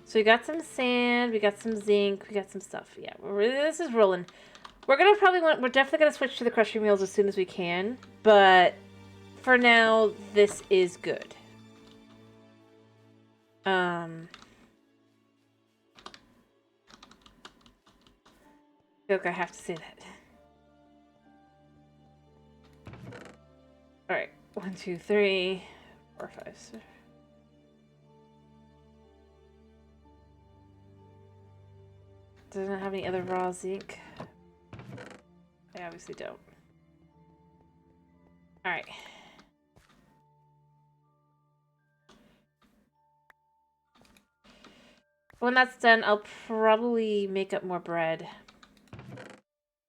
So we got some sand, we got some zinc, we got some stuff. Yeah, this is rolling. We're definitely gonna switch to the crushing wheels as soon as we can, but for now, this is good. I feel like I have to say that. Alright, 1, 2, 3, 4, 5, 6. Doesn't have any other raw zinc. I obviously don't. Alright. When that's done, I'll probably make up more bread.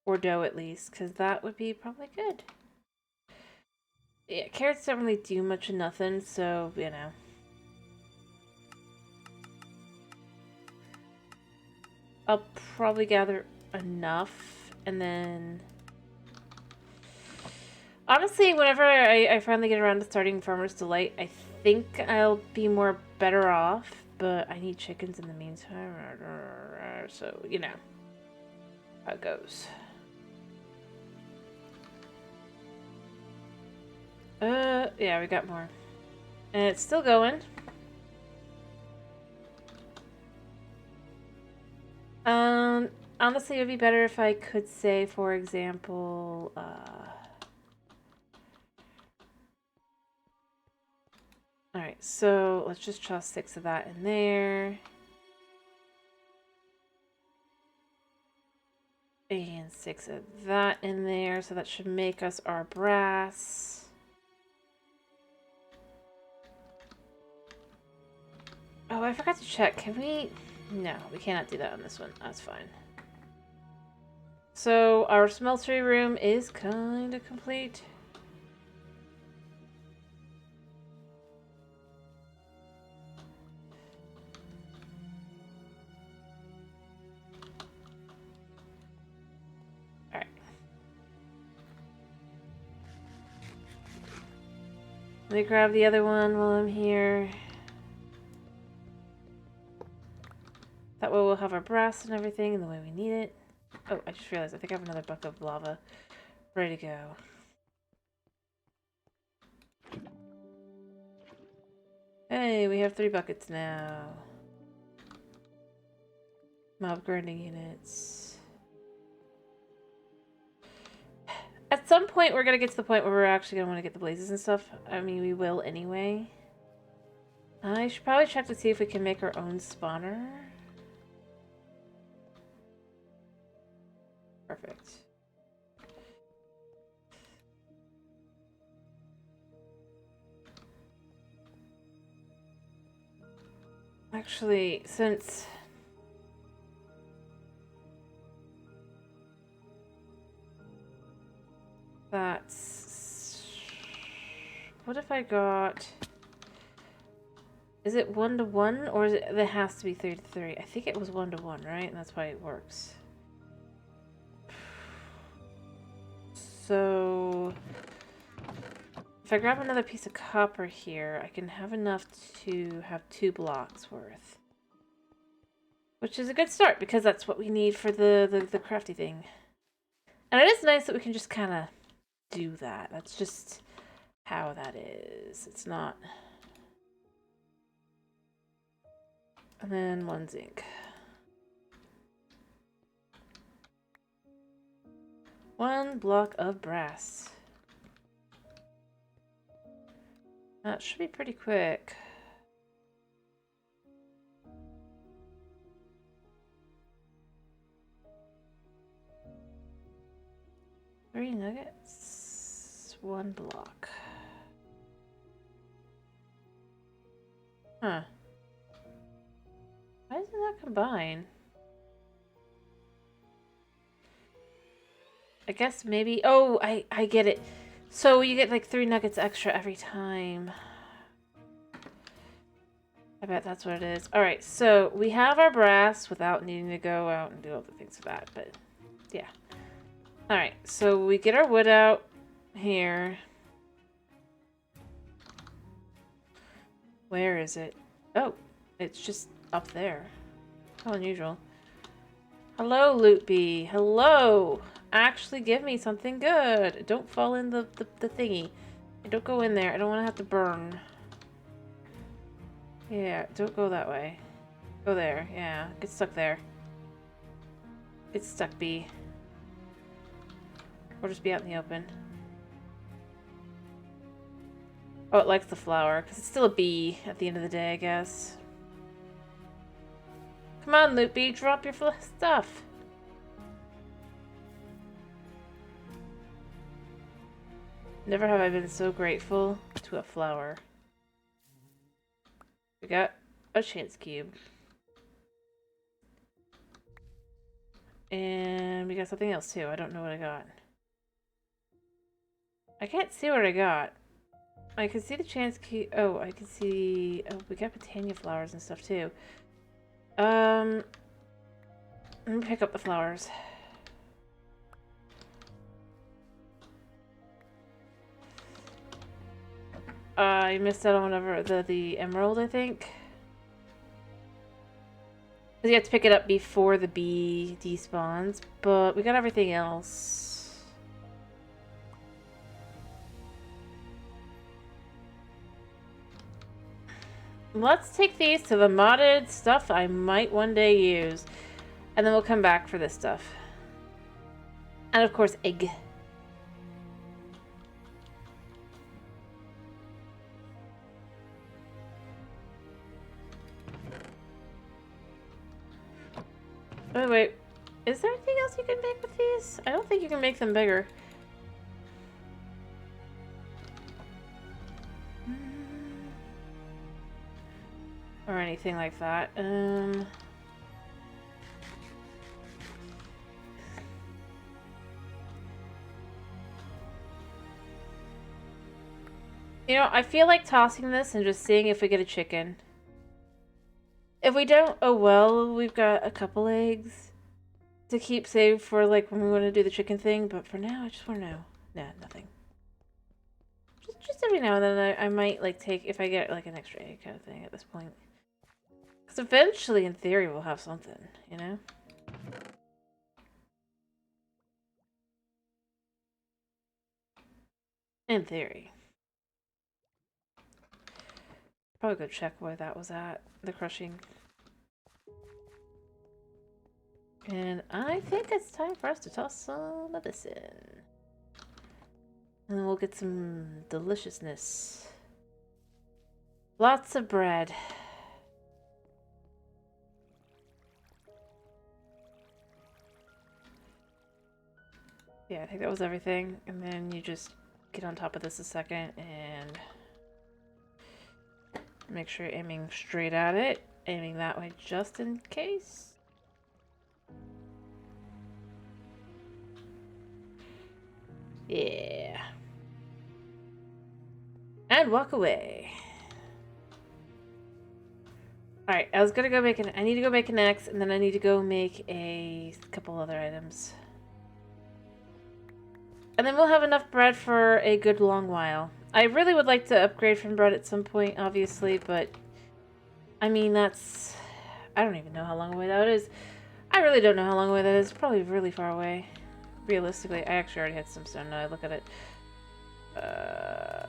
Or dough, at least, because that would be probably good. Yeah, carrots don't really do much of nothing, so, you know. I'll probably gather enough, and then... Honestly, whenever I finally get around to starting Farmer's Delight, I think I'll be more better off, but I need chickens in the meantime, so, you know how it goes. Yeah, we got more. And it's still going. Honestly, it would be better if I could say, for example, alright, so let's just toss 6 of that in there. And 6 of that in there, so that should make us our brass. Oh, I forgot to check. Can we... No, we cannot do that on this one. That's fine. So, our smeltery room is kind of complete. Alright. Let me grab the other one while I'm here. That way we'll have our brass and everything in the way we need it. Oh, I just realized I think I have another bucket of lava ready to go. Hey, we have 3 buckets now. Mob grinding units. At some point, we're going to get to the point where we're actually going to want to get the blazes and stuff. I mean, we will anyway. I should probably check to see if we can make our own spawner. Perfect. Actually, since... That's... What if I got... Is it 1 to 1 or is it has to be 3 to 3? I think it was 1 to 1, right? And that's why it works. So if I grab another piece of copper here, I can have enough to have 2 blocks worth. Which is a good start because that's what we need for the crafty thing. And it is nice that we can just kind of do that. That's just how that is. It's not... And then 1 zinc. 1 block of brass. That should be pretty quick. Three nuggets, 1 block. Huh. Why doesn't that combine? I guess maybe... Oh, I get it. So you get like 3 nuggets extra every time. I bet that's what it is. Alright, so we have our brass without needing to go out and do all the things for that, but yeah. Alright, so we get our wood out here. Where is it? Oh, it's just up there. How unusual. Hello, Loot Bee. Hello! Actually give me something good. Don't fall in the thingy. Don't go in there. I don't want to have to burn. Yeah, don't go that way. Go there. Yeah, get stuck there. Get stuck, bee. Or just be out in the open. Oh, it likes the flower, because it's still a bee at the end of the day, I guess. Come on, Loot Bee, drop your stuff. Never have I been so grateful to a flower. We got a chance cube. And we got something else too. I don't know what I got. I can't see what I got. I can see the chance cube. Oh, I can see. Oh, we got Botania flowers and stuff too. Let me pick up the flowers. I missed out on whatever the emerald, I think. Because you have to pick it up before the bee despawns, but we got everything else. Let's take these to the modded stuff I might one day use. And then we'll come back for this stuff. And of course, egg. Wait. Is there anything else you can make with these? I don't think you can make them bigger. Or anything like that. You know, I feel like tossing this and just seeing if we get a chicken. If we don't, oh well, we've got a couple eggs to keep saved for like when we want to do the chicken thing, but for now I just want to know. Nah, nothing. Just every now and then I might like take, if I get like an extra egg kind of thing at this point. Because eventually, in theory, we'll have something, you know? In theory. Probably go check where that was at, the crushing. And I think it's time for us to toss some of this in. And then we'll get some deliciousness. Lots of bread. Yeah, I think that was everything. And then you just get on top of this a second and make sure you're aiming straight at it. Aiming that way just in case. Yeah. And walk away. Alright, I was gonna go make I need to go make an axe, and then I need to go make a couple other items. And then we'll have enough bread for a good long while. I really would like to upgrade from bread at some point, obviously, but I mean, that's... I don't even know how long away that is. I really don't know how long away that is. Probably really far away. Realistically, I actually already had some stone now I look at it.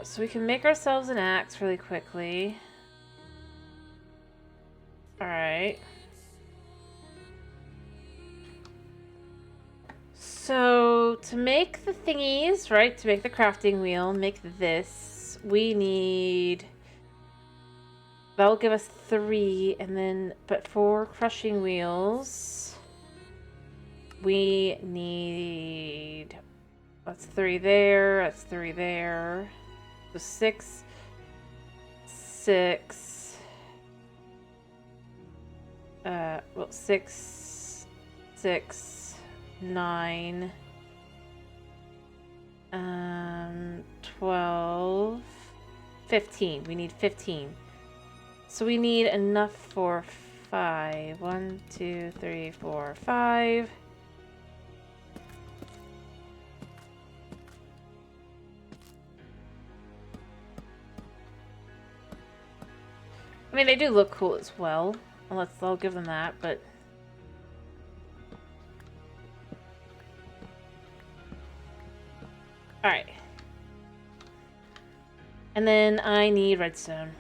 So we can make ourselves an axe really quickly. Alright. So, to make the thingies, right, to make the crafting wheel, make this, we need... That'll give us 3, and then, but for crushing wheels, we need... That's 3 there, that's 3 there. So 6, 6... well, 6, 6... 9, 12, 15. We need 15. So we need enough for 5. 1, 2, 3, 4, 5. I mean, they do look cool as well. I'll give them that, but... Alright. And then I need redstone.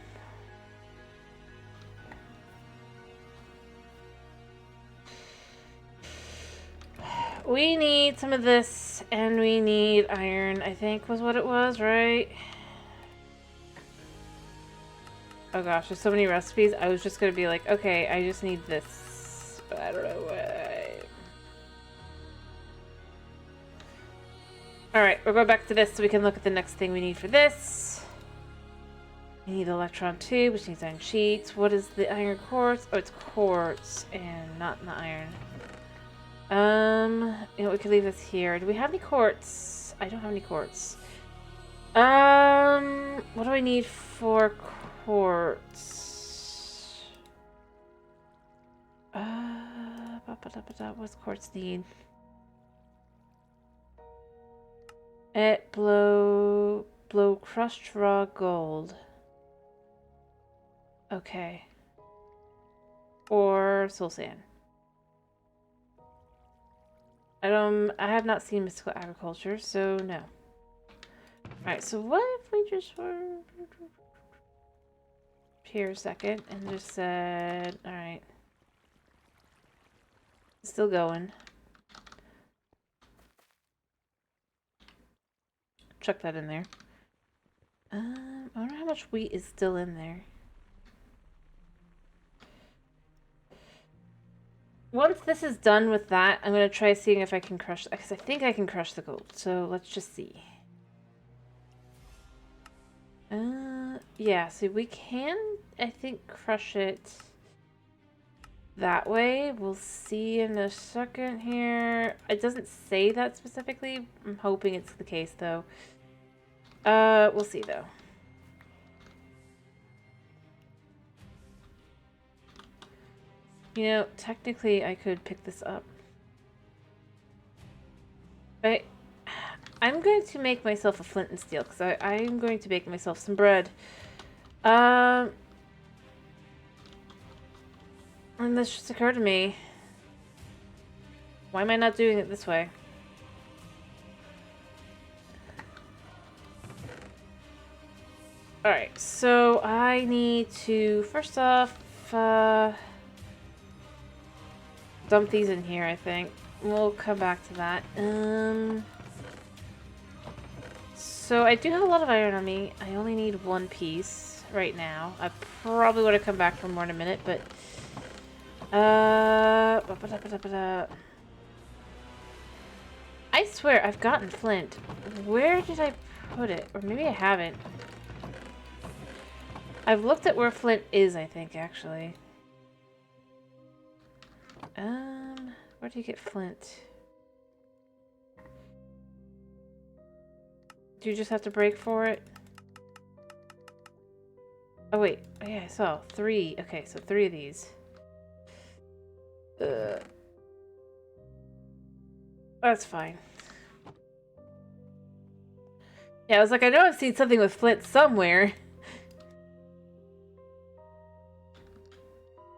We need some of this, and we need iron, I think was what it was, right? Oh gosh, there's so many recipes. I was just gonna be like, okay, I just need this, but I don't know what. Alright, we'll go back to this so we can look at the next thing we need for this. We need the electron tube, which needs iron sheets. What is the iron quartz? Oh, it's quartz and not in the iron. You know, we could leave this here. Do we have any quartz? I don't have any quartz. What do I need for quartz? What's quartz need? Blow crushed raw gold. Okay. Or soul sand. I have not seen mystical agriculture, so no. Alright, so what if we just were here a second and just said, alright. Still going. Chuck that in there. I wonder how much wheat is still in there. Once this is done with that, I'm going to try seeing if I can crush, because I think I can crush the gold. So let's just see. Yeah, so we can, I think, crush it that way. We'll see in a second here. It doesn't say that specifically. I'm hoping it's the case, though. We'll see, though. You know, technically I could pick this up. But I'm going to make myself a flint and steel, because I'm going to make myself some bread. And this just occurred to me. Why am I not doing it this way? Alright, so I need to, first off, dump these in here, I think. We'll come back to that. So I do have a lot of iron on me. I only need one piece right now. I probably would have come back for more in a minute, but... I swear, I've gotten flint. Where did I put it? Or maybe I haven't. I've looked at where flint is, I think, actually. Where do you get flint? Do you just have to break for it? Oh, wait. Oh, yeah, I saw 3. Okay, so 3 of these. That's fine. Yeah, I was like, I know I've seen something with flint somewhere.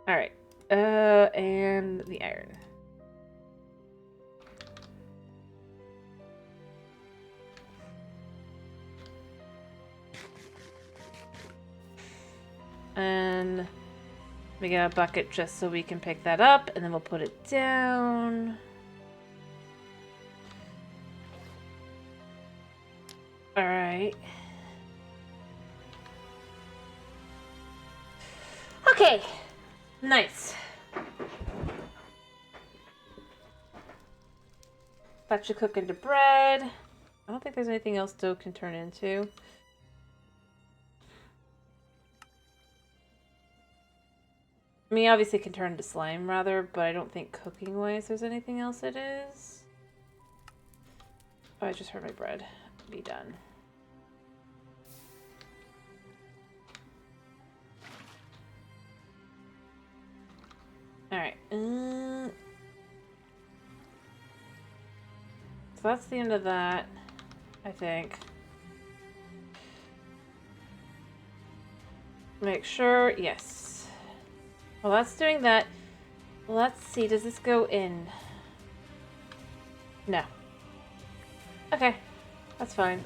Alright. And the iron. And we get a bucket just so we can pick that up, and then we'll put it down. Alright. Okay. Nice. That should cook into bread. I don't think there's anything else dough can turn into. I mean, obviously it can turn into slime, rather, but I don't think cooking-wise there's anything else it is. Oh, I just heard my bread be done. Alright. So that's the end of that, I think. Make sure, yes. Well, that's doing that. Let's see, does this go in? No. Okay, that's fine.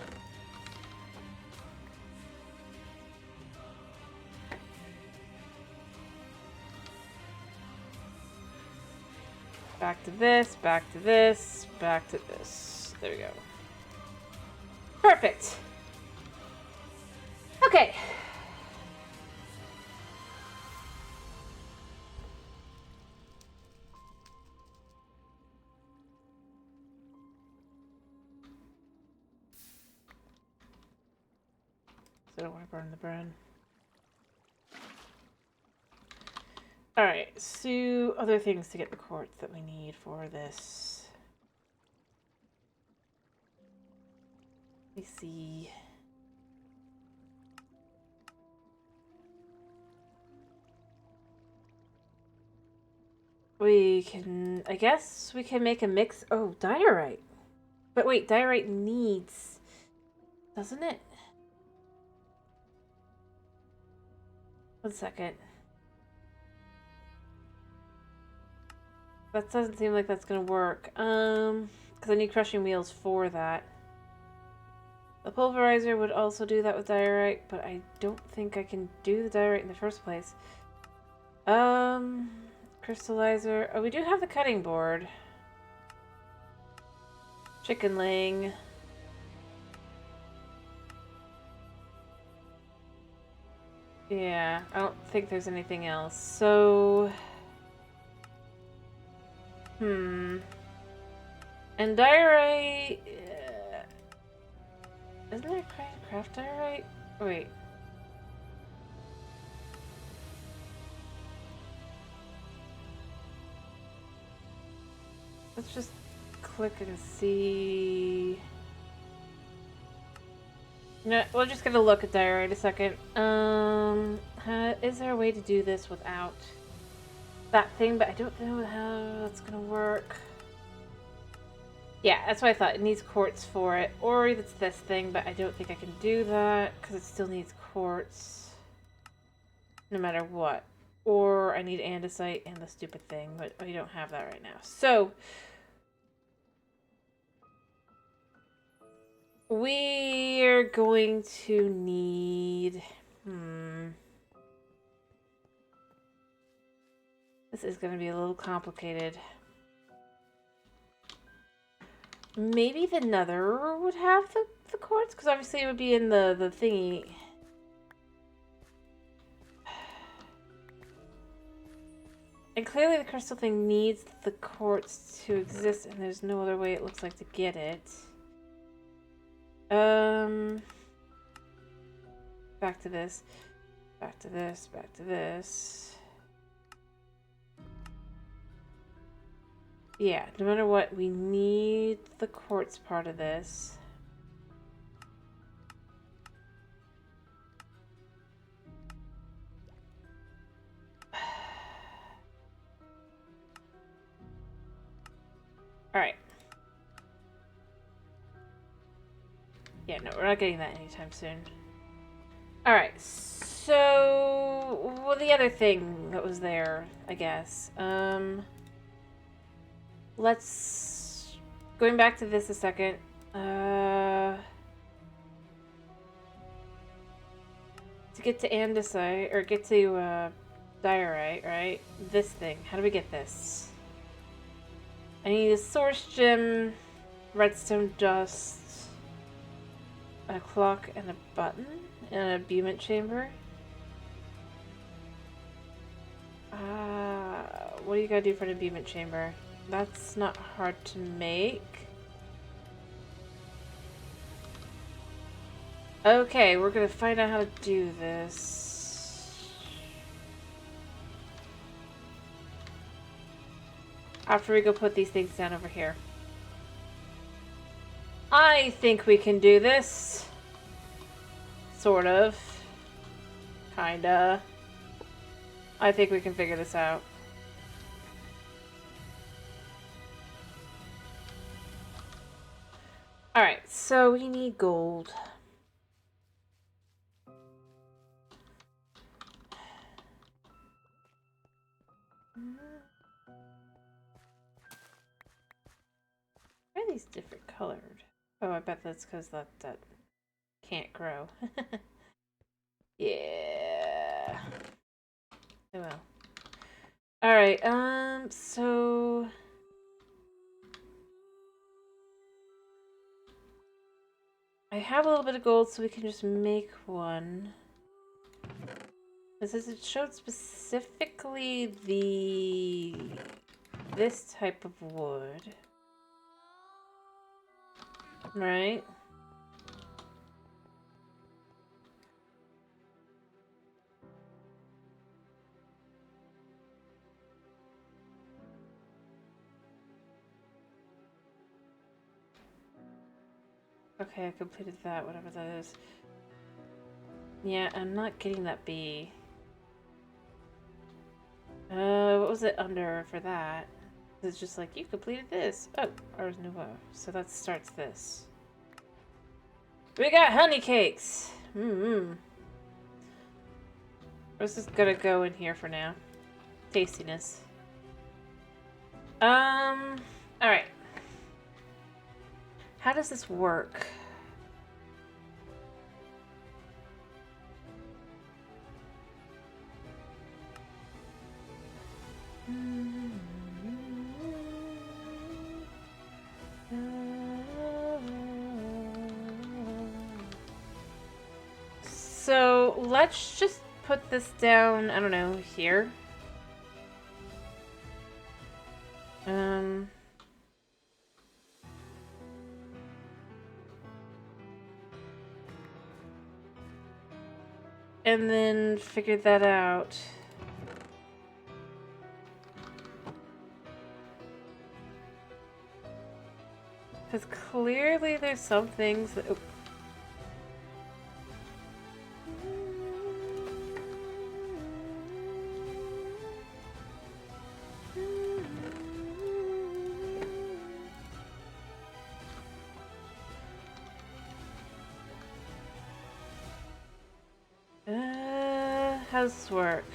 Back to this, back to this, back to this. There we go. Perfect. Okay. I don't want to burn the bread. Alright, so other things to get the quartz that we need for this. Let me see. We can, I guess we can make a mix. Oh, diorite. But wait, diorite needs, doesn't it? 1 second. That doesn't seem like that's gonna work. Because I need crushing wheels for that. The pulverizer would also do that with diorite, but I don't think I can do the diorite in the first place. Crystallizer. Oh, we do have the cutting board. Chicken laying. Yeah, I don't think there's anything else. So... And diorite... Isn't there craft diorite? Wait. Let's just click and see... No, we're just gonna look at diorite a second. Is there a way to do this without that thing? But I don't know how that's gonna work. Yeah, that's what I thought. It needs quartz for it. Or it's this thing, but I don't think I can do that because it still needs quartz no matter what. Or I need andesite and the stupid thing, but we don't have that right now. So we're going to need... This is going to be a little complicated. Maybe the nether would have the quartz? Because obviously it would be in the thingy. And clearly the crystal thing needs the quartz to exist, and there's no other way it looks like to get it. Back to this. Back to this. Back to this. Yeah, no matter what, we need the quartz part of this. Alright. Yeah, no, we're not getting that anytime soon. Alright, so... Well, the other thing that was there, I guess. Let's... Going back to this a second. To get to andesite, or get to, diorite, right? This thing. How do we get this? I need a source gem, redstone dust, a clock, and a button, and a abutment chamber. What do you gotta do for an abutment chamber? That's not hard to make. Okay, we're gonna find out how to do this. After we go put these things down over here. I think we can do this. Sort of. Kinda. I think we can figure this out. Alright, so we need gold. Why are these different colored? Oh, I bet that's because that can't grow. Yeah. Oh well. Alright, so... I have a little bit of gold, so we can just make one. This is, it showed specifically this type of wood. Right? Okay, I completed that, whatever that is. Yeah, I'm not getting that B. What was it under for that? It's just like, you completed this. Oh, Ars Nouveau. So that starts this. We got honey cakes! Mm-hmm. This is gonna go in here for now. Tastiness. Alright. How does this work? So let's just put this down, I don't know, here. And then figure that out. Because clearly there's some things that... Oh. How does this work?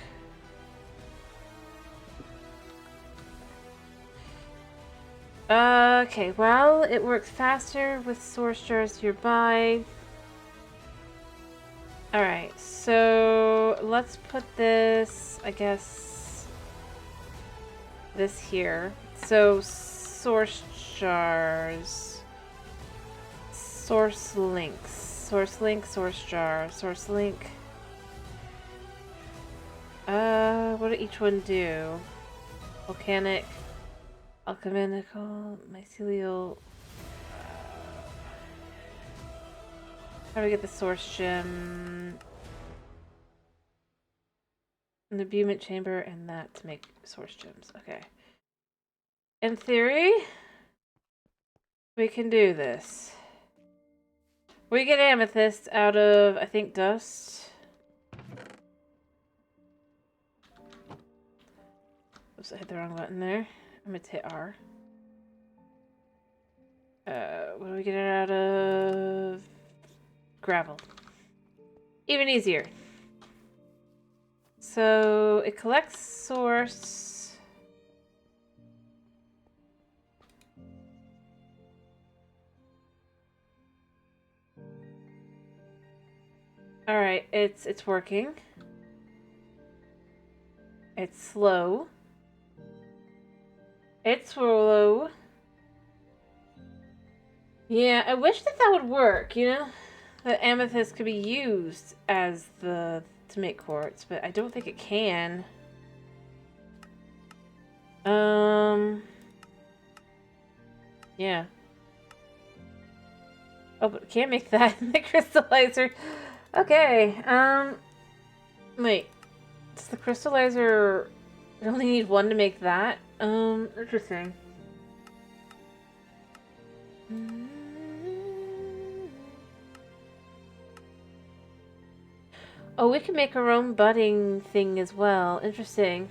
Okay, well, it works faster with source jars nearby. Alright, so let's put this, I guess, this here. So, source jars. Source links. Source link, source jar. Source link. What do each one do? Volcanic. Alchemical, mycelial. How do we get the source gem? An imbuement chamber and that to make source gems. Okay. In theory, we can do this. We get amethyst out of, I think, dust. Oops, I hit the wrong button there. I'm gonna hit R. What do we get it out of? Gravel. Even easier. So it collects source. All right, it's working. It's slow. It's slow. Yeah, I wish that would work, you know? The amethyst could be used as to make quartz, but I don't think it can. Yeah. Oh, but it can't make that in the crystallizer. Okay, wait. Does the crystallizer... I only need one to make that? Interesting. Oh, we can make our own budding thing as well. Interesting.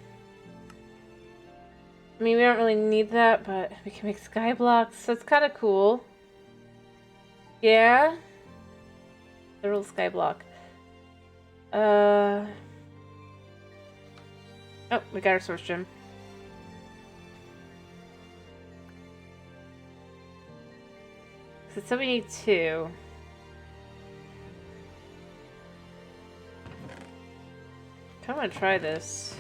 I mean, we don't really need that, but we can make sky blocks, so it's kind of cool. Yeah? Literal sky block. Oh, we got our source gem. So we need 2. I want to try this.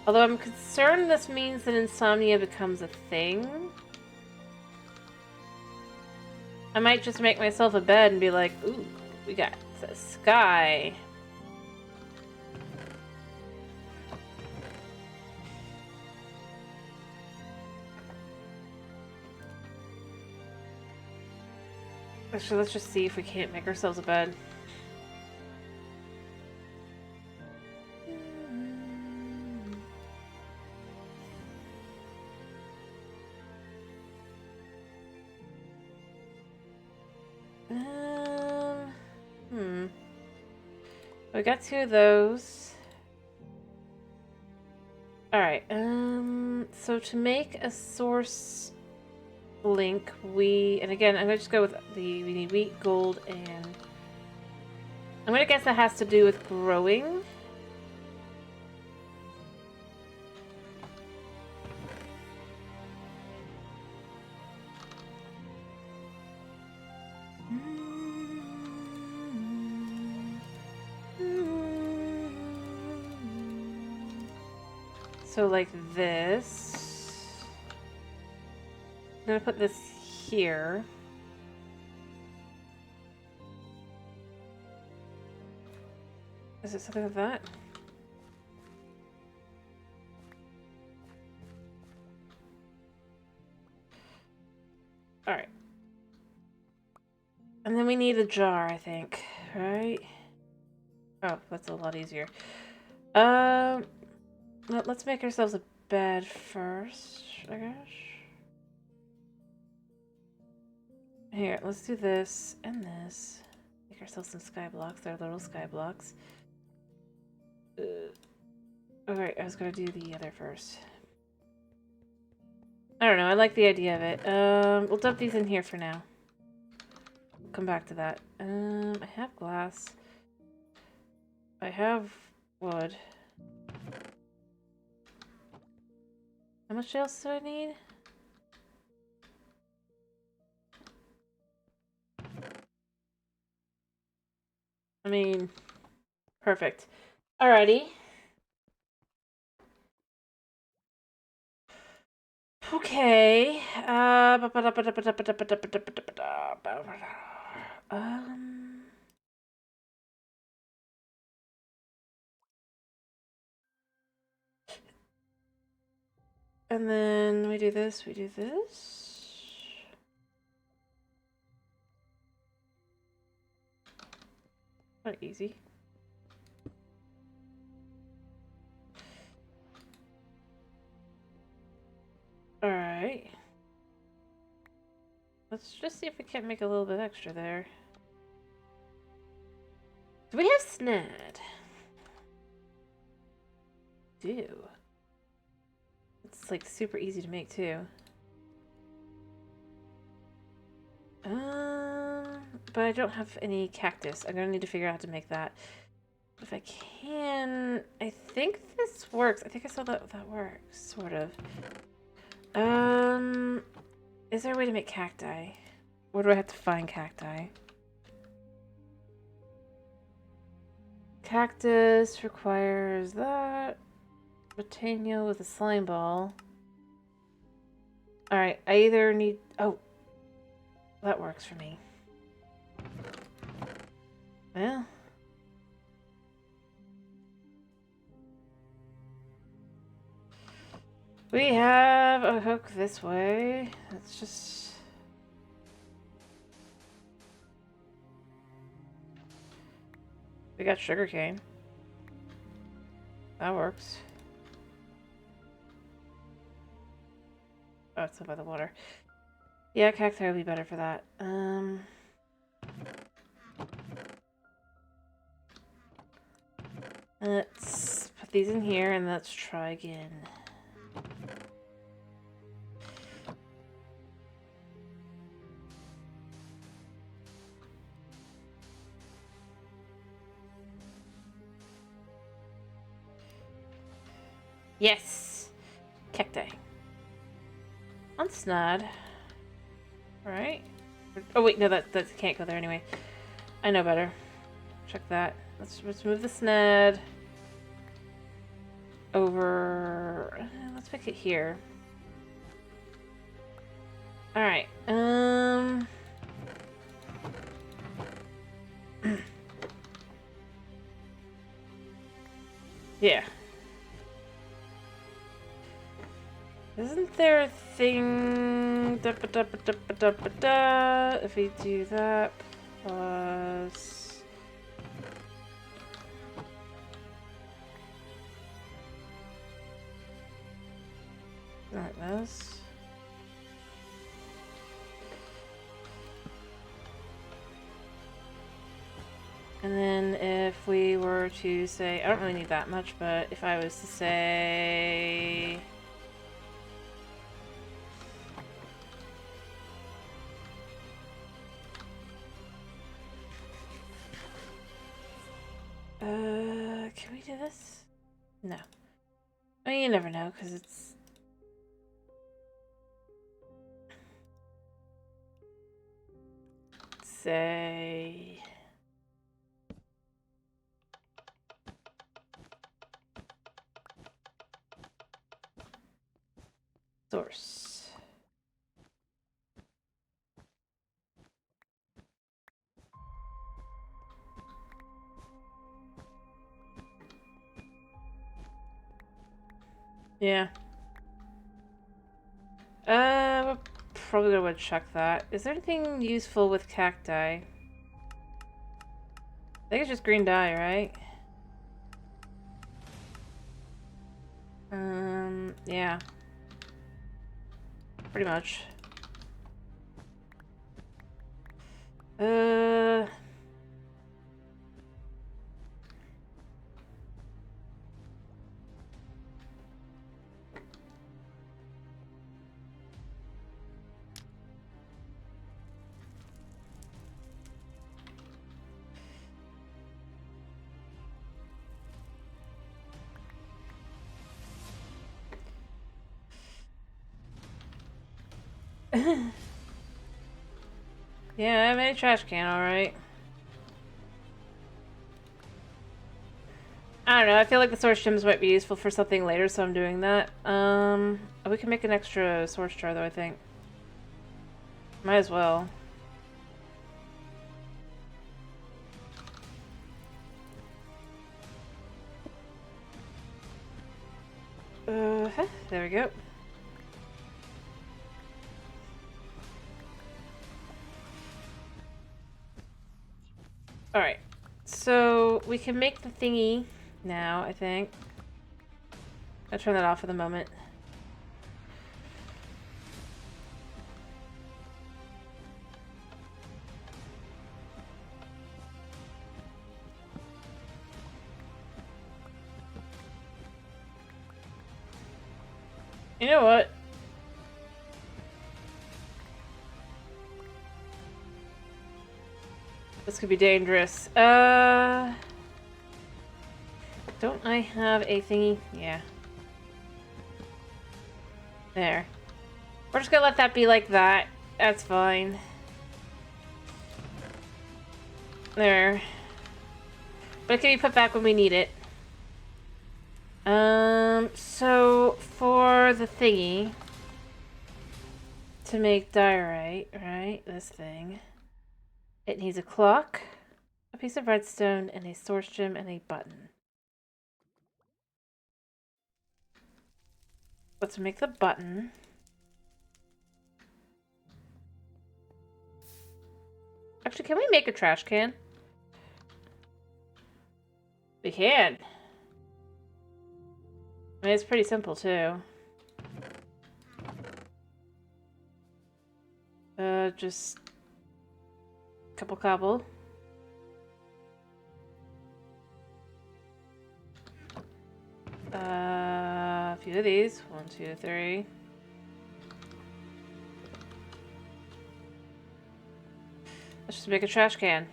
Although I'm concerned this means that insomnia becomes a thing. I might just make myself a bed and be like, ooh, we got the sky. Actually, let's just see if we can't make ourselves a bed. we got 2 of those. Alright, so to make a source link, and again, I'm gonna just go with we need wheat, gold, and I'm gonna guess that has to do with growing. So like this. I'm gonna put this here. Is it something like that? Alright. And then we need a jar, I think. Right? Oh, that's a lot easier. Let's make ourselves a bed first, I guess. Here, let's do this and this. Make ourselves some sky blocks. They're little sky blocks. Alright, I was gonna do the other first. I don't know, I like the idea of it. We'll dump these in here for now. We'll come back to that. I have glass. I have wood. How much else do I need? I mean, perfect. Alrighty. Okay. And then we do this, we do this. Not easy. Alright. Let's just see if we can't make a little bit extra there. Do we have Snad? Do. It's like super easy to make too. But I don't have any cactus. I'm gonna need to figure out how to make that. If I can, I think this works. I think I saw that works, sort of. Is there a way to make cacti? Where do I have to find cacti? Cactus requires that. Botania with a slime ball. Alright, I either need... Oh. That works for me. Well. We have a hook this way. Let's just... We got sugarcane. That works. Oh, it's up by the water. Yeah, cacti would be better for that. Let's put these in here and let's try again. Yes! Cacti. Unsnod. Right? Oh wait, no, that can't go there anyway. I know better. Check that. Let's move the snad over. Let's pick it here. All right. Yeah. Isn't there a thing? If we do that plus. Like this. And then if we were to say, I don't really need that much, but if I was to say... can we do this? No. I mean, you never know, because it's... Say... Source. Yeah. We're probably gonna want to check that. Is there anything useful with cacti? I think it's just green dye, right? Yeah. Pretty much. Uh... Yeah, I made a trash can, alright. I don't know, I feel like the source gems might be useful for something later, so I'm doing that. We can make an extra source jar though, I think. Might as well. There we go. Alright, so we can make the thingy now, I think. I'll turn that off for the moment. You know what? This could be dangerous. Don't I have a thingy? Yeah. There. We're just gonna let that be like that. That's fine. There. But it can be put back when we need it. So for the thingy to make diorite, right? This thing. It needs a clock, a piece of redstone, and a source gem, and a button. But to make the button... Actually, can we make a trash can? We can. I mean, it's pretty simple, too. Just... couple cobble. A few of these. 1, 2, 3. Let's just make a trash can.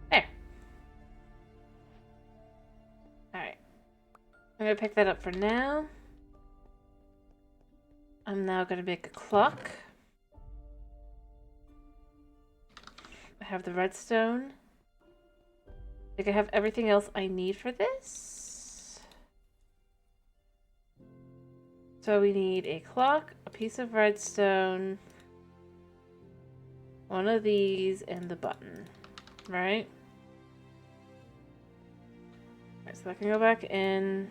There. Alright. I'm gonna pick that up for now. I'm now gonna make a clock. I have the redstone. I think I have everything else I need for this. So we need a clock, a piece of redstone, one of these, and the button, right? Alright, so I can go back in.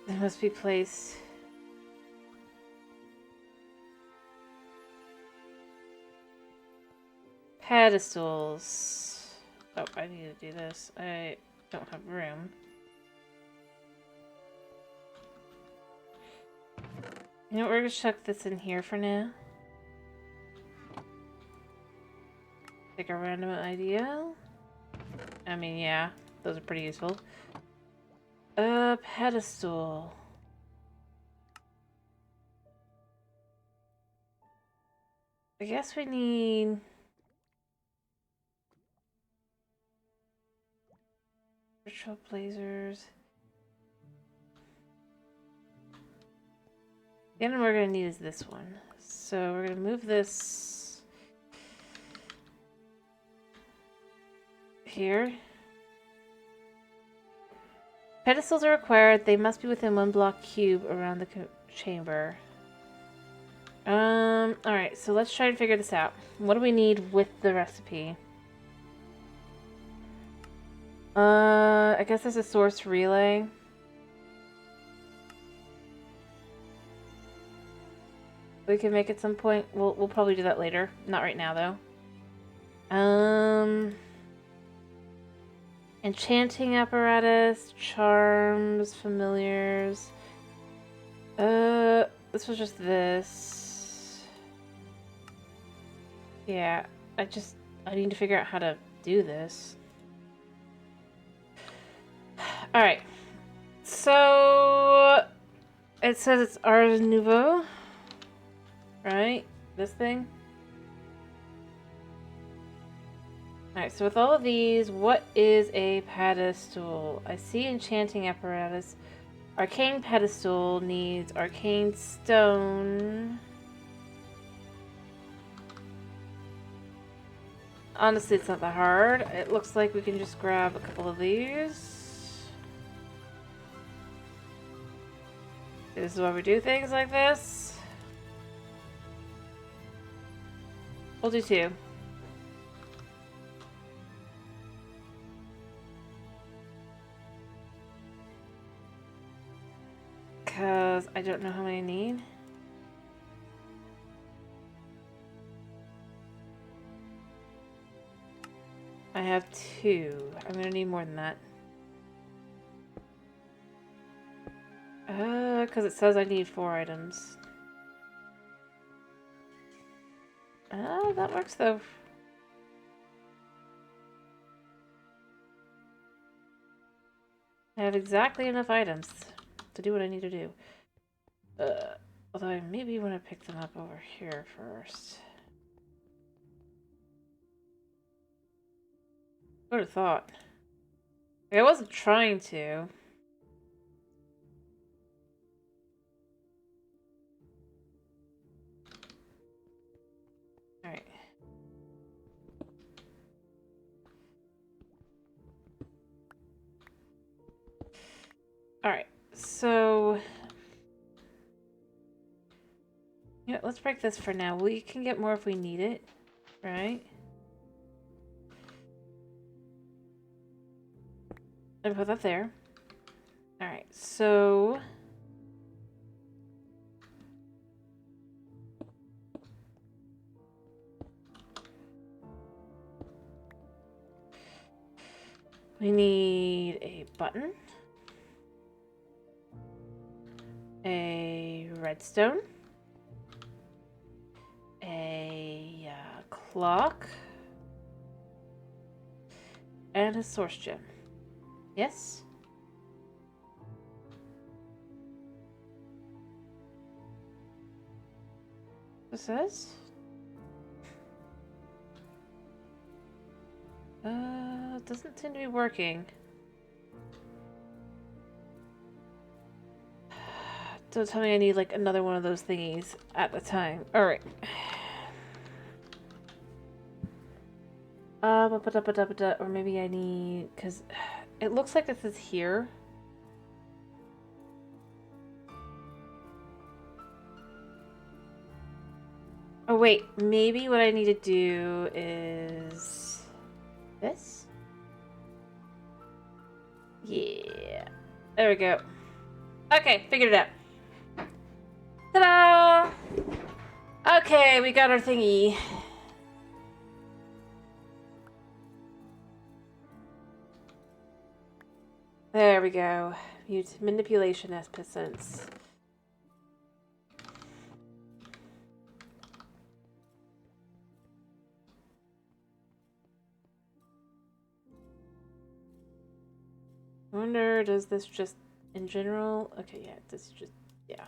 It must be placed. pedestals. Oh, I need to do this. I don't have room. You know what, we're gonna chuck this in here for now. Pick a random idea. I mean, yeah, those are pretty useful. Pedestal. I guess we need... virtual blazers. The other one we're gonna need is this one. So we're gonna move this here. Pedestals are required. They must be within 1 block cube around the chamber. Alright, so let's try and figure this out. What do we need with the recipe? I guess there's a source relay. We can make at some point. We'll probably do that later. Not right now, though. Enchanting apparatus, charms, familiars. This was just this. Yeah, I need to figure out how to do this. Alright. So it says it's Ars Nouveau. Right? This thing? Alright, so with all of these, what is a pedestal? I see enchanting apparatus. Arcane pedestal needs arcane stone. Honestly, it's not that hard. It looks like we can just grab a couple of these. This is why we do things like this. We'll do 2. Because I don't know how many I need. I have 2. I'm gonna need more than that. Because it says I need 4 items. That works though. I have exactly enough items to do what I need to do. Although I maybe want to pick them up over here first. I would have thought. Like, I wasn't trying to. Alright. Alright, so... yeah, let's break this for now. We can get more if we need it, right? And put that there. Alright, so... we need a button. A redstone. A clock. And a source gem. Yes? It says? Doesn't seem to be working. Don't tell me I need like another one of those thingies at the time. Alright. Or maybe I need, because it looks like this is here. Oh wait, maybe what I need to do is this? Yeah. There we go. Okay, figured it out. Ta-da! Okay, we got our thingy. There we go. Mute manipulation essence. I wonder, does this just in general? Okay, yeah, this just, yeah.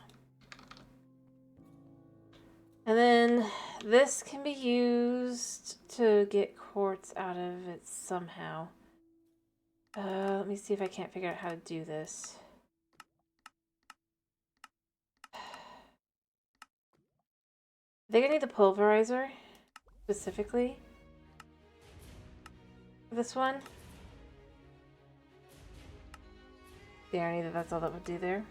And then this can be used to get quartz out of it somehow. Let me see if I can't figure out how to do this. I think I need the pulverizer specifically for this one. The irony that that's all that would do there.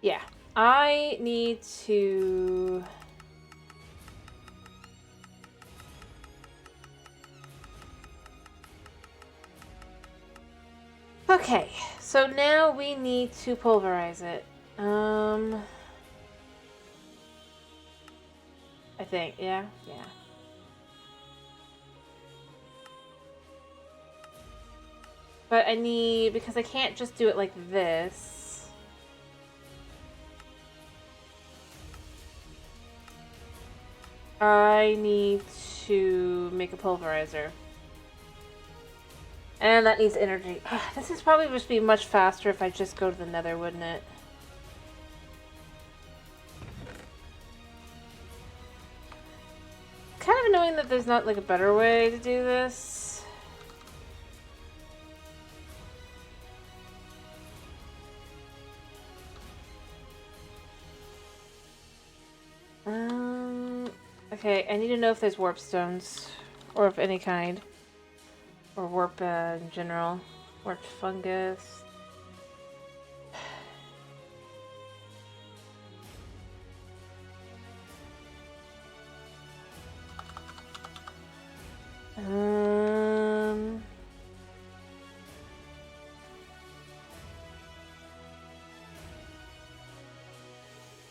Yeah, I need to... Okay, so now we need to pulverize it. I think, yeah. But I need, because I can't just do it like this. I need to make a pulverizer. And that needs energy. This is probably just be much faster if I just go to the nether, wouldn't it? Kind of annoying that there's not like a better way to do this. Okay, I need to know if there's warp stones. Or of any kind. Or warp in general. Warped fungus.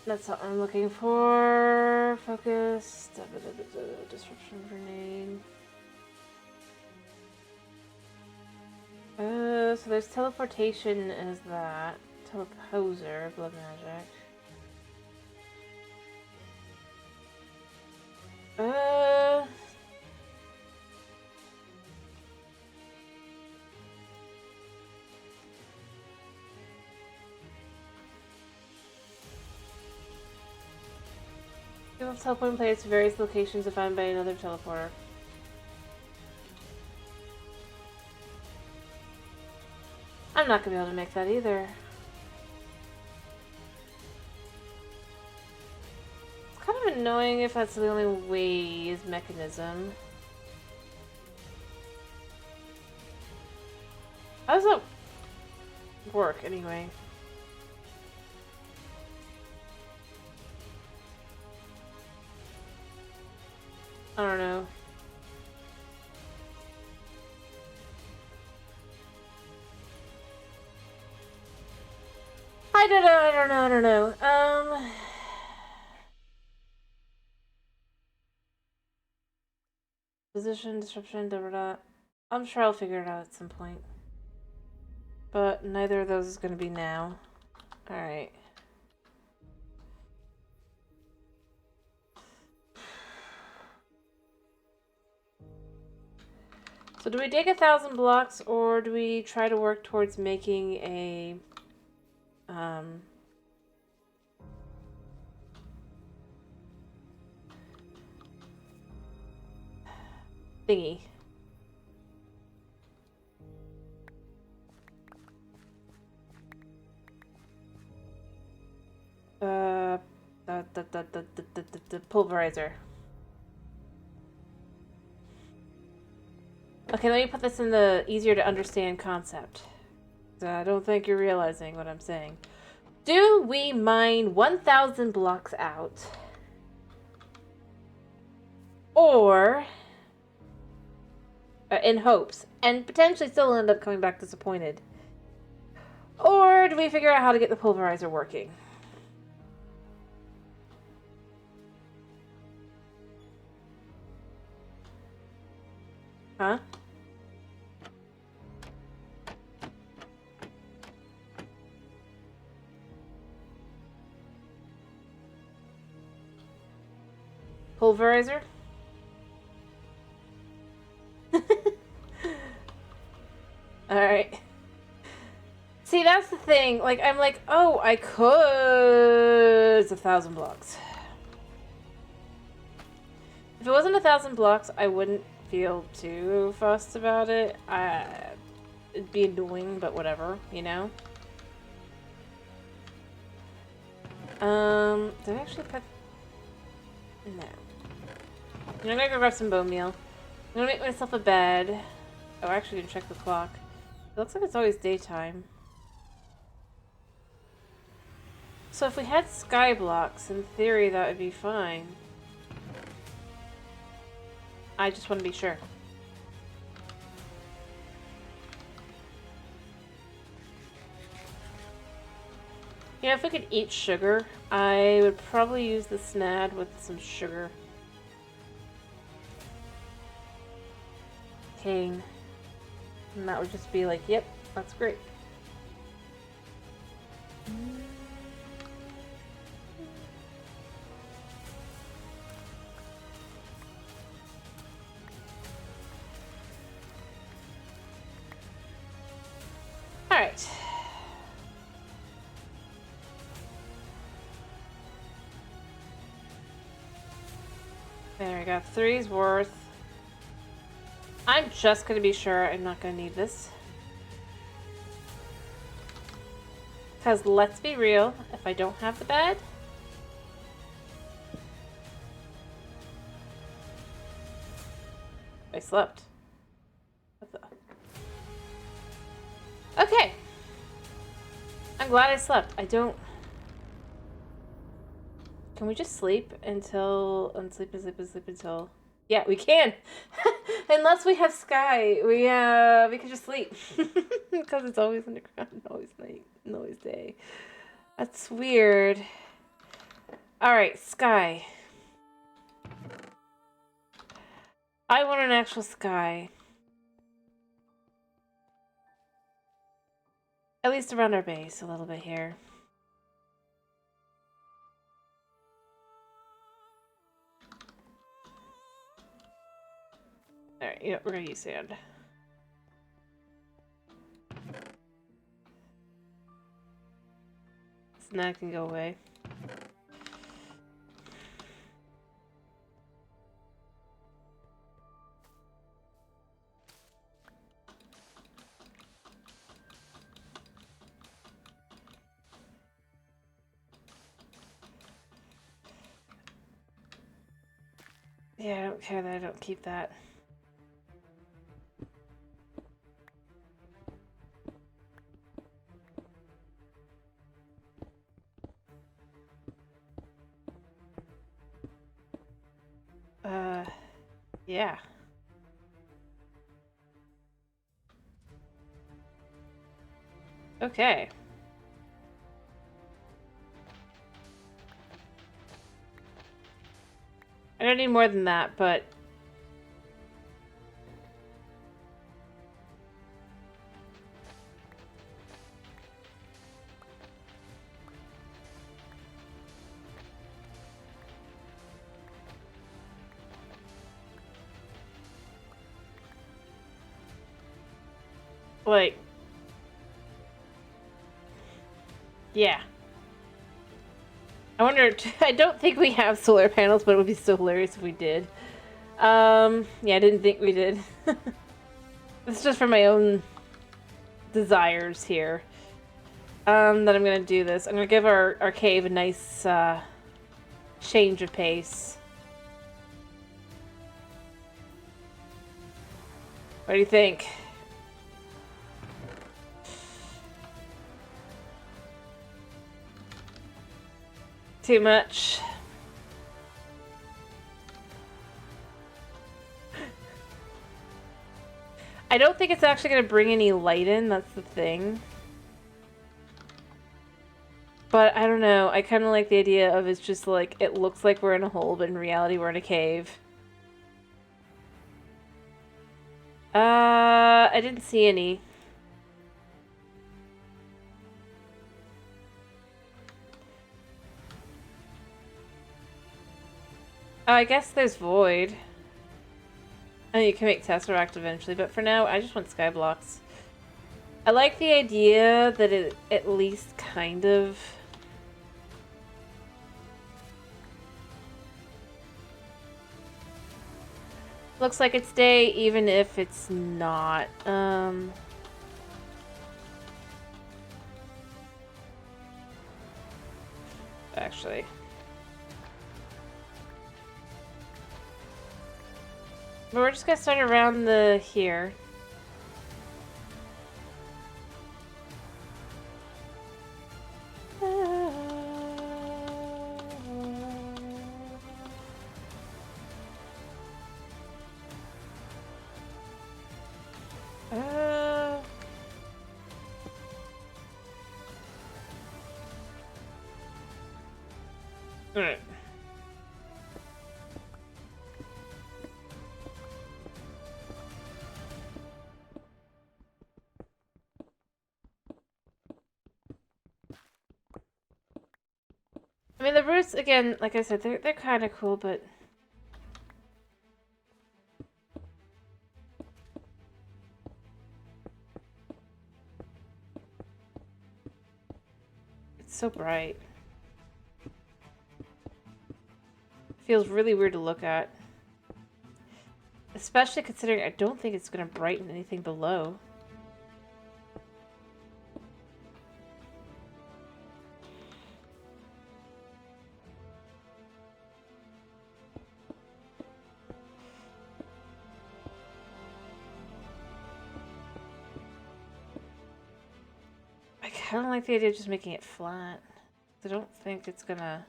That's what I'm looking for. Focus. Disruption grenade. So there's teleportation as that. Teleposer, blood magic. You have teleporting players to various locations defined by another teleporter. I'm not gonna be able to make that either. It's kind of annoying if that's the only way is mechanism. How does that work anyway? I don't know. I don't know. Position, disruption, da da da. I'm sure I'll figure it out at some point. But neither of those is going to be now. Alright. So do we dig 1,000 blocks, or do we try to work towards making a thingy? The pulverizer. Okay, let me put this in the easier to understand concept. I don't think you're realizing what I'm saying. Do we mine 1,000 blocks out? Or, in hopes, and potentially still end up coming back disappointed. Or do we figure out how to get the pulverizer working? Huh? pulverizer? Alright. See, that's the thing. Like, I'm like, oh, I could... It's 1,000 blocks. If it wasn't 1,000 blocks, I wouldn't feel too fussed about it. It'd be annoying, but whatever, you know? Did I actually put... No. I'm gonna go grab some bone meal. I'm gonna make myself a bed. Oh, I actually didn't check the clock. It looks like it's always daytime. So if we had sky blocks, in theory that would be fine. I just want to be sure. You know, if we could eat sugar, I would probably use the snad with some sugar. Cane. And that would just be like, yep, that's great. Alright. There we go. 3's worth. I'm just gonna be sure I'm not gonna need this. Because let's be real, if I don't have the bed, I slept. What the? Okay. I'm glad I slept. I don't... Can we just sleep until... sleep until... Yeah, we can! Unless we have sky, we can just sleep. Because it's always underground, always night, and always day. That's weird. Alright, sky. I want an actual sky. At least around our base a little bit here. Alright, yeah, we're gonna use sand. So that can go away. Yeah, I don't care that I don't keep that. Yeah. Okay. I don't need more than that, but... like... Yeah. I wonder... I don't think we have solar panels, but it would be so hilarious if we did. Yeah, I didn't think we did. It's just for my own desires here. That I'm gonna do this. I'm gonna give our cave a nice, change of pace. What do you think? Too much? I don't think it's actually going to bring any light in, that's the thing. But I don't know, I kind of like the idea of it's just like, it looks like we're in a hole, but in reality we're in a cave. I didn't see any. Oh, I guess there's Void. And you can make Tesseract eventually, but for now, I just want Skyblocks. I like the idea that it at least kind of... looks like it's day, even if it's not. Actually. But we're just gonna start around the here. Alright. I mean, the roots, again, like I said, they're kind of cool, but... it's so bright. Feels really weird to look at. Especially considering I don't think it's going to brighten anything below. I kind of like the idea of just making it flat. I don't think it's gonna...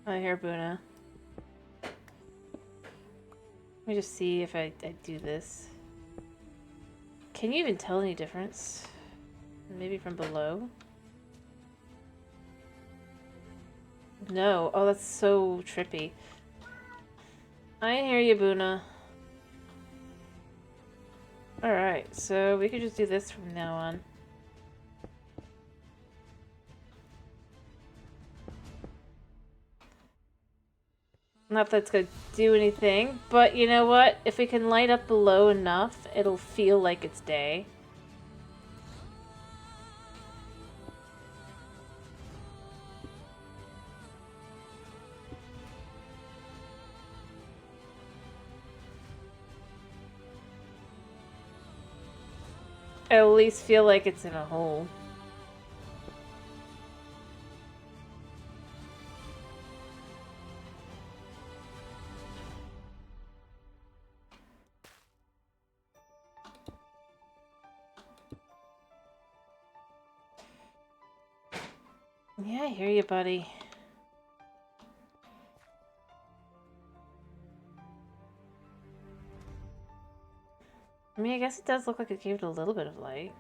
I hear Buna. Let me just see if I do this. Can you even tell any difference? Maybe from below? No. Oh, that's so trippy. I hear you, Buna. Alright, so we could just do this from now on. Not that it's gonna do anything, but you know what? If we can light up below enough, it'll feel like it's day. I at least feel like it's in a hole. Yeah, I hear you, buddy. I mean, I guess it does look like it gave it a little bit of light.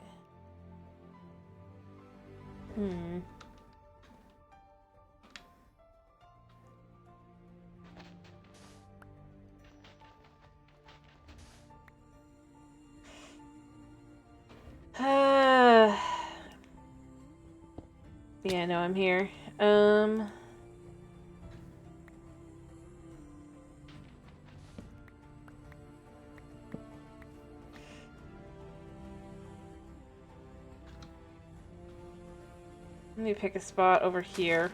Hmm. Yeah, no, I'm here. Let me pick a spot over here.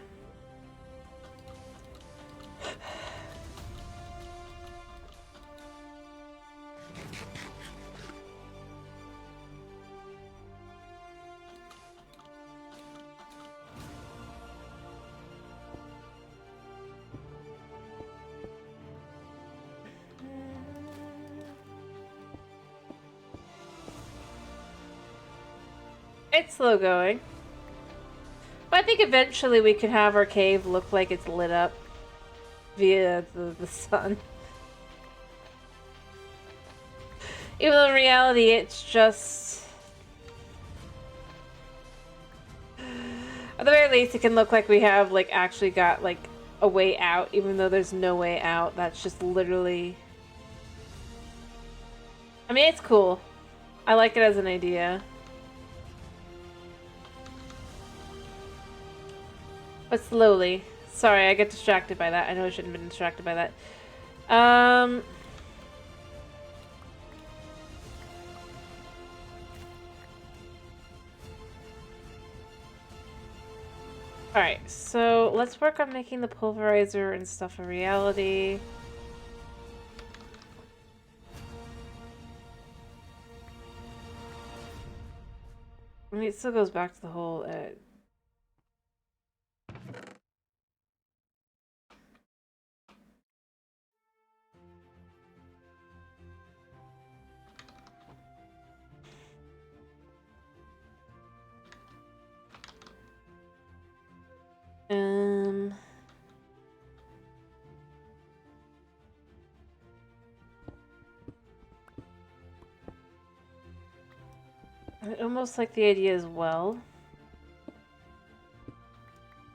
It's slow going. But I think eventually we could have our cave look like it's lit up via the sun. Even though in reality it's just... at the very least it can look like we have like actually got like a way out, even though there's no way out. That's just literally I mean, it's cool. I like it as an idea. But slowly. Sorry, I get distracted by that. I know I shouldn't have been distracted by that. Alright, so let's work on making the pulverizer and stuff a reality. I mean, it still goes back to the whole, I almost like the idea as well.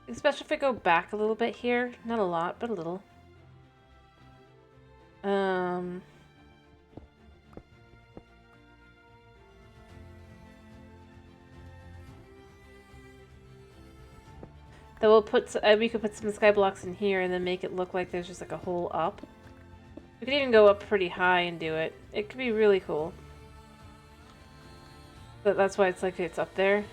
Especially if we go back a little bit here. Not a lot, but a little. Then we'll put, we could put some sky blocks in here and then make it look like there's just like a hole up. We could even go up pretty high and do it. It could be really cool. But that's why it's like it's up there.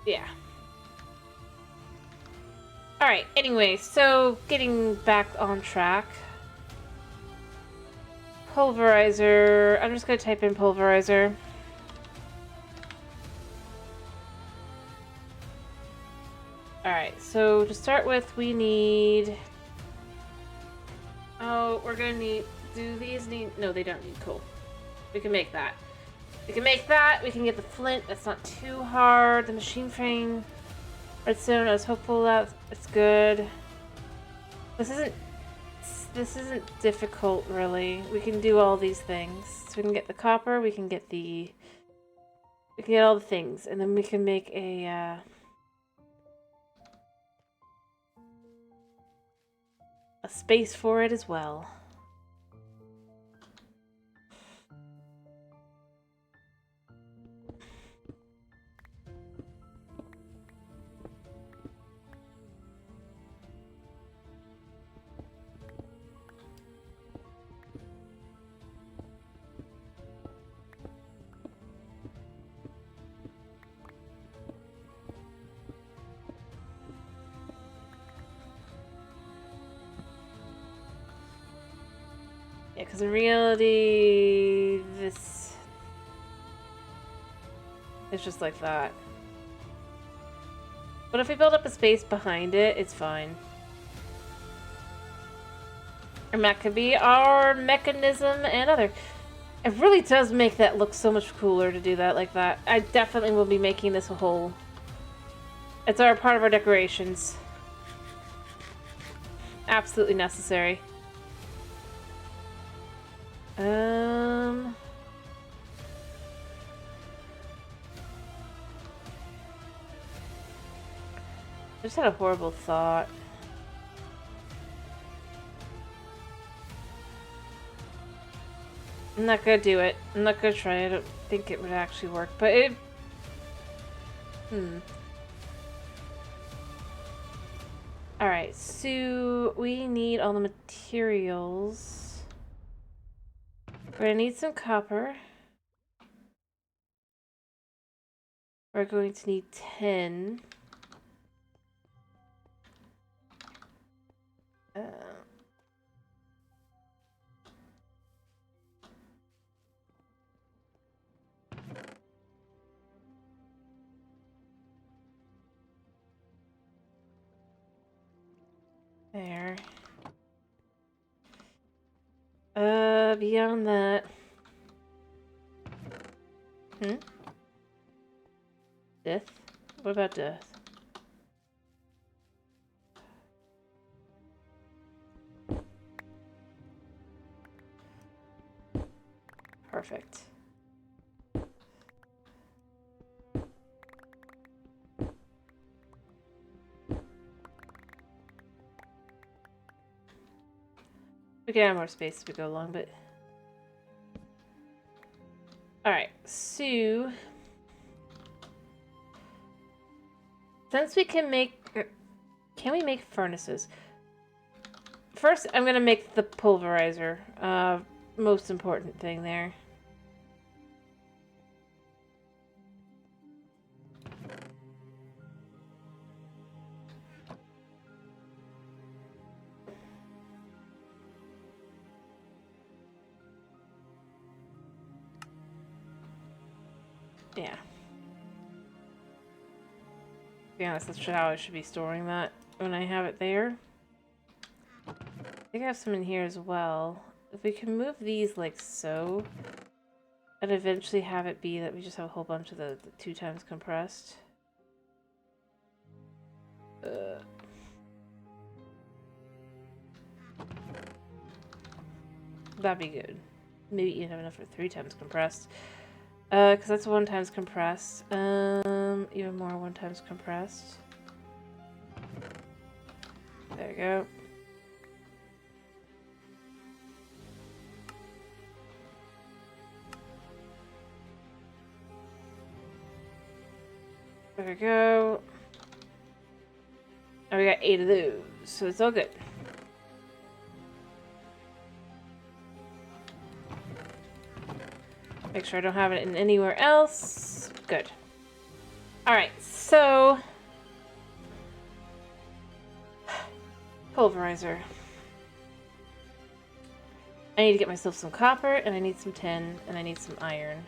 Yeah. Alright, anyway, so getting back on track. Pulverizer. I'm just gonna type in pulverizer. Alright, so to start with, we need... Oh, we're gonna need... Do these need... No, they don't need coal. We can make that. We can make that. We can get the flint. That's not too hard. The machine frame. Redstone. I was hopeful that it's good. This isn't difficult, really. We can do all these things. So we can get the copper. We can get the... We can get all the things. And then we can make a space for it as well. Yeah, because in reality, this is just like that. But if we build up a space behind it, it's fine. And that could be our mechanism and other. It really does make that look so much cooler to do that like that. I definitely will be making this a whole. It's part of our decorations. Absolutely necessary. I just had a horrible thought. I'm not gonna do it. I'm not gonna try. I don't think it would actually work, but it... Alright, so we need all the materials. We're gonna need some copper. We're going to need 10. There. Beyond that. Death? What about death? Perfect. We can add more space as we go along, but... Alright, so... Since we can make... Can we make furnaces? First, I'm gonna make the pulverizer. Most important thing there. Yeah. To be honest, that's how I should be storing that when I have it there. I think I have some in here as well. If we can move these like so, and eventually have it be that we just have a whole bunch of the 2 times compressed. That'd be good. Maybe even have enough for 3 times compressed. Because that's 1 times compressed. Even more 1 times compressed. There we go. There we go. And we got 8 of those, so it's all good. Make sure I don't have it in anywhere else. Good. Alright, so... Pulverizer. I need to get myself some copper, and I need some tin, and I need some iron.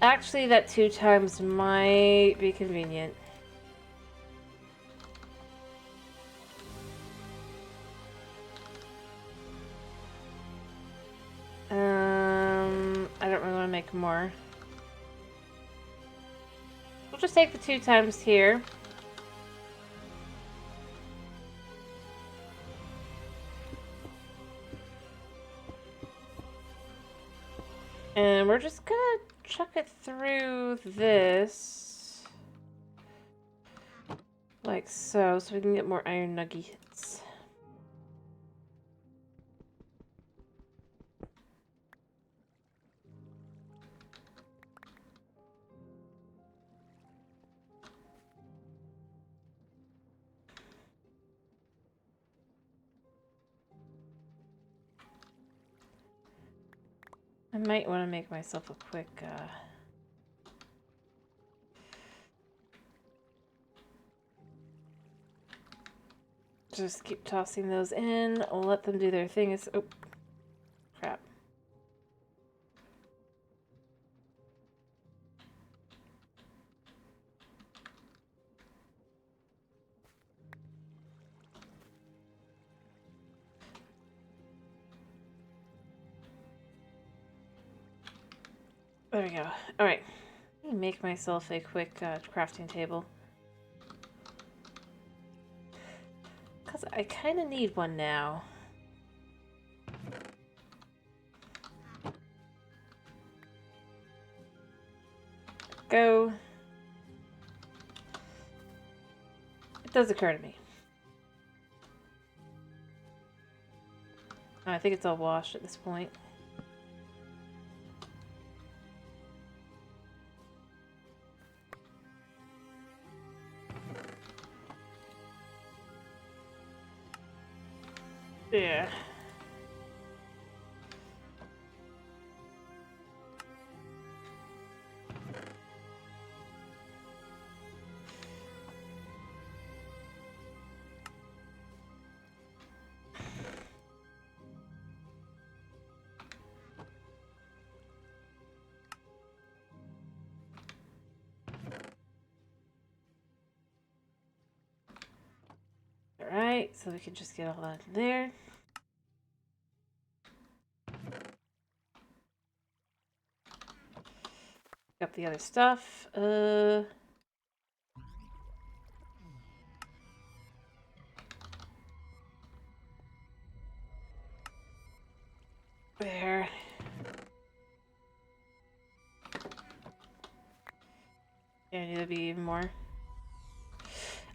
Actually, that 2 times might be convenient. I don't really want to make more. We'll just take the 2 times here. And we're just gonna chuck it through this. Like so we can get more iron nuggets. I might want to make myself a quick, just keep tossing those in. I'll let them do their thing. It's, oh, crap. There we go. Alright. Let me make myself a quick crafting table. Because I kind of need one now. Go. It does occur to me. Oh, I think it's all washed at this point. Yeah. Alright, so we can just get all that in there. Got the other stuff. There. Yeah, there'll be even more.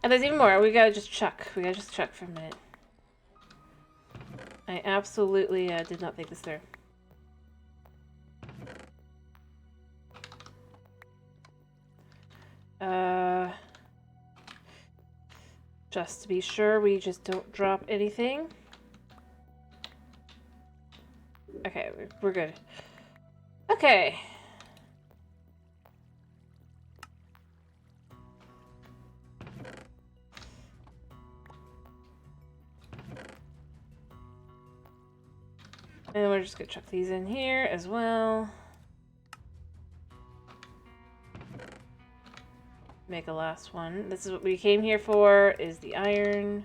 And there's even more. We gotta just chuck. We gotta just chuck for a minute. I absolutely did not think this through. Just to be sure we just don't drop anything. Okay, we're good. Okay. And we're just gonna chuck these in here as well. Make a last one. This is what we came here for, is the iron.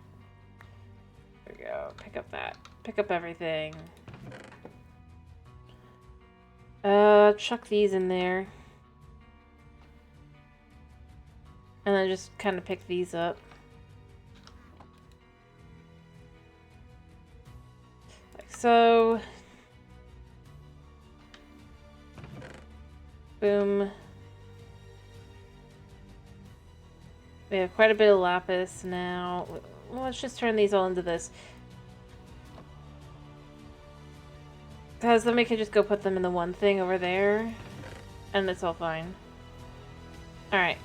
There we go. Pick up that. Pick up everything. Chuck these in there. And then just kind of pick these up. Like so. Boom. We have quite a bit of lapis now. Well, let's just turn these all into this. Because then we can just go put them in the one thing over there. And it's all fine. Alright.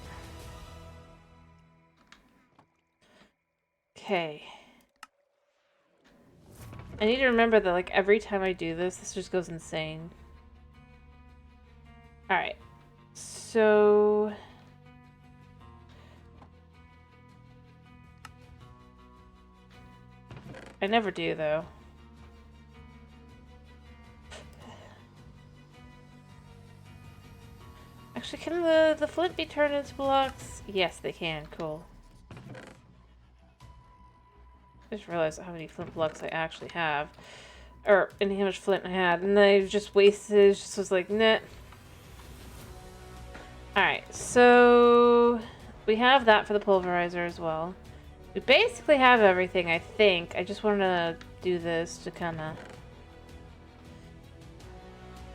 Okay. I need to remember that, like, every time I do this, this just goes insane. Alright. So... I never do, though. Actually, can the flint be turned into blocks? Yes, they can. Cool. I just realized how many flint blocks I actually have. Or, and how much flint I had. And I just wasted, just was like, nah. Alright, so... we have that for the pulverizer as well. We basically have everything, I think. I just wanted to do this to kind of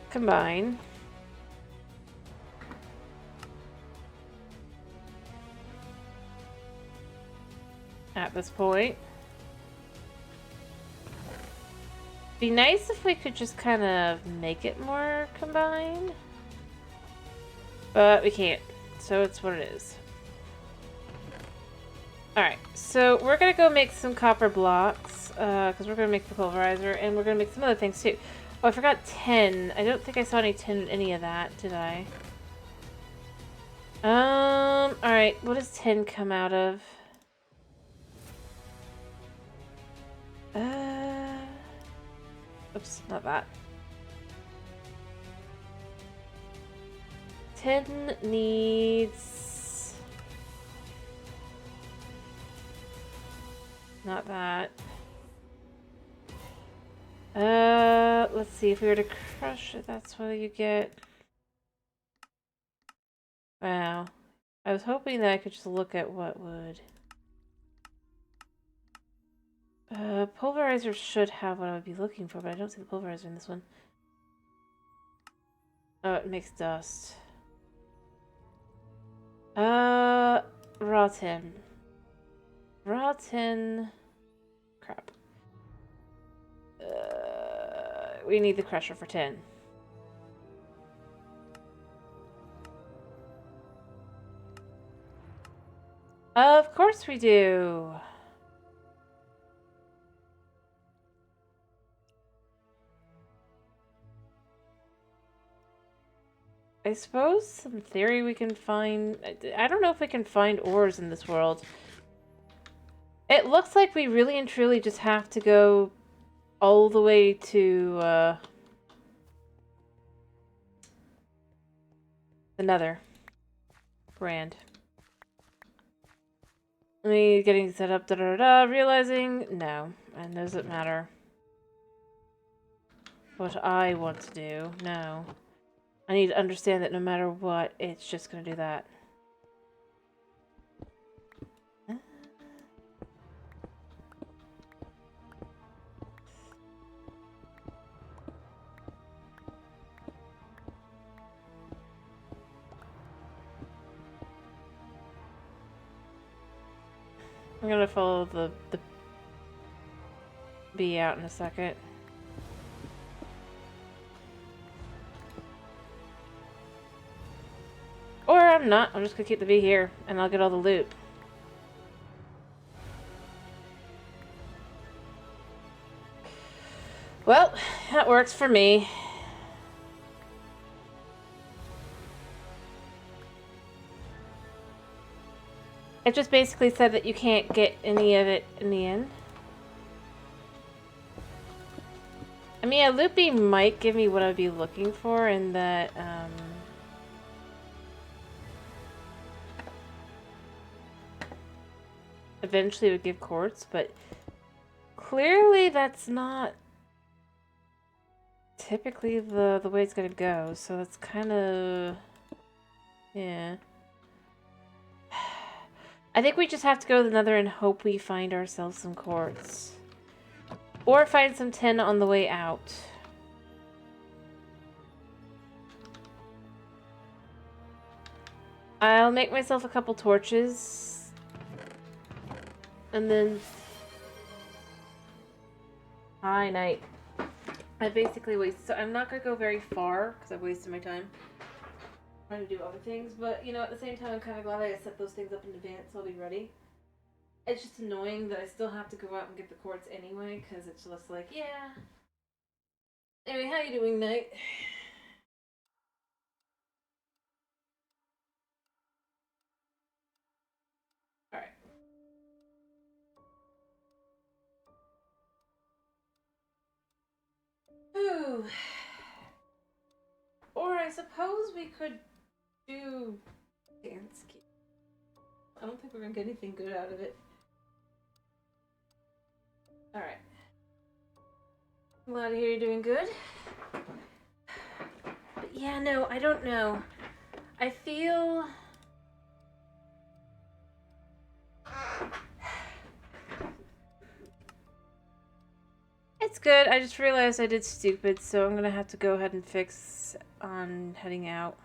combine. At this point. Be nice if we could just kind of make it more combined. But we can't. So it's what it is. Alright, so we're gonna go make some copper blocks, because we're gonna make the pulverizer, and we're gonna make some other things too. Oh, I forgot tin. I don't think I saw any tin in any of that, did I? Alright, what does tin come out of? Oops, not that. Tin needs... not that. Let's see, if we were to crush it, that's what you get. Wow. I was hoping that I could just look at what would... pulverizer should have what I would be looking for, but I don't see the pulverizer in this one. Oh, it makes dust. Raw tin. Raw tin... crap. We need the crusher for tin. Of course we do! I suppose, in theory, we can find... I don't know if we can find ores in this world. It looks like we really and truly just have to go all the way to, the Nether. Grand. Me getting set up, da-da-da-da, realizing, no. And does it matter what I want to do? No. I need to understand that no matter what, it's just gonna do that. I'm gonna follow the be out in a second. Or I'm not. I'm just gonna keep the bee here, and I'll get all the loot. Well, that works for me. It just basically said that you can't get any of it in the end. I mean, a loopy might give me what I'd be looking for, in that, eventually it would give quartz, but clearly that's not typically the way it's gonna go, so that's kind of... yeah. I think we just have to go to the Nether and hope we find ourselves some quartz. Or find some tin on the way out. I'll make myself a couple torches. And then... hi, night. I basically waste... so I'm not going to go very far, because I've wasted my time trying to do other things, but, you know, at the same time, I'm kind of glad I set those things up in advance so I'll be ready. It's just annoying that I still have to go out and get the quartz anyway, because it's just like, yeah. Anyway, how you doing, Knight? Alright. Ooh. Or I suppose we could do dance key. I don't think we're gonna get anything good out of it. Alright. I'm glad to hear you're doing good. But yeah, no, I don't know. I feel... it's good. I just realized I did stupid, so I'm gonna have to go ahead and fix on heading out.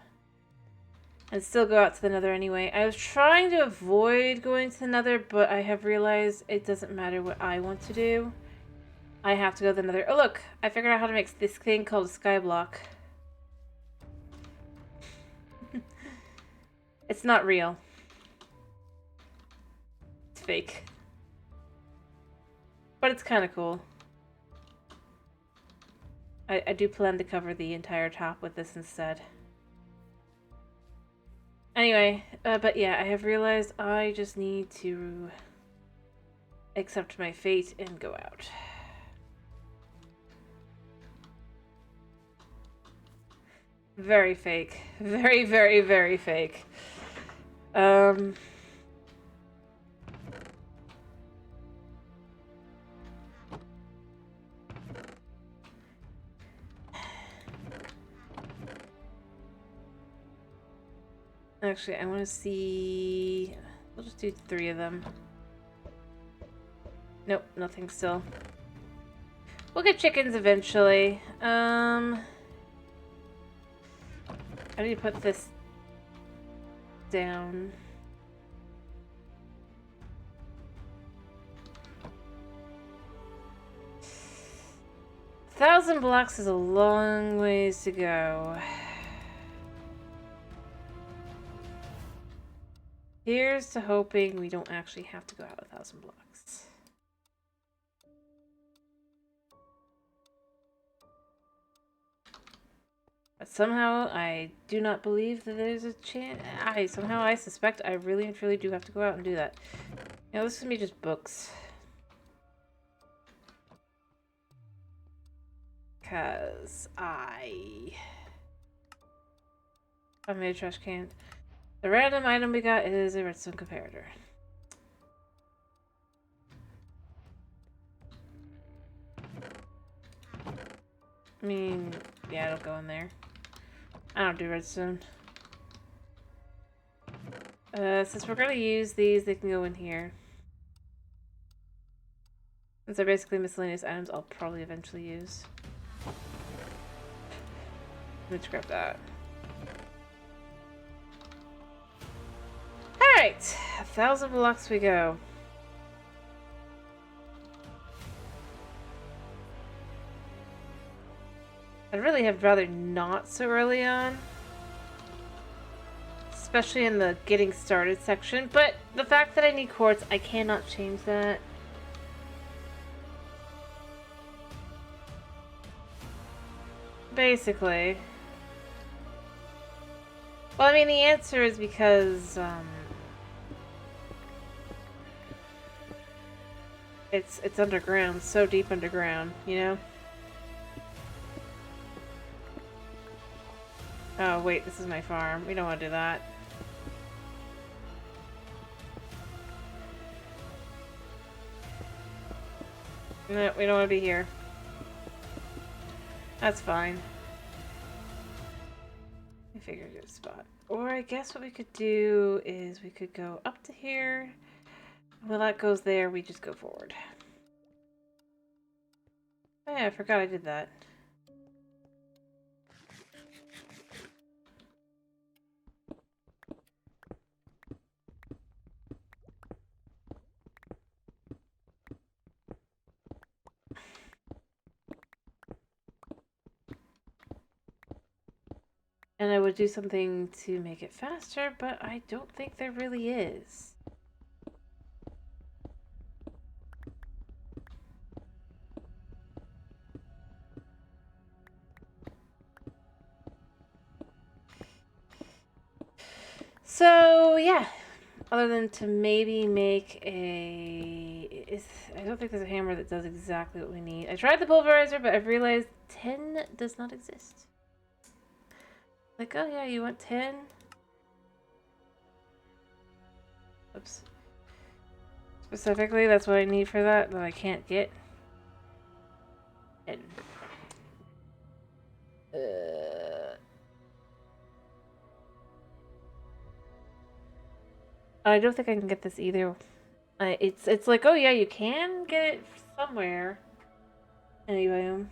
And still go out to the Nether anyway. I was trying to avoid going to the Nether, but I have realized it doesn't matter what I want to do. I have to go to the Nether. Oh look! I figured out how to make this thing called a skyblock. It's not real. It's fake. But it's kind of cool. I do plan to cover the entire top with this instead. Anyway, but yeah, I have realized I just need to accept my fate and go out. Very fake. Very, very, very fake. Actually, I want to see... we'll just do 3 of them. Nope, nothing still. We'll get chickens eventually. I need to put this down. $1,000 blocks is a long ways to go. Here's to hoping we don't actually have to go out 1,000 blocks. But somehow I do not believe that there's a chance. Somehow I suspect I really and truly do have to go out and do that. You know, this is gonna be just books. Because I made a trash can. The random item we got is a redstone comparator. I mean, yeah, it'll go in there. I don't do redstone. Since we're gonna use these, they can go in here. Since they're basically miscellaneous items, I'll probably eventually use. Let's grab that. Alright, 1,000 blocks we go. I'd really have rather not so early on. Especially in the getting started section. But the fact that I need quartz, I cannot change that. Basically. Well, I mean, the answer is because, it's underground, so deep underground, you know? Oh, wait, this is my farm. We don't want to do that. No, we don't want to be here. That's fine. I figured a good spot. Or I guess what we could do is we could go up to here. Well, that goes there. We just go forward. Oh, yeah, I forgot I did that. And I would do something to make it faster, but I don't think there really is. So, yeah. Other than to maybe make a... I don't think there's a hammer that does exactly what we need. I tried the pulverizer, but I've realized 10 does not exist. Like, oh yeah, you want 10? Oops. Specifically, that's what I need for that I can't get. And, I don't think I can get this either. It's like, oh yeah, you can get it somewhere. Anyway.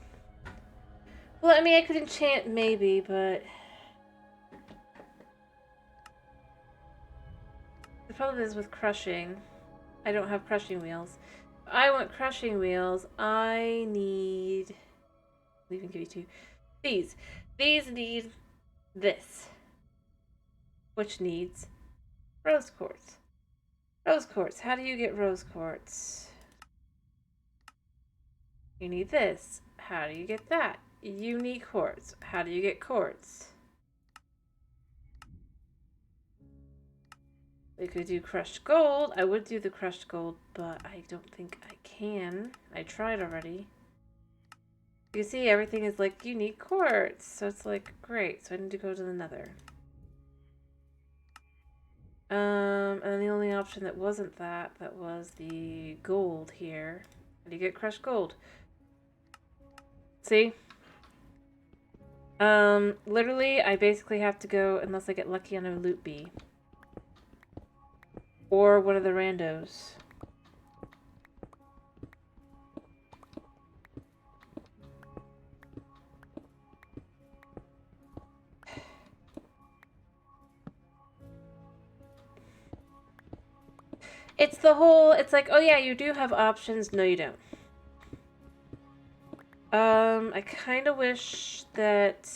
Well, I mean, I could enchant maybe, but... The problem is with crushing. I don't have crushing wheels. If I want crushing wheels, I need... I'll even give you two. These. These need this. Which needs rose quartz. Rose quartz. How do you get rose quartz? You need this. How do you get that? You need quartz. How do you get quartz? We could do crushed gold. I would do the crushed gold, but I don't think I can. I tried already. You see, everything is like, you need quartz. So it's like, great. So I need to go to the nether. And then the only option that wasn't that was the gold here. How do you get crushed gold? See? Literally, I basically have to go unless I get lucky on a loot bee. Or one of the randos. It's the whole, it's like, oh yeah, you do have options. No, you don't. I kind of wish that...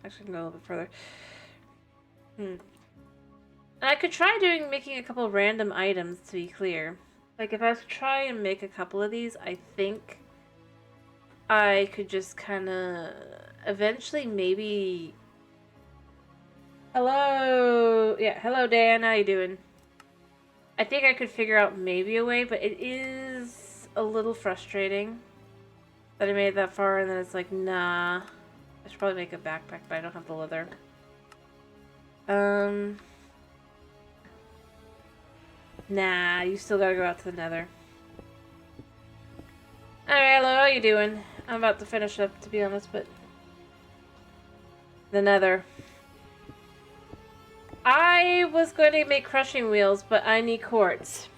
Actually, I can go a little bit further. And I could try making a couple random items, to be clear. Like, if I was to try and make a couple of these, I think I could just kind of eventually maybe... Hello! Yeah, hello Dan, how you doing? I think I could figure out maybe a way, but it is a little frustrating that I made it that far and then it's like, nah. I should probably make a backpack, but I don't have the leather. Nah, you still gotta go out to the nether. Alright, hello, how you doing? I'm about to finish up, to be honest, but... The nether. I was going to make crushing wheels, but I need quartz.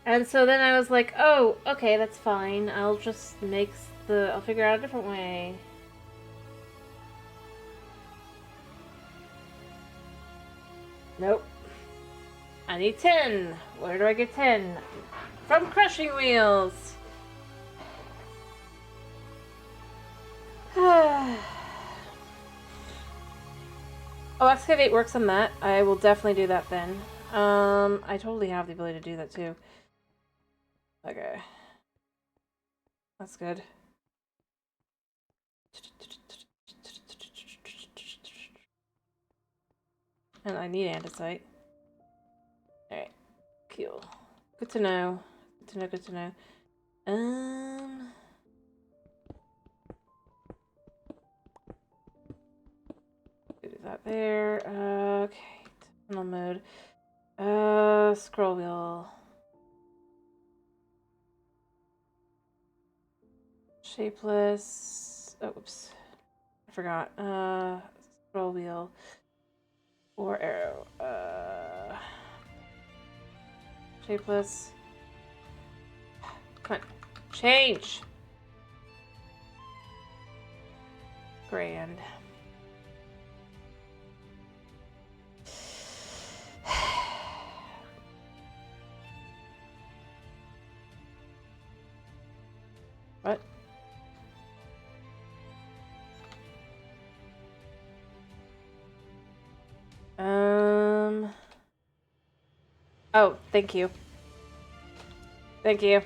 And so then I was like, oh, okay, that's fine. I'll just I'll figure out a different way. Nope. I need 10. Where do I get 10? From crushing wheels. Oh, excavate works on that. I will definitely do that then. I totally have the ability to do that too. Okay. That's good. And I need andesite. Alright. Cool. Good to know. Good to know, good to know. Do that there. Okay. Tunnel mode. Scroll wheel. Shapeless. Oh, oops. I forgot. Scroll wheel. Or arrow. Shapeless. Come on. Change! Grand. What? Oh, thank you. Thank you.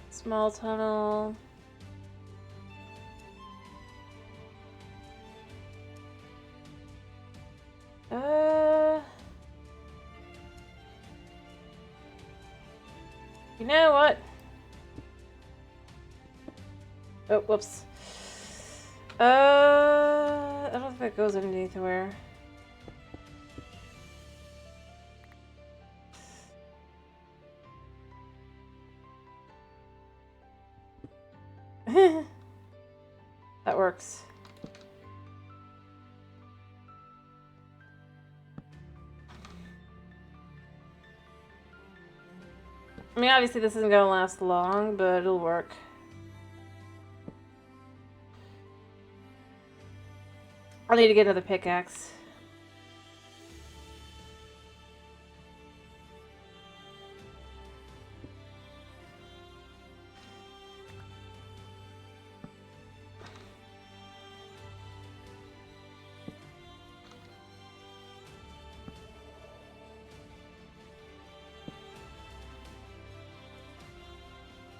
Small tunnel. You know what? Oh, whoops. I don't think that goes underneath where. That works. I mean, obviously this isn't gonna last long, but it'll work. I'll need to get another pickaxe.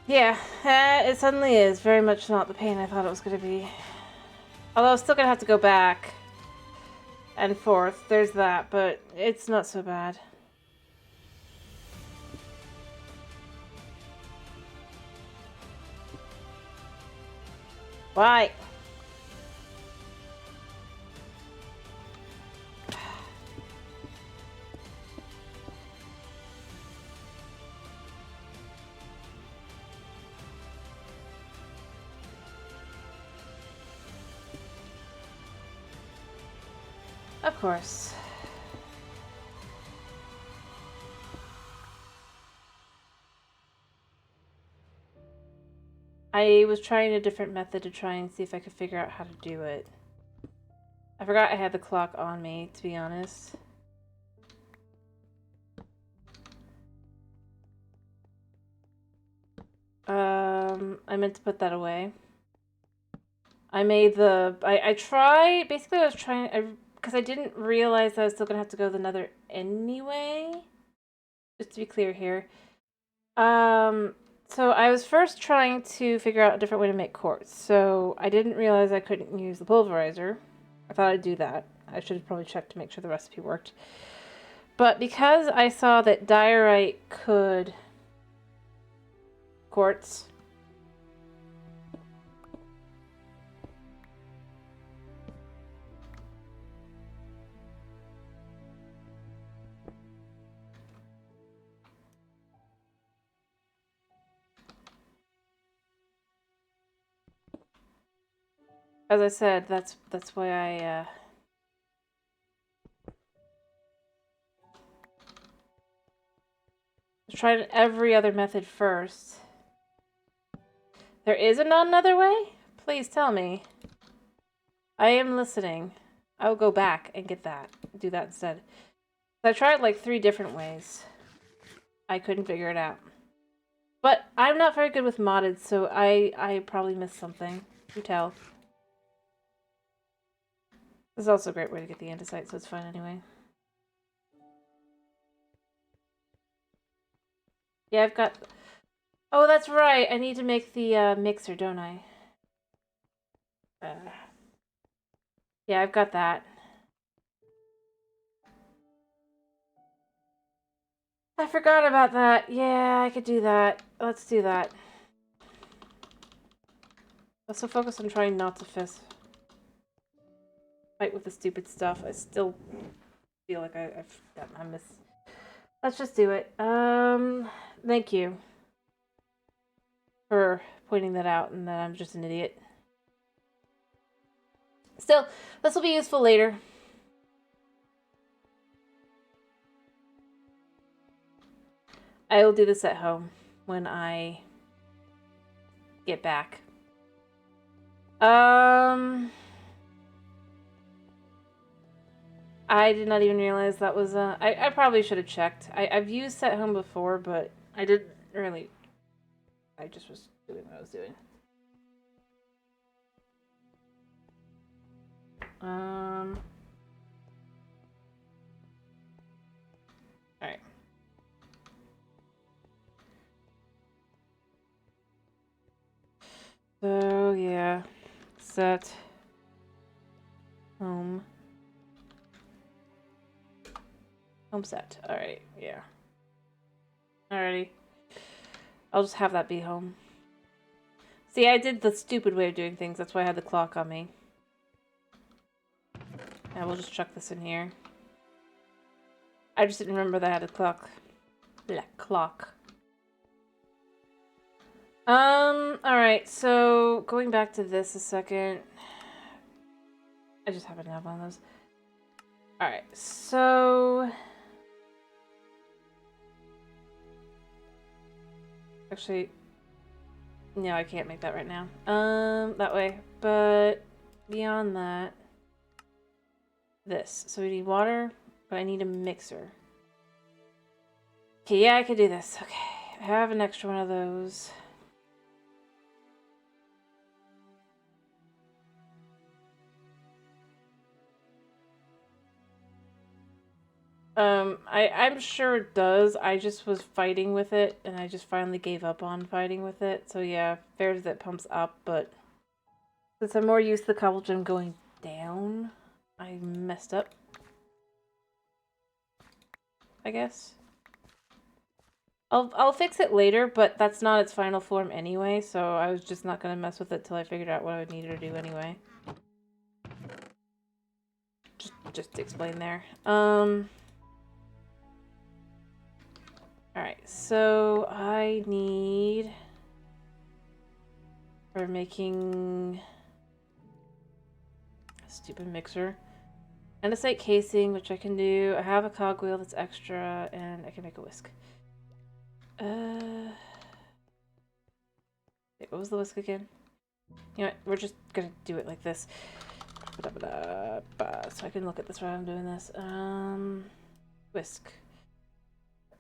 Yeah, it suddenly is very much not the pain I thought it was going to be. Although I'm still going to have to go back and forth. There's that, but it's not so bad. Why? Of course. I was trying a different method to try and see if I could figure out how to do it. I forgot I had the clock on me, to be honest. I meant to put that away. I made the... I tried... Basically, I was trying... Because I didn't realize I was still going to have to go the nether anyway. Just to be clear here. So I was first trying to figure out a different way to make quartz. So I didn't realize I couldn't use the pulverizer. I thought I'd do that. I should have probably checked to make sure the recipe worked. But because I saw that diorite could... Quartz... As I said, that's why I tried every other method first. There is another way? Please tell me. I am listening. I'll go back and get that. Do that instead. I tried like 3 different ways. I couldn't figure it out. But I'm not very good with modded, so I probably missed something. You tell. This is also a great way to get the andesite, so it's fine anyway. Yeah, I've got... Oh, that's right. I need to make the mixer, don't I? Yeah, I've got that. I forgot about that. Yeah, I could do that. Let's do that. Also focus on trying not to fight with the stupid stuff. I still feel like I miss. Let's just do it. Thank you for pointing that out and that I'm just an idiot. Still, this will be useful later. I will do this at home when I get back. I did not even realize that was, I probably should have checked. I've used Set Home before, but I didn't really, I just was doing what I was doing. Alright. So, yeah. Set. Home. Home set. Alright, yeah. Alrighty. I'll just have that be home. See, I did the stupid way of doing things. That's why I had the clock on me. And we'll just chuck this in here. I just didn't remember that I had a clock. Black clock. Alright, so going back to this a second. I just happen to have one of those. Alright, so... Actually, no, I can't make that right now. That way. But beyond that, this. So we need water, but I need a mixer. Okay, yeah, I could do this. Okay, I have an extra one of those. I'm sure it does. I just was fighting with it, and I just finally gave up on fighting with it. So yeah, fair that pumps up, but since I'm more used to the cobble gem going down, I messed up. I guess. I'll fix it later, but that's not its final form anyway, so I was just not gonna mess with it till I figured out what I would need to do anyway. Just to explain there. Alright, so I need for making a stupid mixer. Andesite casing, which I can do. I have a cogwheel that's extra, and I can make a whisk. Wait, what was the whisk again? You know what? We're just gonna do it like this. So I can look at this while I'm doing this. Whisk.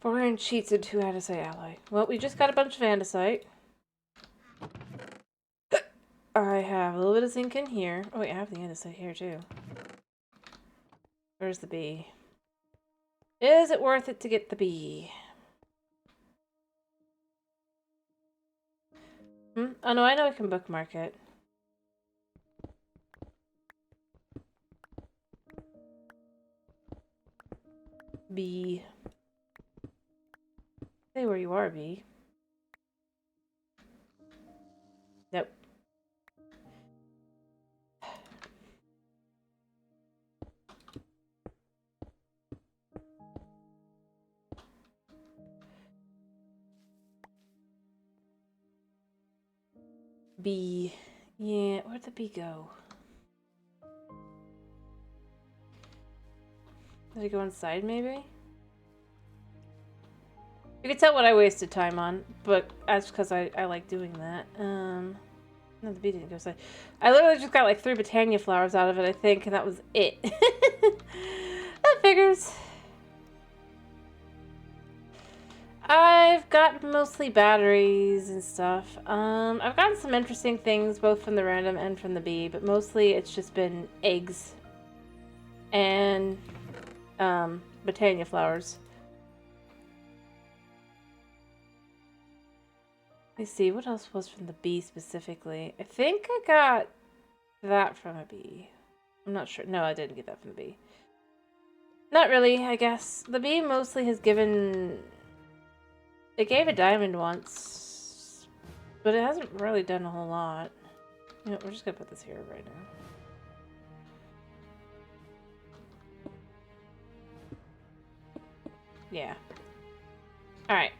400 sheets and 2 andesite alloy. Well, we just got a bunch of andesite. I have a little bit of zinc in here. Oh wait, I have the andesite here too. Where's the bee? Is it worth it to get the bee? Oh no, I know I can bookmark it. Bee. Say where you are, bee. Nope. Bee. Yeah, where'd the bee go? Did it go inside, maybe? You can tell what I wasted time on, but that's because I like doing that. No, the bee didn't go inside. I literally just got like 3 Botania flowers out of it, I think, and that was it. That figures. I've got mostly batteries and stuff. I've gotten some interesting things both from the random and from the bee, but mostly it's just been eggs and Botania flowers. Let me see, what else was from the bee specifically? I think I got that from a bee. I'm not sure. No, I didn't get that from the bee. Not really, I guess. The bee mostly has given... It gave a diamond once, but it hasn't really done a whole lot. You know, we're just gonna put this here right now. Yeah. Alright,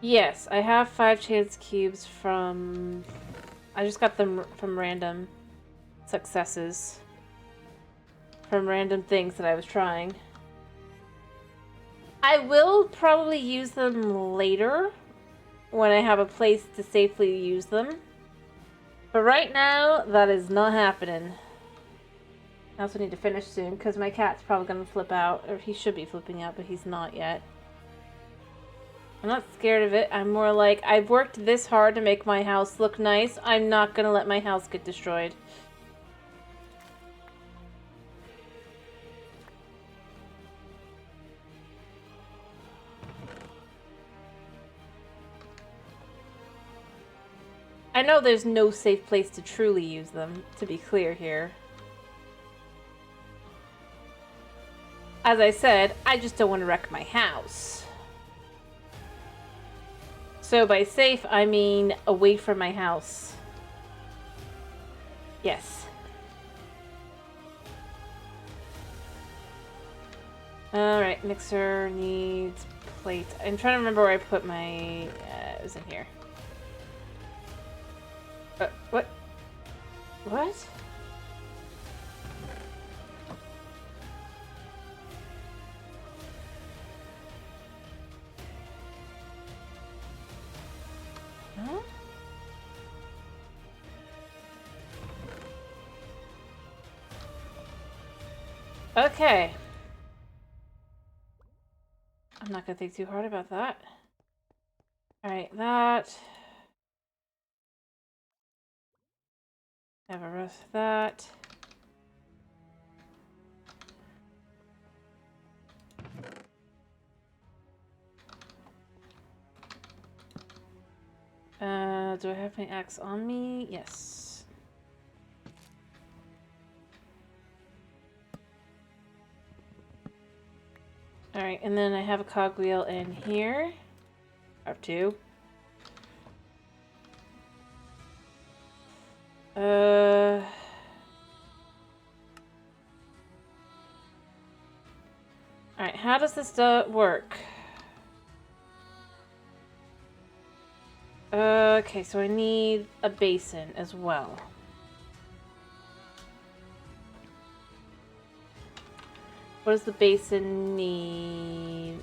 yes, I have 5 chance cubes from... I just got them from random successes. From random things that I was trying. I will probably use them later when I have a place to safely use them. But right now, that is not happening. I also need to finish soon because my cat's probably going to flip out. Or he should be flipping out, but he's not yet. I'm not scared of it. I'm more like, I've worked this hard to make my house look nice. I'm not going to let my house get destroyed. I know there's no safe place to truly use them, to be clear here. As I said, I just don't want to wreck my house. So by safe, I mean away from my house. Yes. Alright, mixer needs plate. I'm trying to remember where I put my... it was in here. What? What? Huh? Okay. I'm not gonna think too hard about that. Alright, that. Have a rest of that. Do I have my axe on me? Yes. Alright, and then I have a cogwheel in here. I have 2. Alright, how does this work? Okay, so I need a basin as well. What does the basin need?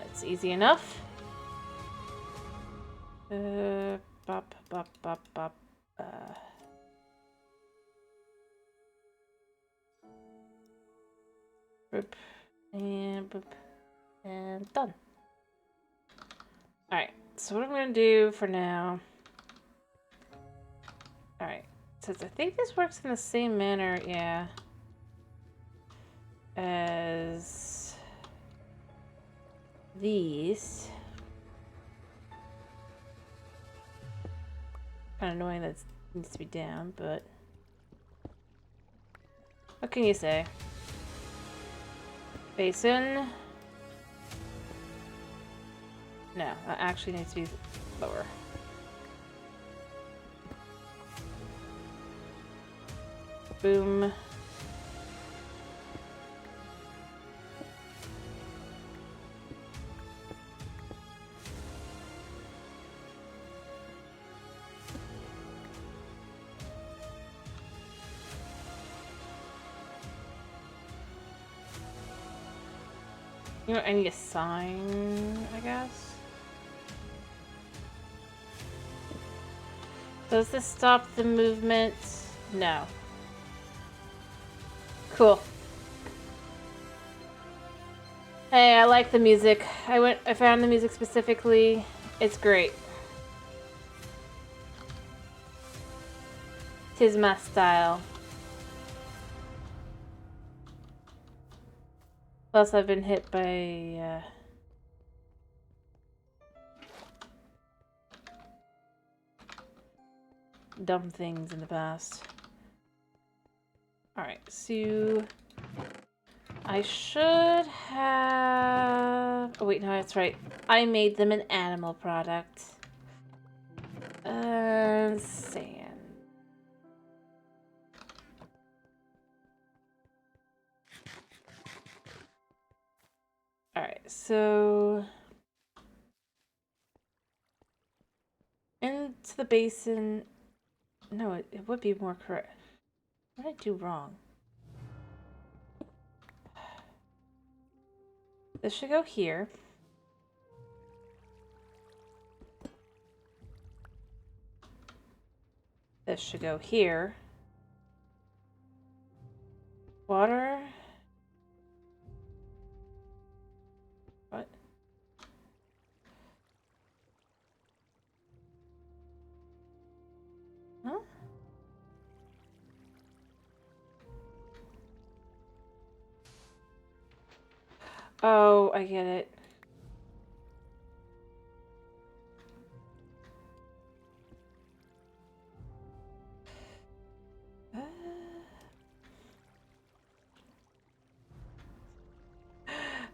It's easy enough. Bop, bop, bop, bop. Boop, and boop, and done. Alright, so what I'm gonna do for now... Alright, since I think this works in the same manner, yeah, as these. Kind of annoying that it needs to be down, but what can you say? Basin. No, that actually needs to be lower. Boom. You know, I need a sign, I guess. Does this stop the movement? No. Cool. Hey, I like the music. I found the music specifically. It's great. Tis my style. Plus, I've been hit by dumb things in the past. Alright, so I should have... Oh wait, no, that's right. I made them an animal product. Sand. Alright, so... into the basin... No, it would be more correct. What did I do wrong? This should go here. This should go here. Water. What? Huh? Oh, I get it.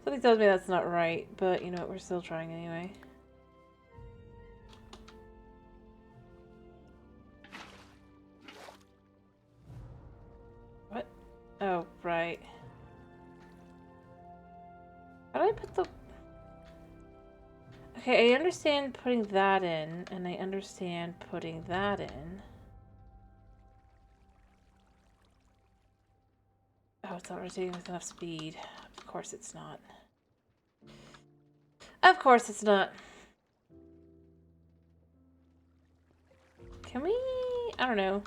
Something tells me that's not right, but you know what, we're still trying anyway. What? Oh, right. How do I put the... Okay, I understand putting that in, and I understand putting that in. Oh, it's not rotating with enough speed. Of course it's not. Of course it's not. Can we... I don't know.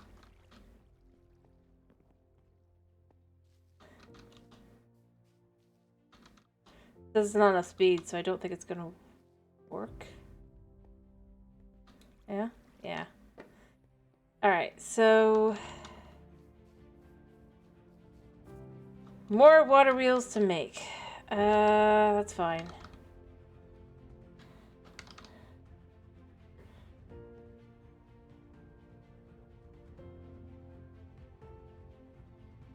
This is not enough speed, so I don't think it's gonna work. Yeah? Yeah. Alright, so... more water wheels to make. That's fine.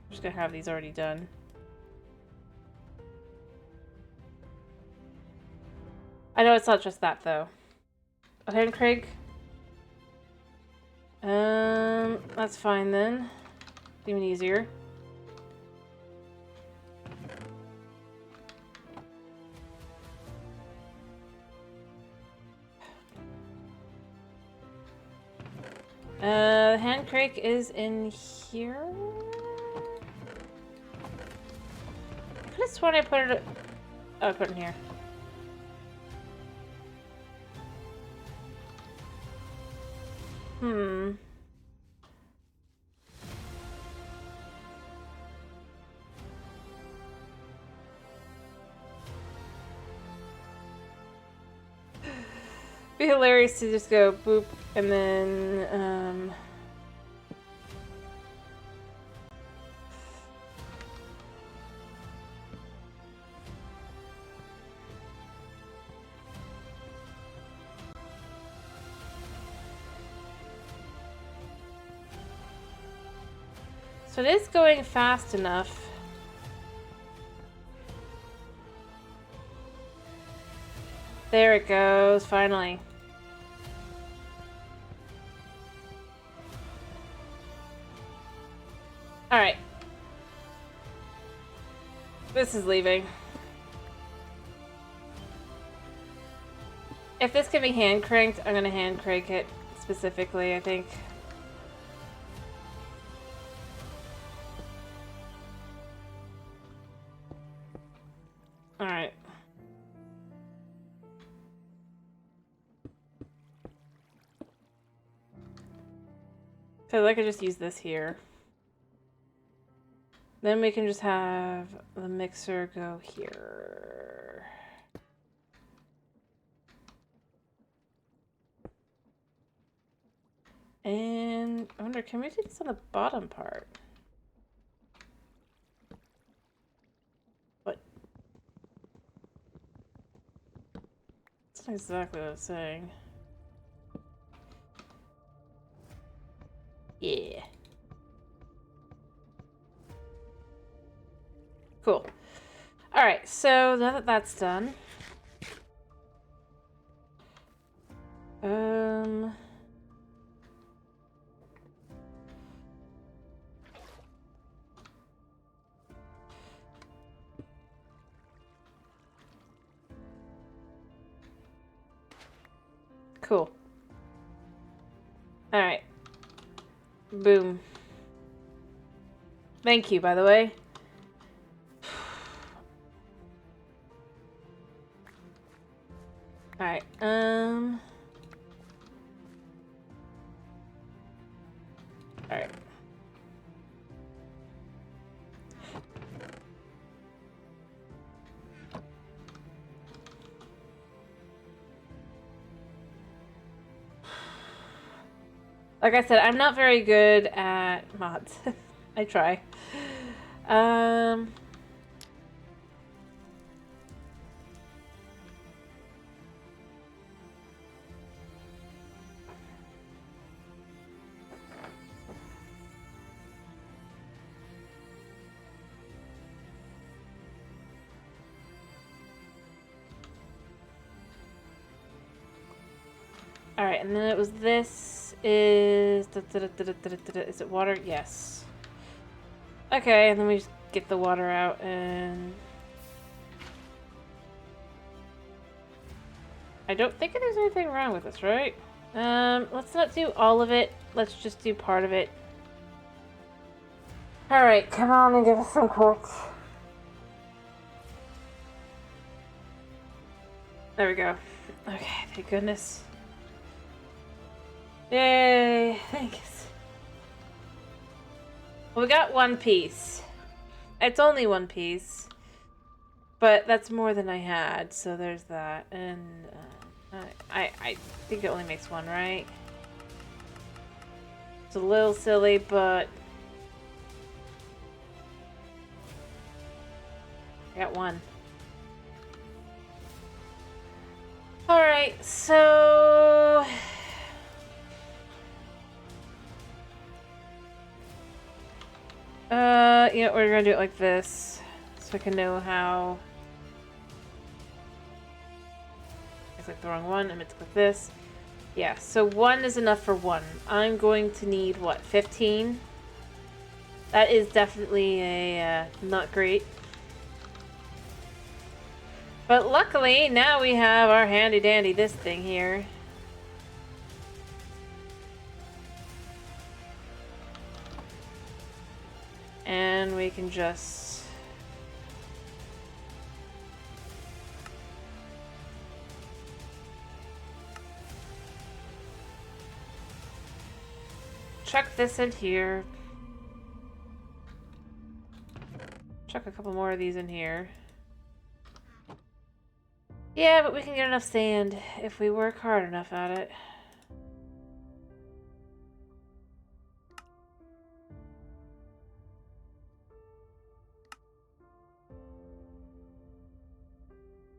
I'm just gonna have these already done. I know it's not just that, though. Okay, and Craig? That's fine then. Even easier. Hand crate is in here. I could have sworn I put it. Oh, I put it in here. Hmm. Be hilarious to just go boop and then so it is going fast enough. There it goes, finally. Alright. This is leaving. If this can be hand cranked, I'm gonna hand crank it specifically, I think. Alright. So I could just use this here. Then we can just have the mixer go here. And I wonder, can we do this on the bottom part? What? That's not exactly what I was saying. Yeah. Cool. Alright, so now that that's done. Cool. Alright. Boom. Thank you, by the way. Alright, Alright. Like I said, I'm not very good at mods. I try. Alright, and then it was this is... Is it water? Yes. Okay, and then we just get the water out and... I don't think there's anything wrong with this, right? Let's not do all of it. Let's just do part of it. Alright, come on and give us some quotes. There we go. Okay, thank goodness. Yay, thanks. Well, we got one piece. It's only one piece. But that's more than I had, so there's that. And I think it only makes one, right? It's a little silly, but... I got one. Alright, so... Yeah, we're gonna do it like this. So I can know how... It's like the wrong one, and it's like this. Yeah, so one is enough for one. I'm going to need, what, 15? That is definitely a, not great. But luckily, now we have our handy-dandy this thing here. And we can just... chuck this in here. Chuck a couple more of these in here. Yeah, but we can get enough sand if we work hard enough at it.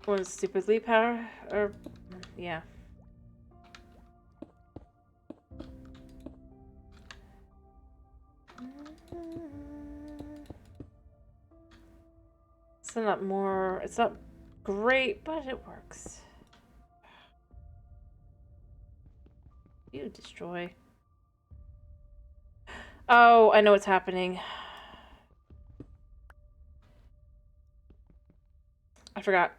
One stupidly power, or yeah. It's not more. It's not great, but it works. You destroy. Oh, I know what's happening. I forgot.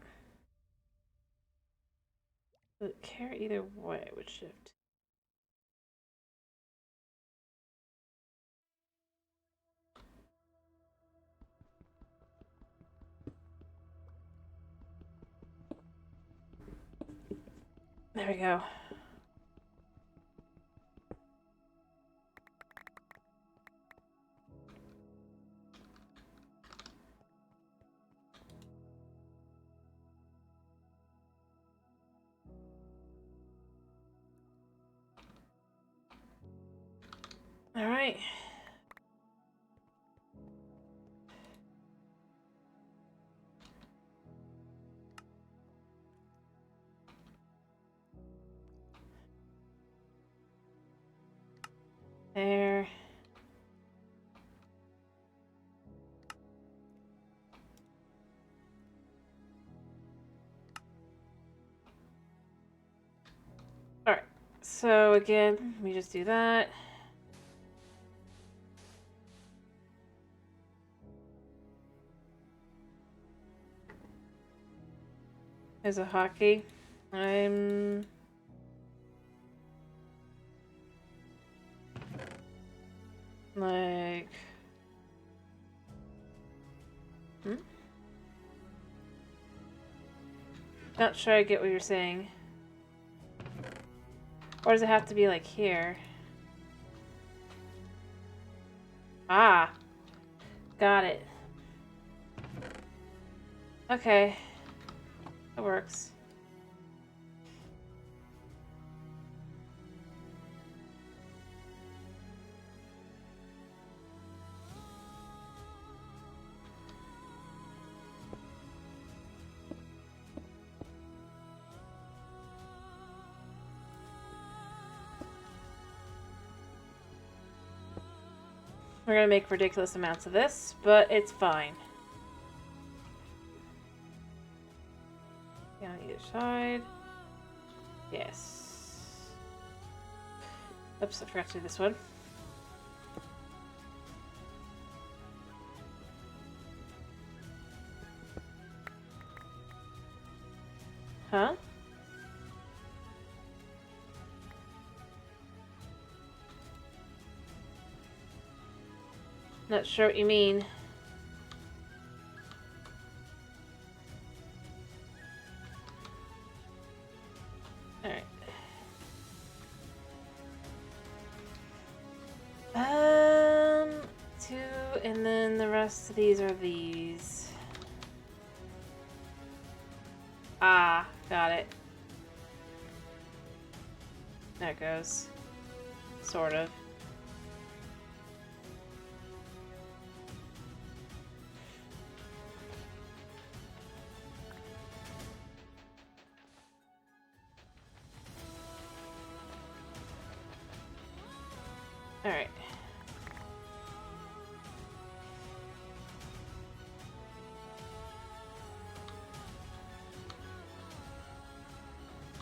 Does it care either way? Which shift? There we go. All right. There. All right. So again, we just do that. There's a hockey. I'm like, not sure I get what you're saying. Or does it have to be like here? Ah, got it. Okay, that works. We're gonna make ridiculous amounts of this, but it's fine. On either side. Yes. Oops, I forgot to do this one. Huh? Not sure what you mean. Alright. Two, and then the rest of these are these. Ah, got it. There it goes. Sort of. Alright.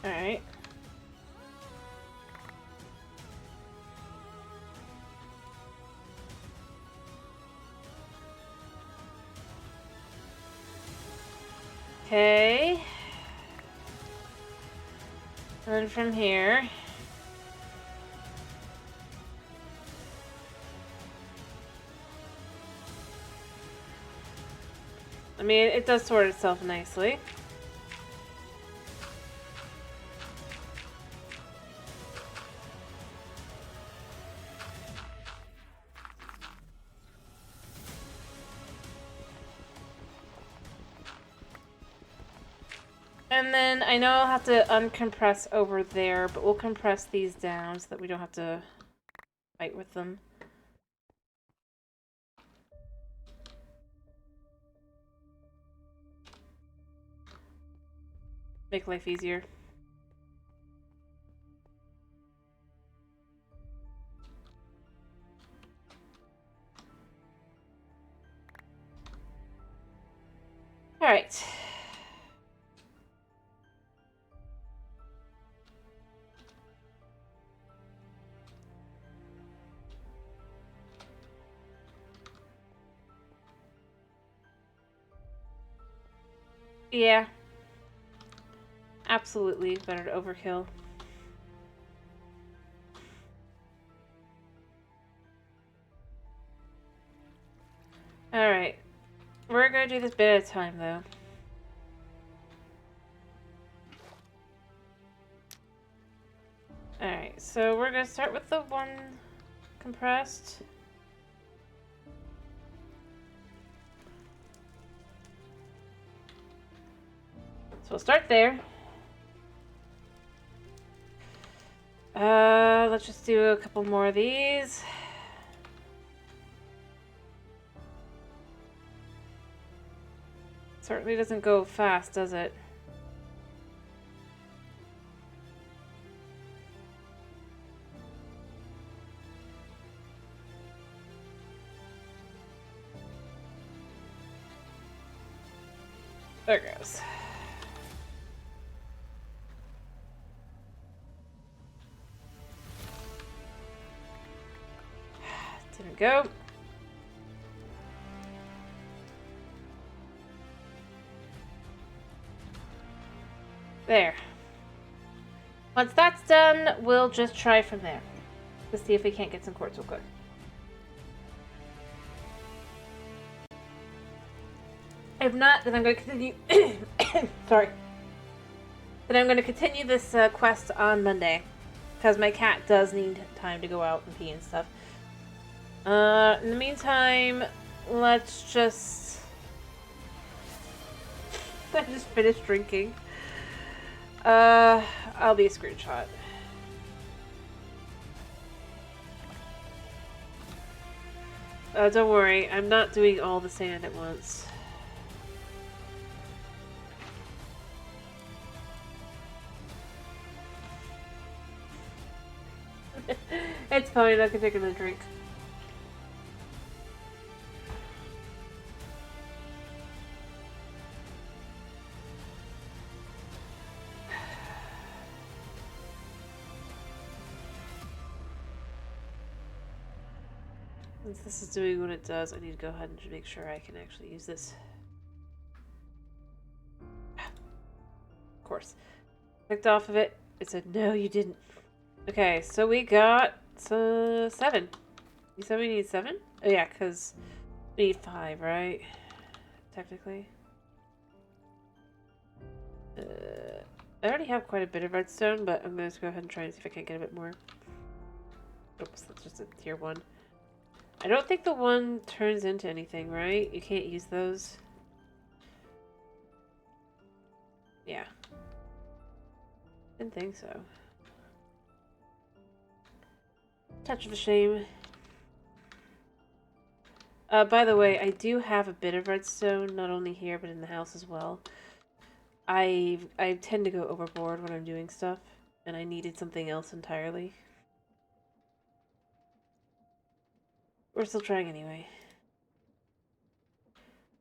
Alright. Okay. And then from here. I mean, it does sort itself nicely. And then I know I'll have to uncompress over there, but we'll compress these down so that we don't have to fight with them. Make life easier. All right. Yeah. Absolutely better to overkill. Alright. We're gonna do this bit at a time, though. Alright, so we're gonna start with the one compressed. So we'll start there. Let's just do a couple more of these. Certainly doesn't go fast, does it? There it goes. Didn't go. There. Once that's done, we'll just try from there. Let's see if we can't get some quartz real quick. If not, then I'm going to continue. Sorry. Then I'm going to continue this quest on Monday. Because my cat does need time to go out and pee and stuff. In the meantime, let's just... I just finished drinking. I'll be a screenshot. Don't worry, I'm not doing all the sand at once. It's fine, I can take another drink. Since this is doing what it does, I need to go ahead and make sure I can actually use this. Of course. Clicked off of it. It said, no, you didn't. Okay, so we got 7. You said we need 7? Oh yeah, because we need 5, right? Technically. I already have quite a bit of redstone, but I'm going to go ahead and try and see if I can get a bit more. Oops, that's just a tier 1. I don't think the 1 turns into anything, right? You can't use those. Yeah. Didn't think so. Touch of a shame. By the way, I do have a bit of redstone, not only here, but in the house as well. I tend to go overboard when I'm doing stuff, and I needed something else entirely. We're still trying anyway.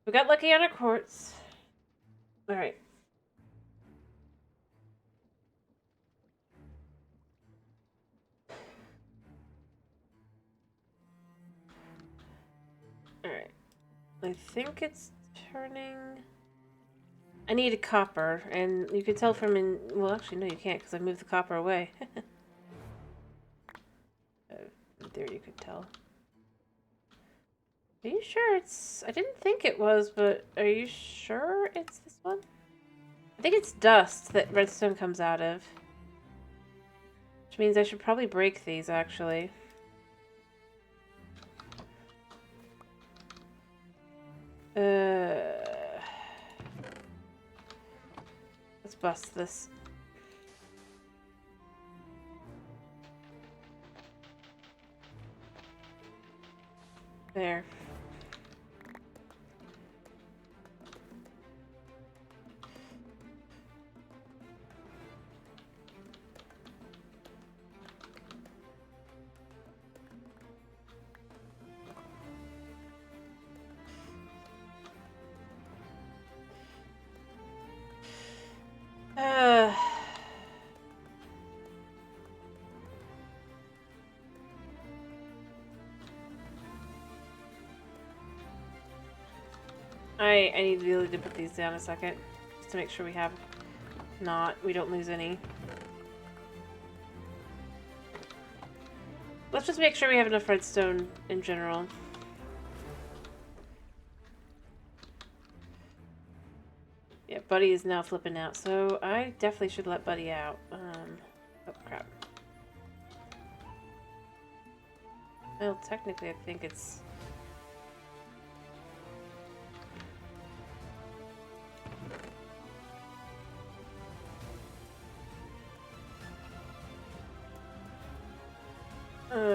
We got lucky on our quartz. Alright. Alright. I think it's turning... I need a copper, and you can tell from in... Well, actually, no, you can't, because I moved the copper away. In theory, you could tell. Are you sure it's... I didn't think it was, but are you sure it's this one? I think it's dust that redstone comes out of. Which means I should probably break these, actually. Let's bust this. There. I need really to put these down a second, just to make sure we have we don't lose any. Let's just make sure we have enough redstone in general. Yeah, Buddy is now flipping out, so I definitely should let Buddy out. Oh crap. Well, technically I think it's...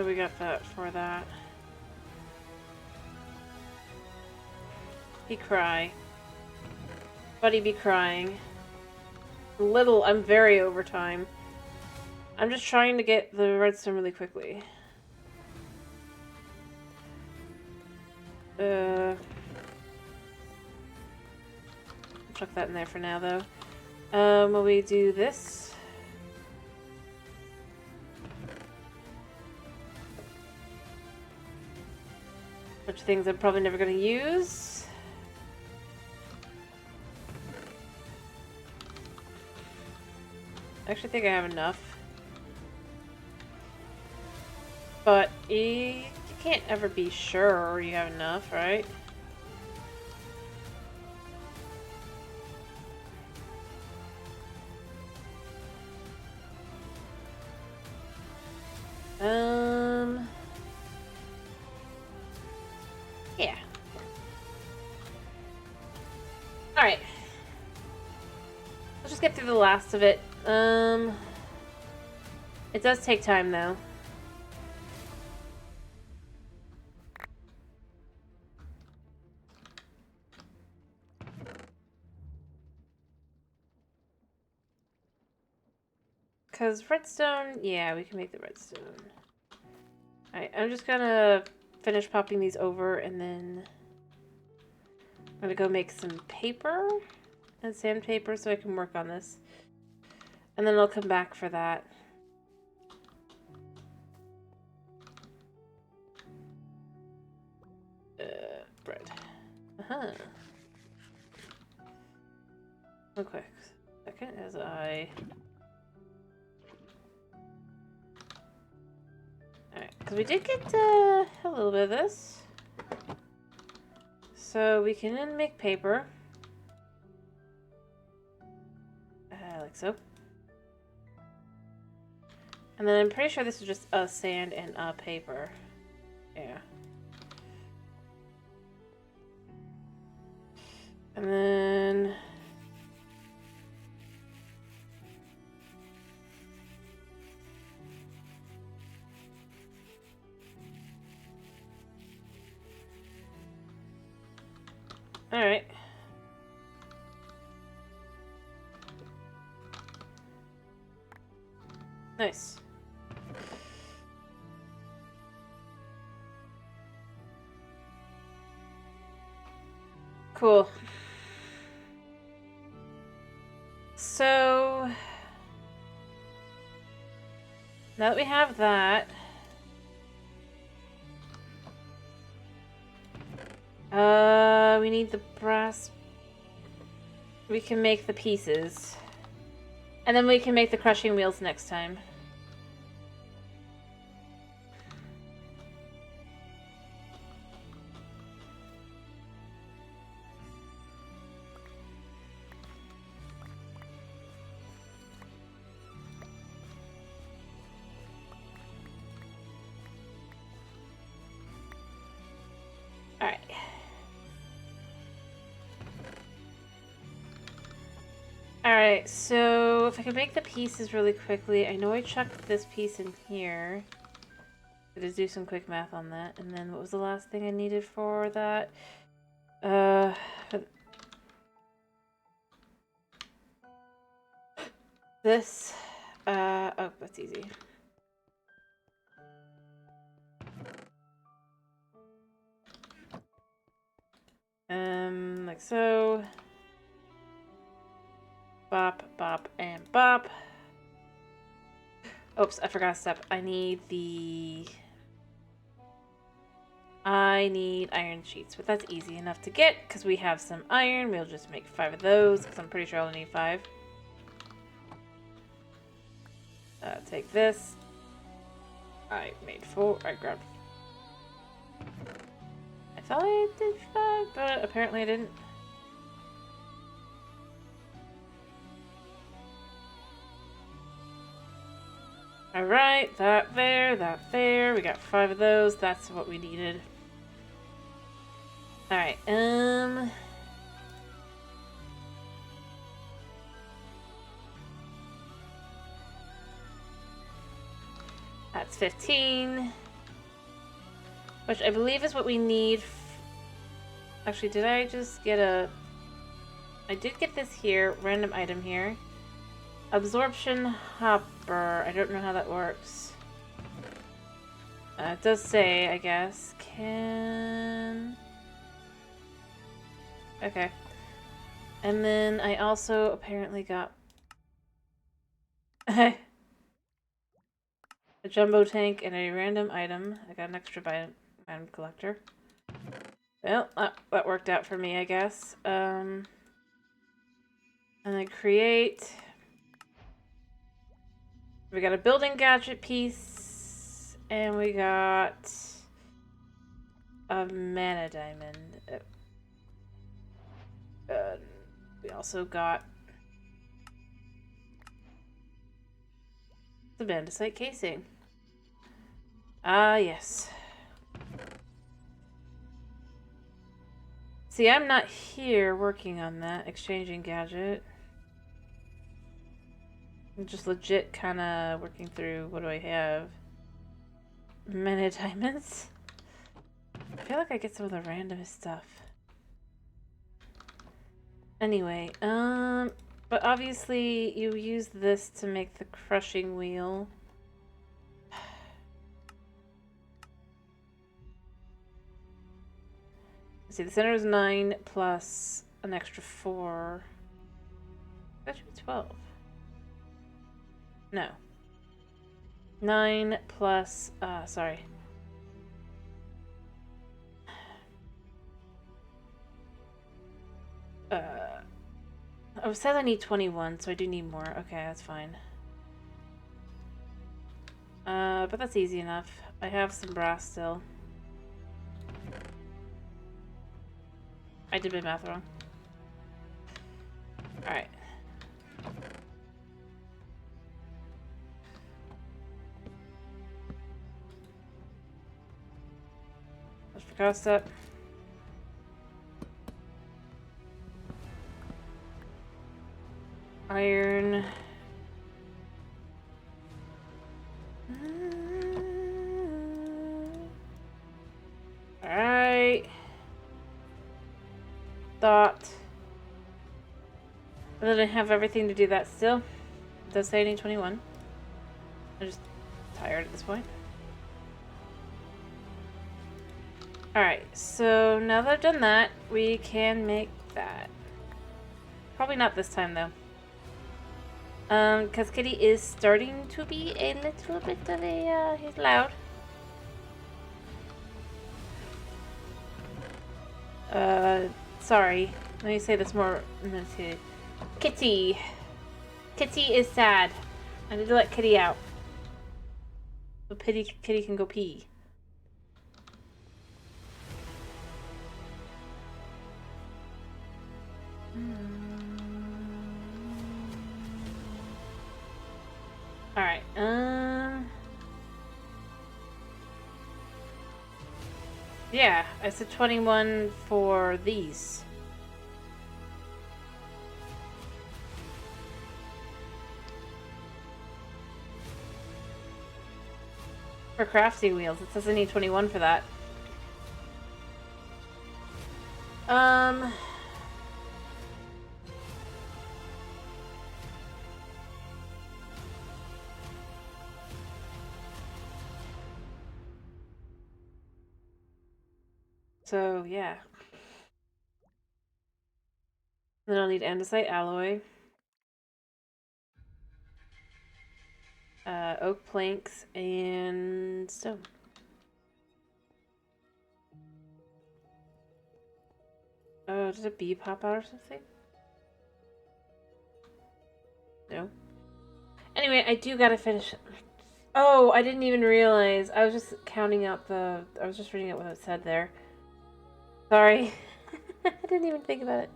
we got that for that. He cry. Buddy be crying. I'm very over time. I'm just trying to get the redstone really quickly. Chuck that in there for now, though. Will we do this? Bunch of things I'm probably never going to use. I actually think I have enough. But you can't ever be sure you have enough, right? Yeah. Alright. Let's just get through the last of it. It does take time, though. Because redstone, yeah, we can make the redstone. Alright, I'm just gonna finish popping these over and then I'm gonna go make some paper and sandpaper so I can work on this. And then I'll come back for that. Bread. Real quick second as I... Alright, because we did get a little bit of this. So we can then make paper. Like so. And then I'm pretty sure this is just a sand and a paper. Yeah. And then... Alright. Nice. Cool. So... now that we have that... we need the brass... We can make the pieces. And then we can make the crushing wheels next time. Alright. Alright, so if I can make the pieces really quickly, I know I chucked this piece in here. Just do some quick math on that. And then what was the last thing I needed for that? This. Oh, that's easy. Like so. Bop, bop, and bop. Oops, I forgot a step. I need iron sheets, but that's easy enough to get because we have some iron. We'll just make 5 of those because I'm pretty sure I'll need 5. Take this. I made 4. I grabbed... I thought I did 5, but apparently I didn't. Alright, that there. We got 5 of those. That's what we needed. Alright, that's 15. Which I believe is what we need. Actually, did I just get a... I did get this here, random item here. Absorption hopper. I don't know how that works. It does say, I guess, can... Okay. And then I also apparently got a jumbo tank and a random item. I got an extra item collector. Well, that worked out for me, I guess. And then create... We got a building gadget piece, and we got a mana diamond. We also got the bandicite casing. Ah, yes. See, I'm not here working on that, exchanging gadget. I'm just legit kind of working through, what do I have? Mana diamonds? I feel like I get some of the randomest stuff. Anyway, but obviously you use this to make the crushing wheel. Let's see, the center is 9 plus an extra 4. That should be 12. No. 9 plus, sorry. Oh, it says I need 21, so I do need more. Okay, that's fine. But that's easy enough. I have some brass still. I did my math wrong. Alright. Let's for cost up. Iron. Alright. Thought. And then I have everything to do that still. It does say I need 21. I'm just tired at this point. Alright, so now that I've done that, we can make that. Probably not this time though. Because Kitty is starting to be a little bit of a, he's loud. Sorry. Let me say this more enunciated. Kitty. Kitty is sad. I need to let Kitty out. So Kitty can go pee. Alright, yeah, I said 21 for these. For crafting wheels, it says I need 21 for that. So, yeah. Then I'll need andesite alloy. Oak planks and stone. Oh, did a bee pop out or something? No. Anyway, I do gotta finish. Oh, I didn't even realize. I was just counting out the... I was just reading out what it said there. Sorry. I didn't even think about it.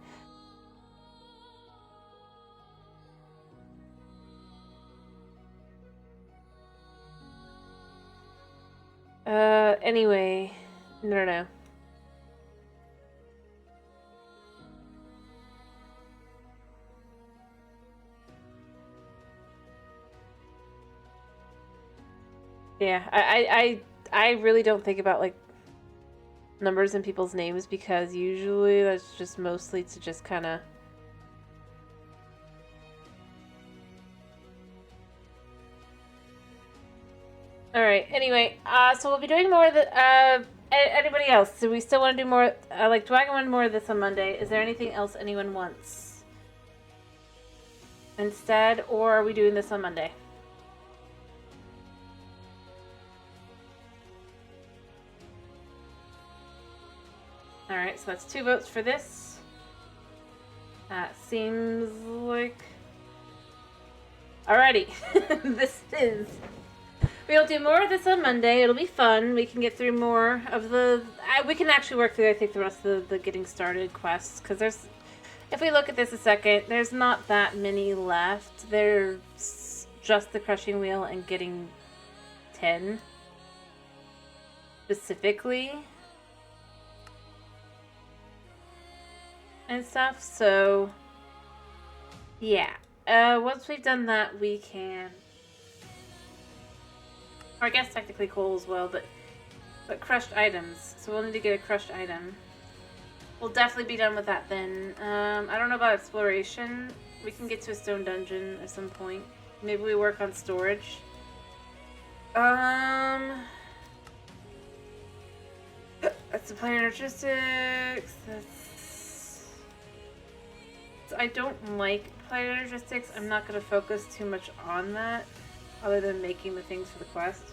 Anyway. No. Yeah, I really don't think about, like, numbers in people's names because usually that's just mostly to just kind of Alright, anyway, so we'll be doing more of the, anybody else? Do we still want to do more, like, do I want more of this on Monday? Is there anything else anyone wants instead, or are we doing this on Monday? Alright, so that's 2 votes for this. That seems like... Alrighty, this is... We'll do more of this on Monday. It'll be fun. We can get through more of the... we can actually work through, I think, the rest of the getting started quests. Because there's... If we look at this a second, there's not that many left. There's just the crushing wheel and getting 10. Specifically. And stuff. So... Yeah. Once we've done that, we can... Or I guess technically coal as well, but crushed items. So we'll need to get a crushed item. We'll definitely be done with that then. I don't know about exploration. We can get to a stone dungeon at some point. Maybe we work on storage. That's the planar logistics. That's... I don't like planar logistics. I'm not going to focus too much on that. Other than making the things for the quest.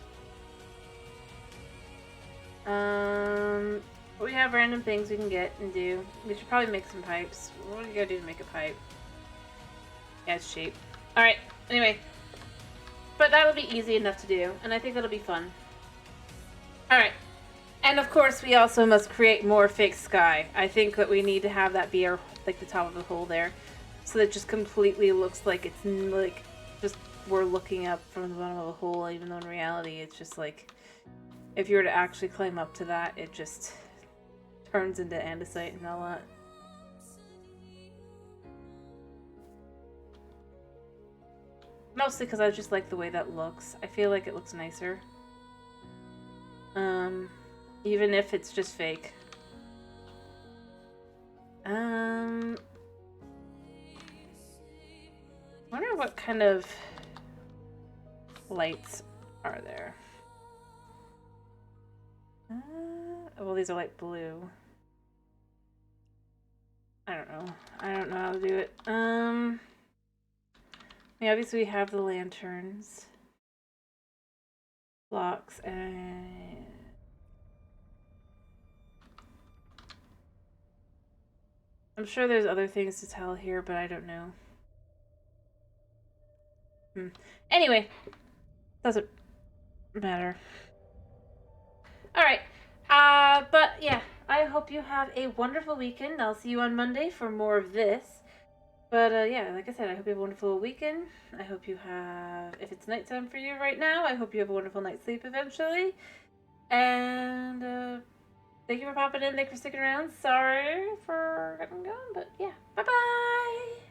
We have random things we can get and do. We should probably make some pipes. What do you gotta do to make a pipe? Yeah, it's cheap. Alright, anyway. But that would be easy enough to do, and I think that'll be fun. Alright. And of course, we also must create more fake sky. I think that we need to have that be our, like, the top of the hole there. So that it just completely looks like it's, like, just... we're looking up from the bottom of a hole, even though in reality it's just like, if you were to actually climb up to that, it just turns into andesite and all that. Mostly because I just like the way that looks. I feel like it looks nicer. Even if it's just fake. I wonder what kind of lights are there? Well, these are light blue. I don't know. I don't know how to do it. Yeah, obviously we have the lanterns. Blocks and... I'm sure there's other things to tell here, but I don't know. Anyway, doesn't matter. Alright, but yeah, I hope you have a wonderful weekend. I'll see you on Monday for more of this. But yeah, like I said, I hope you have a wonderful weekend. I hope you have, if it's nighttime for you right now, I hope you have a wonderful night's sleep eventually. And thank you for popping in. Thank you for sticking around. Sorry for getting going, but yeah, bye-bye!